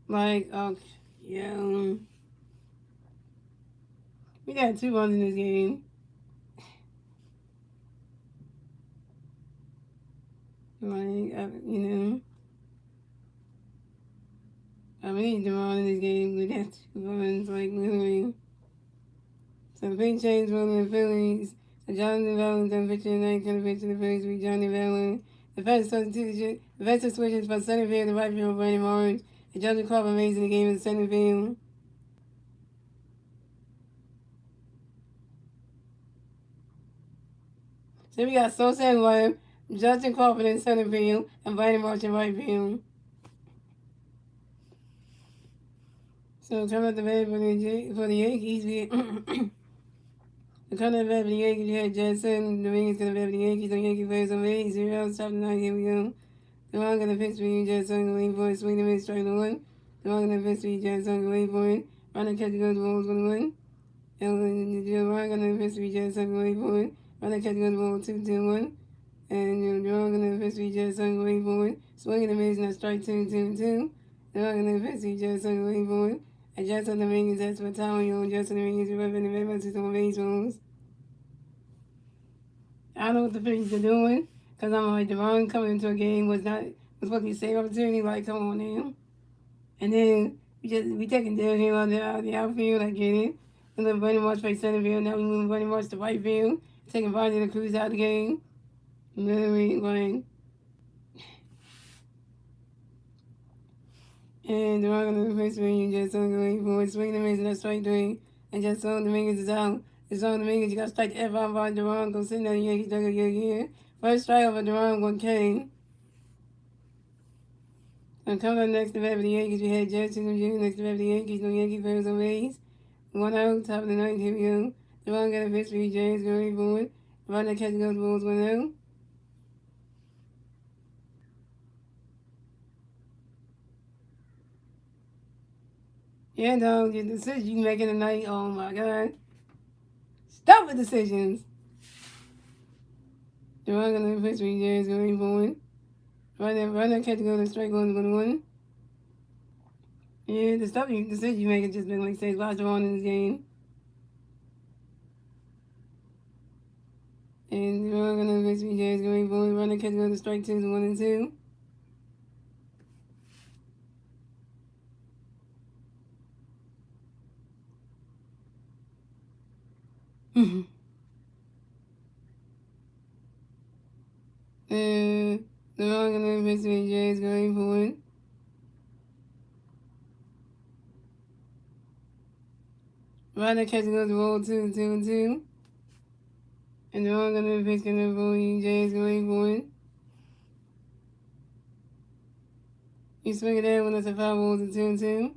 Like, yeah, we got 2 runs in this game. Like, we need to run in this game. We got 2 runs, like literally. So the big change rolling the Phillies. So Jonathan Valentine pitching tonight, going to pitch to the Phillies with Johnny Valen. The first switches from center field to right field, Brandon Orange. And Justin Crawford makes in the game in center field. So we got Sosa and Webb, Justin Crawford in center field, and Brandon Orange in right field. So coming up the bat for the Yankees, coming up the bat for the Yankees, we had Jetson. Dominguez going to bat for the Yankees. The Yankee players on base. 0 outs, top of the ninth. Here we go. DeMond going to pitch for you, Jetson. Waiting for it. Swing and miss, strike 1. DeMond going to pitch for you, Jetson. Waiting for it. Running catch goes, balls 1-1. And DeMond going to pitch for you, Jetson. Waiting for it. Running catch goes, balls 2-1. And DeMond going to pitch for you, Jetson. Waiting for it. Swing and miss, now strike 2-2-2. DeMond going to pitch for you, Jetson. Waiting for it. And Jetson Dominguez, that's what time you on. Jetson Dominguez, you're repping the Memphis on baseballs. I don't know what the Phillies are doing. Because I'm like, Devon coming into a game was supposed to be a safe opportunity. Like, come on now. And then we taking downhill out the outfield. I get it. And then Bunny March play center field. Now we moving Bunny March to right field. Taking Bonnie the Cruz out of the game. Literally, like. And they're all going to replace me. You just don't go forward. Swing the miss, and that's strike three. And just on Dominguez is out. It's on Dominguez. You got to strike the F out by Duran. Go sit down. Yankees dug a year. First strike over Duran, one K. And coming up next to bat for the Yankees, we had Jackson and Jr. Next to bat for the Yankees, no Yankee players on base. 1 out, top of the ninth. Here we go. Duran got a pitch for James going forward. Run that catch goes balls 1 out. Yeah, dog, your decision you making tonight. Oh my God. Stop with decisions. Duran got a pitch for James going forward. Run that catch goes to strike one, 1-1. Yeah, the stuff you decision you make it just been like say lots on in this game. And we're gonna miss me James going forward. Run the catch go to strike 2 1 and 2. And we're gonna miss me James going forward. Run the catch goes to roll 2 2 and 2. And we're gonna miss gonna roll James going forward. You swing it down when it's a 5 balls and 2 and 2.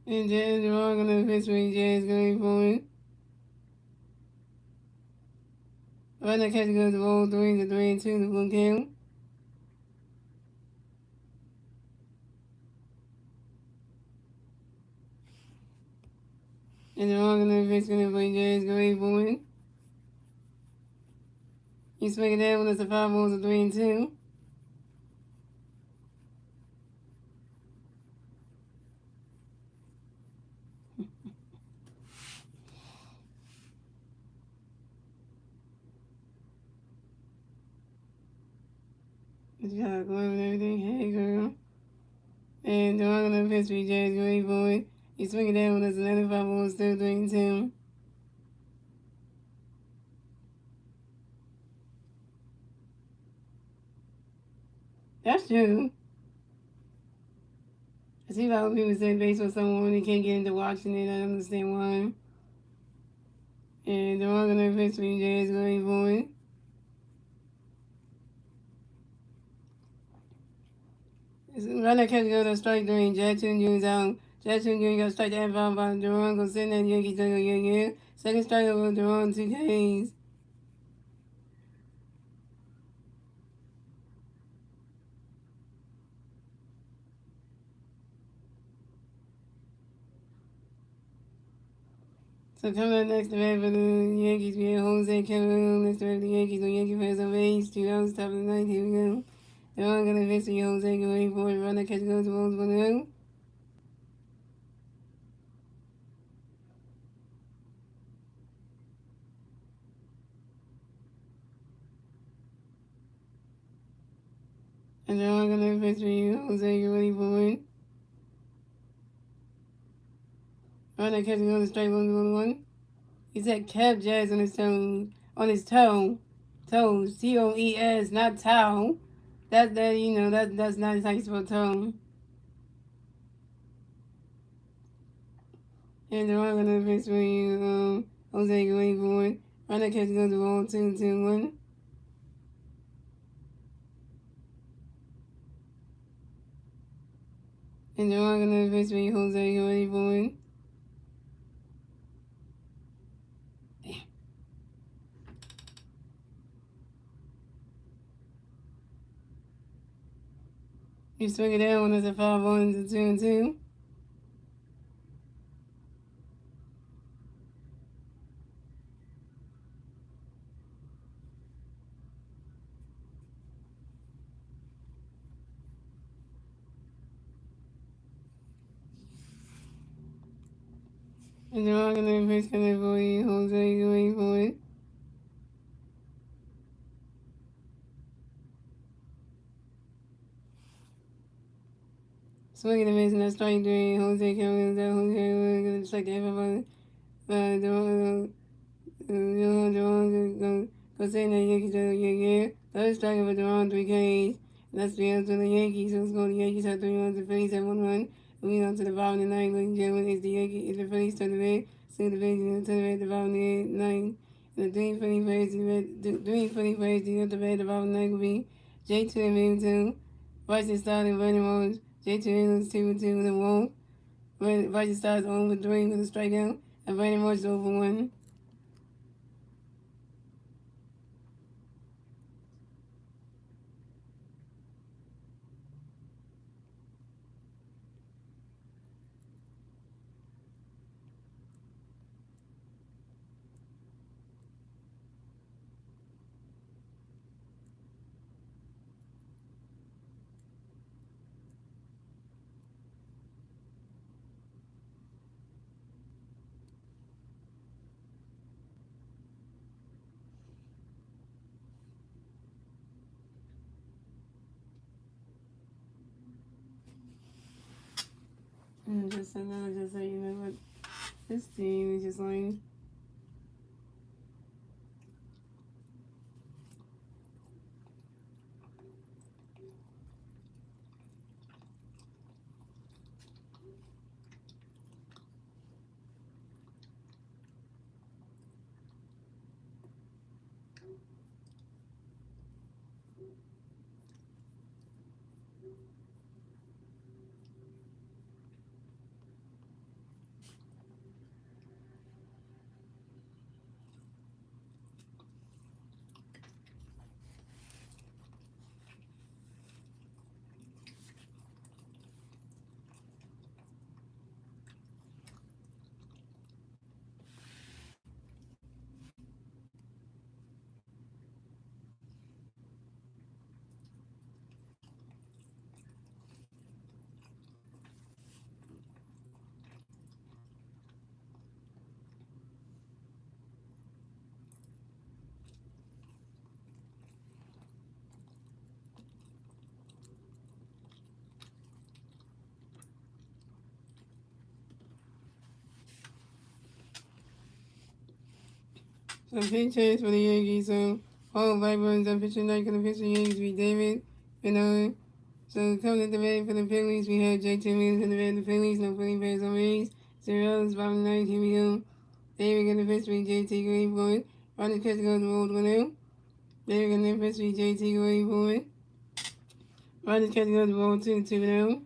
And then we're gonna miss me James going forward. Run the catch goes to roll 3 to 3 and 2 to 1 count. And the wrong gonna miss gonna play James going forward. You swing it down when it's a 5 balls of 3 and 2. Good job, going with everything. Hey, girl. And the wrong gonna pitch for James going forward. You swing it down when it's another 5 balls, still 3 and 2. That's true. I see a lot of people say baseball someone when they can't get into watching it. I don't understand why. And the wrong gonna pitch for James going forward. Runner catch go to strike 3. Jackson Jr.'s out. Jackson Jr. got strike the F out by Duran. Go send that Yankees dug a year. Second strike over Duran, 2 Ks. So coming up next to bat for the Yankees, we have Jose Cameron. Next to bat for the Yankees, no Yankee fans on base. 2 outs, top of the ninth. Here we go. They're all gonna miss you, Jose going for it. Runner catch goes to balls 1 out. And they're all gonna miss you, Jose going for it. Runner catch goes to strike 1 He said Kev Jazz on his toe, toes, Toes, not toe. That's not how you spell toe. And they're all gonna miss you, Jose going for it. Runner catch goes to ball 2 2 1. And they're all gonna miss me, Jose going for it. You swing it down when it's a 5 1 to 2 and 2. And they're all gonna face gonna avoid Jose going for it. Swinging and missing that strike three. Jose Cameron, Jose gonna strike the everybody. Go say that Yankees are yeah. Third striker for Deron 3 Ks. That's the answer to the Yankees. Let's go. The Yankees have 3 runs. The Phillies have 1 run. Moving on to the bottom of the ninth, ladies and gentlemen, is the Yankees. Is the Phillies to the red. See the Phillies to the red. The bottom of the ninth. The three Philly players. The red. The bottom of the ninth will be J2 and Middleton. Bryson Stott and Vernon Rose. J2 England's 2-2 with a walk. Bryson Stott's 0-3 with a strikeout. And Vernon Rose is 0-1. And just another, just so you know what this team is just like. So pitchers for the Yankees. So all Blackburns on pitching night for the pitching Yankees be David Bernard. So coming at the bat for the Phillies, we have J.T. Williams in the bat of the Phillies. No Philly fans on raise. Zeros, bottom ninth. Here we go. David in the pitch for J.T. going for it. Ronnie catch goes the road one out. David in the pitch for J.T. going for it. Ronnie catch goes the road 2 out.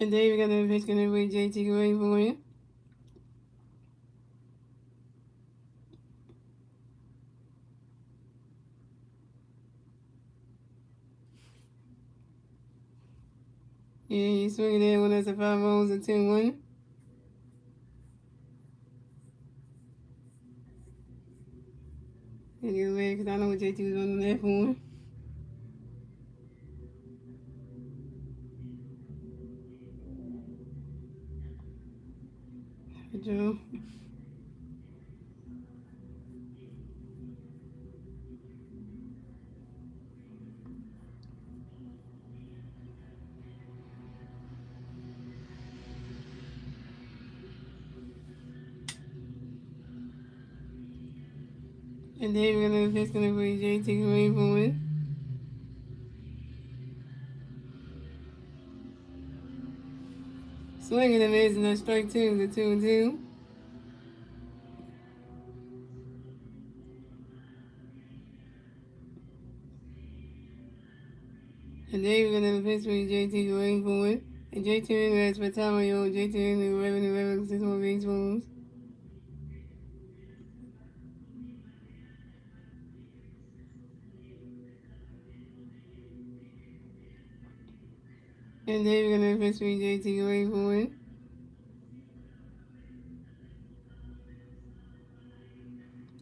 And David got the pitch going for J.T. going for it. Yeah, he's swinging that one. That's a 5 rolls, a 2-1. And get away because I know what JT was on that for. Good job. And then we're gonna just gonna put JT away from it. Swinging and missing that strike two, the 2-2. And then we're gonna pitch with JT away from it. And JT has for time on your JT in the revenue 6 more baseballs. And then we're gonna pitch with JT away from it.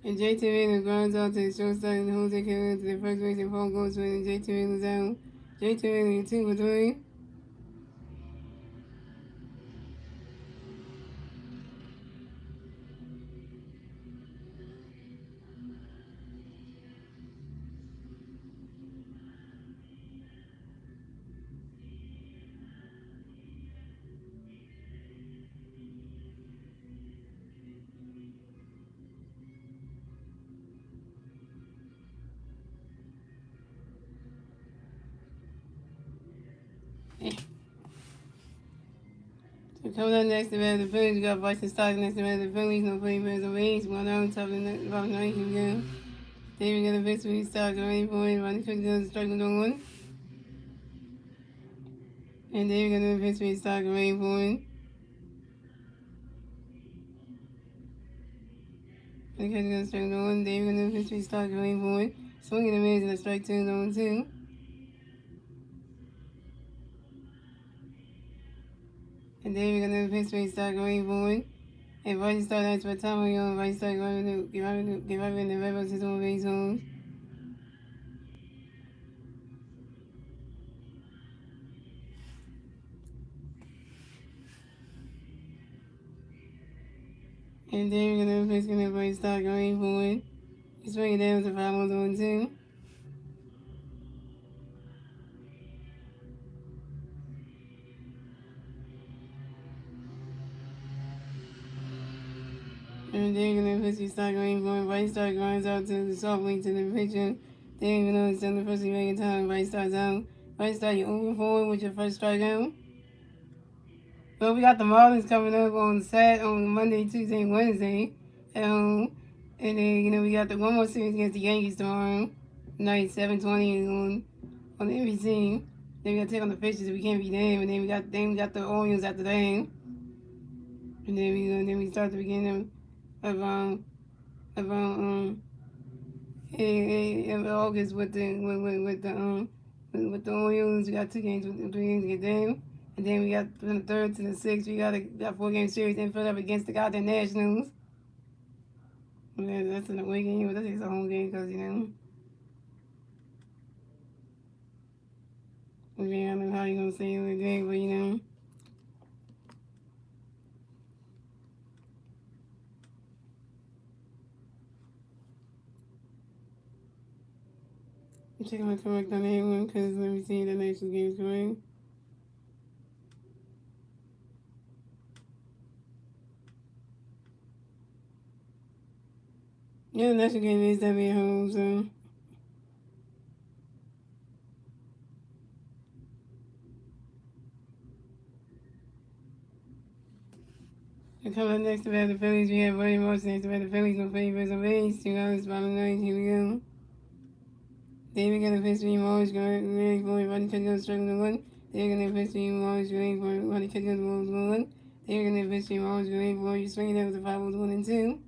And JT Miller grounds out to the shortstop and Jose Carrera to the first base and Paul goes with JT Miller's out. JT Miller 2 for 3. So coming up next, the Phillies, we got Boston Stock next to the Phillies, no play for the Rays, 1 on top of the about 19 games. David got a victory, Stock, running point, Ronnie Cook goes striking on 1. And David got a victory, Stock, running point. Ronnie Cook goes striking on 1. David got a victory, Stock, running point. Swinging the mids and a strike 2 on 2. And David got a victory, Stock, running point. And Boston Stock, that's what time we on. Boston Stock, give out in the rebels, his own base homes. And David got a victory, Boston Stock, running point. He's swinging down to 5 on 2. And they're gonna push start going for White Star grinds out to the soft link to the picture. They ain't even know it's on the first making time. White Star's out. White Star, you over forward with your first strikeout. Well, we got the Marlins coming up on Monday, Tuesday, and Wednesday at home. And then, we got the one more series against the Yankees tomorrow night, 7:20 on NBC. Then we got to take on the Fishes if we can't beat them. And then we got the Orioles after that. And then we start the beginning of in August with the Orioles. We got 2 games, 3 games against them, and then we got from the 3rd to the 6th. We got 4 game series in filled up against the goddamn Nationals. Yeah, that's an away game, but that's a home game because I don't know how you gonna say it today, but I'm checking my correct on that one because let me see the Nationals game's going. Yeah, the National game is that at home, so. And coming up next about the Phillies, we have William Morris next about the Phillies, no favors on base, 2 hours, bottom 9, here we go. David got a pitch to Morris, going for Rodney Cut goes struggling to 1. David got a pitch to Morris, going for Rodney Cut goes 1. David got a pitch to Morris, going for you swinging that with the 5 1 and 2.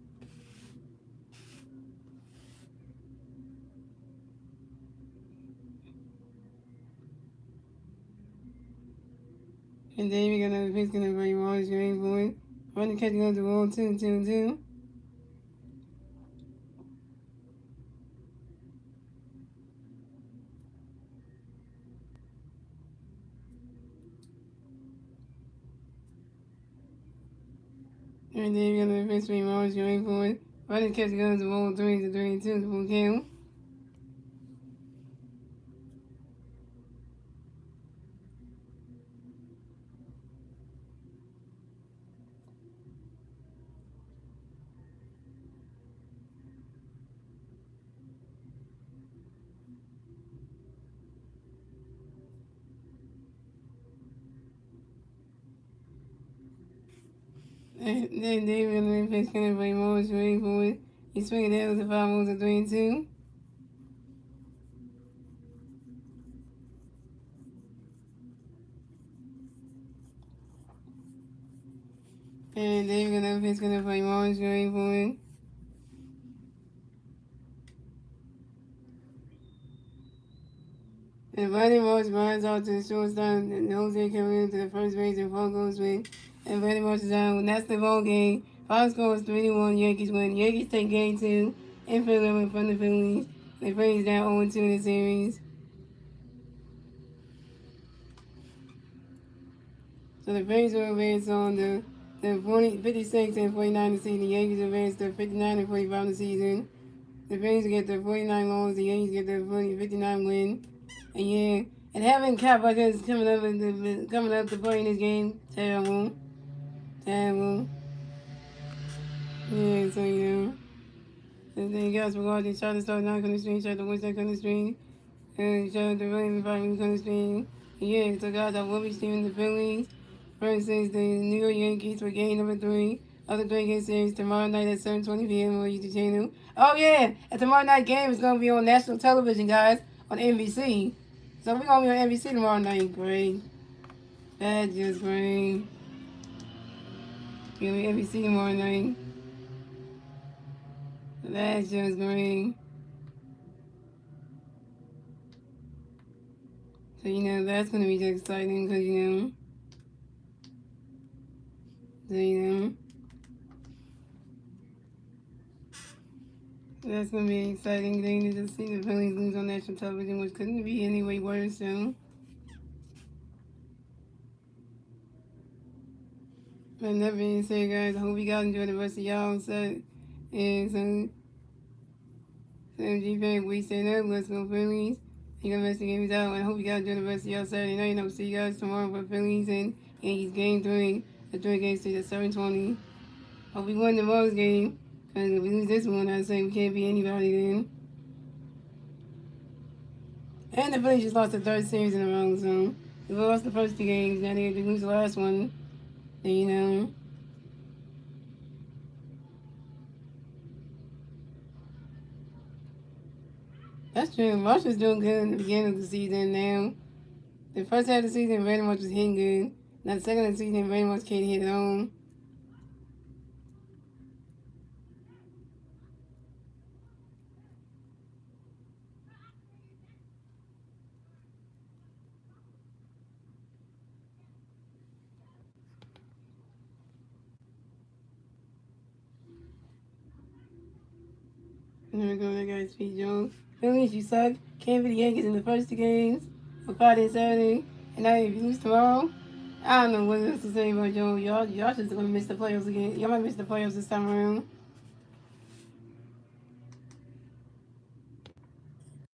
And David got another pitch going for Morris, going for it. Rodney Cut goes to 1 2 2 2. And David got another pitch to Morris, going for it. Rodney Cut goes to 1 3 to 3 2 to full count. And then David got another pitch going for Morris, going for it. He's swinging that with the 5 1 to 3 2. And David got another pitch going for Morris, going for it. And Buddy Marsh rides out to the shortstop, and Jose coming into the first base, and Paul goes with. And Buddy Marsh is out, and that's the ball game. Final score was 3-1. Yankees win. Yankees take game 2 in Philadelphia from the Phillies. The Phillies down 0-2 in the series. So the Phillies will advance on the 56 and 49 the season. The Yankees advance to 59 and 45 the season. The Phillies get the 49 losses. The Yankees get the 59 win. And yeah, and having Cat Buckets coming up to play in this game, terrible, terrible. Yeah, so you know. And then you guys for watching. Shout out to Star 9 on the stream. Shout out to Winston on the stream. And shout out to William Five on the stream. And yeah, so guys, I will be streaming the Phillies versus the New York Yankees for game number 3 of the 3-game series tomorrow night at 7:20 p.m. on YouTube channel. Oh yeah, and tomorrow night game is gonna be on national television, guys, on NBC. So we're gonna be on NBC tomorrow night. Great. That's just great. We're gonna be on NBC tomorrow night. That's just great. So, you know, that's going to be just exciting because, you know, so, you know, that's going to be an exciting thing to just see the Phillies lose on national television, which couldn't be any way worse, so. But that being said, guys, I hope you guys enjoy the rest of y'all set. And so G-Bag, we said that. Let's go Phillies. You got the rest of the games out. And I hope you guys enjoy the rest of y'all Saturday night. And I will see you guys tomorrow for Phillies and Yankees game 3. The 3-game series at 7:20. Hope we won the Rose game. Because if we lose this one, I'd say we can't be anybody then. And the Phillies just lost the 3rd series in a row, so if we lost the first 2 games, now they lose the last one, then, you know. That's true. Russia's doing good in the beginning of the season now. The first half of the season, very much was hitting good. Now the second half of the season, very much can't hit it home. There we go, that guy's Pete Jones. Phillies, you suck. Can't beat the Yankees in the first 2 games on Friday and Saturday. And now if you lose tomorrow, I don't know what else to say about y'all. Y'all just gonna miss the playoffs again. Y'all might miss the playoffs this time around.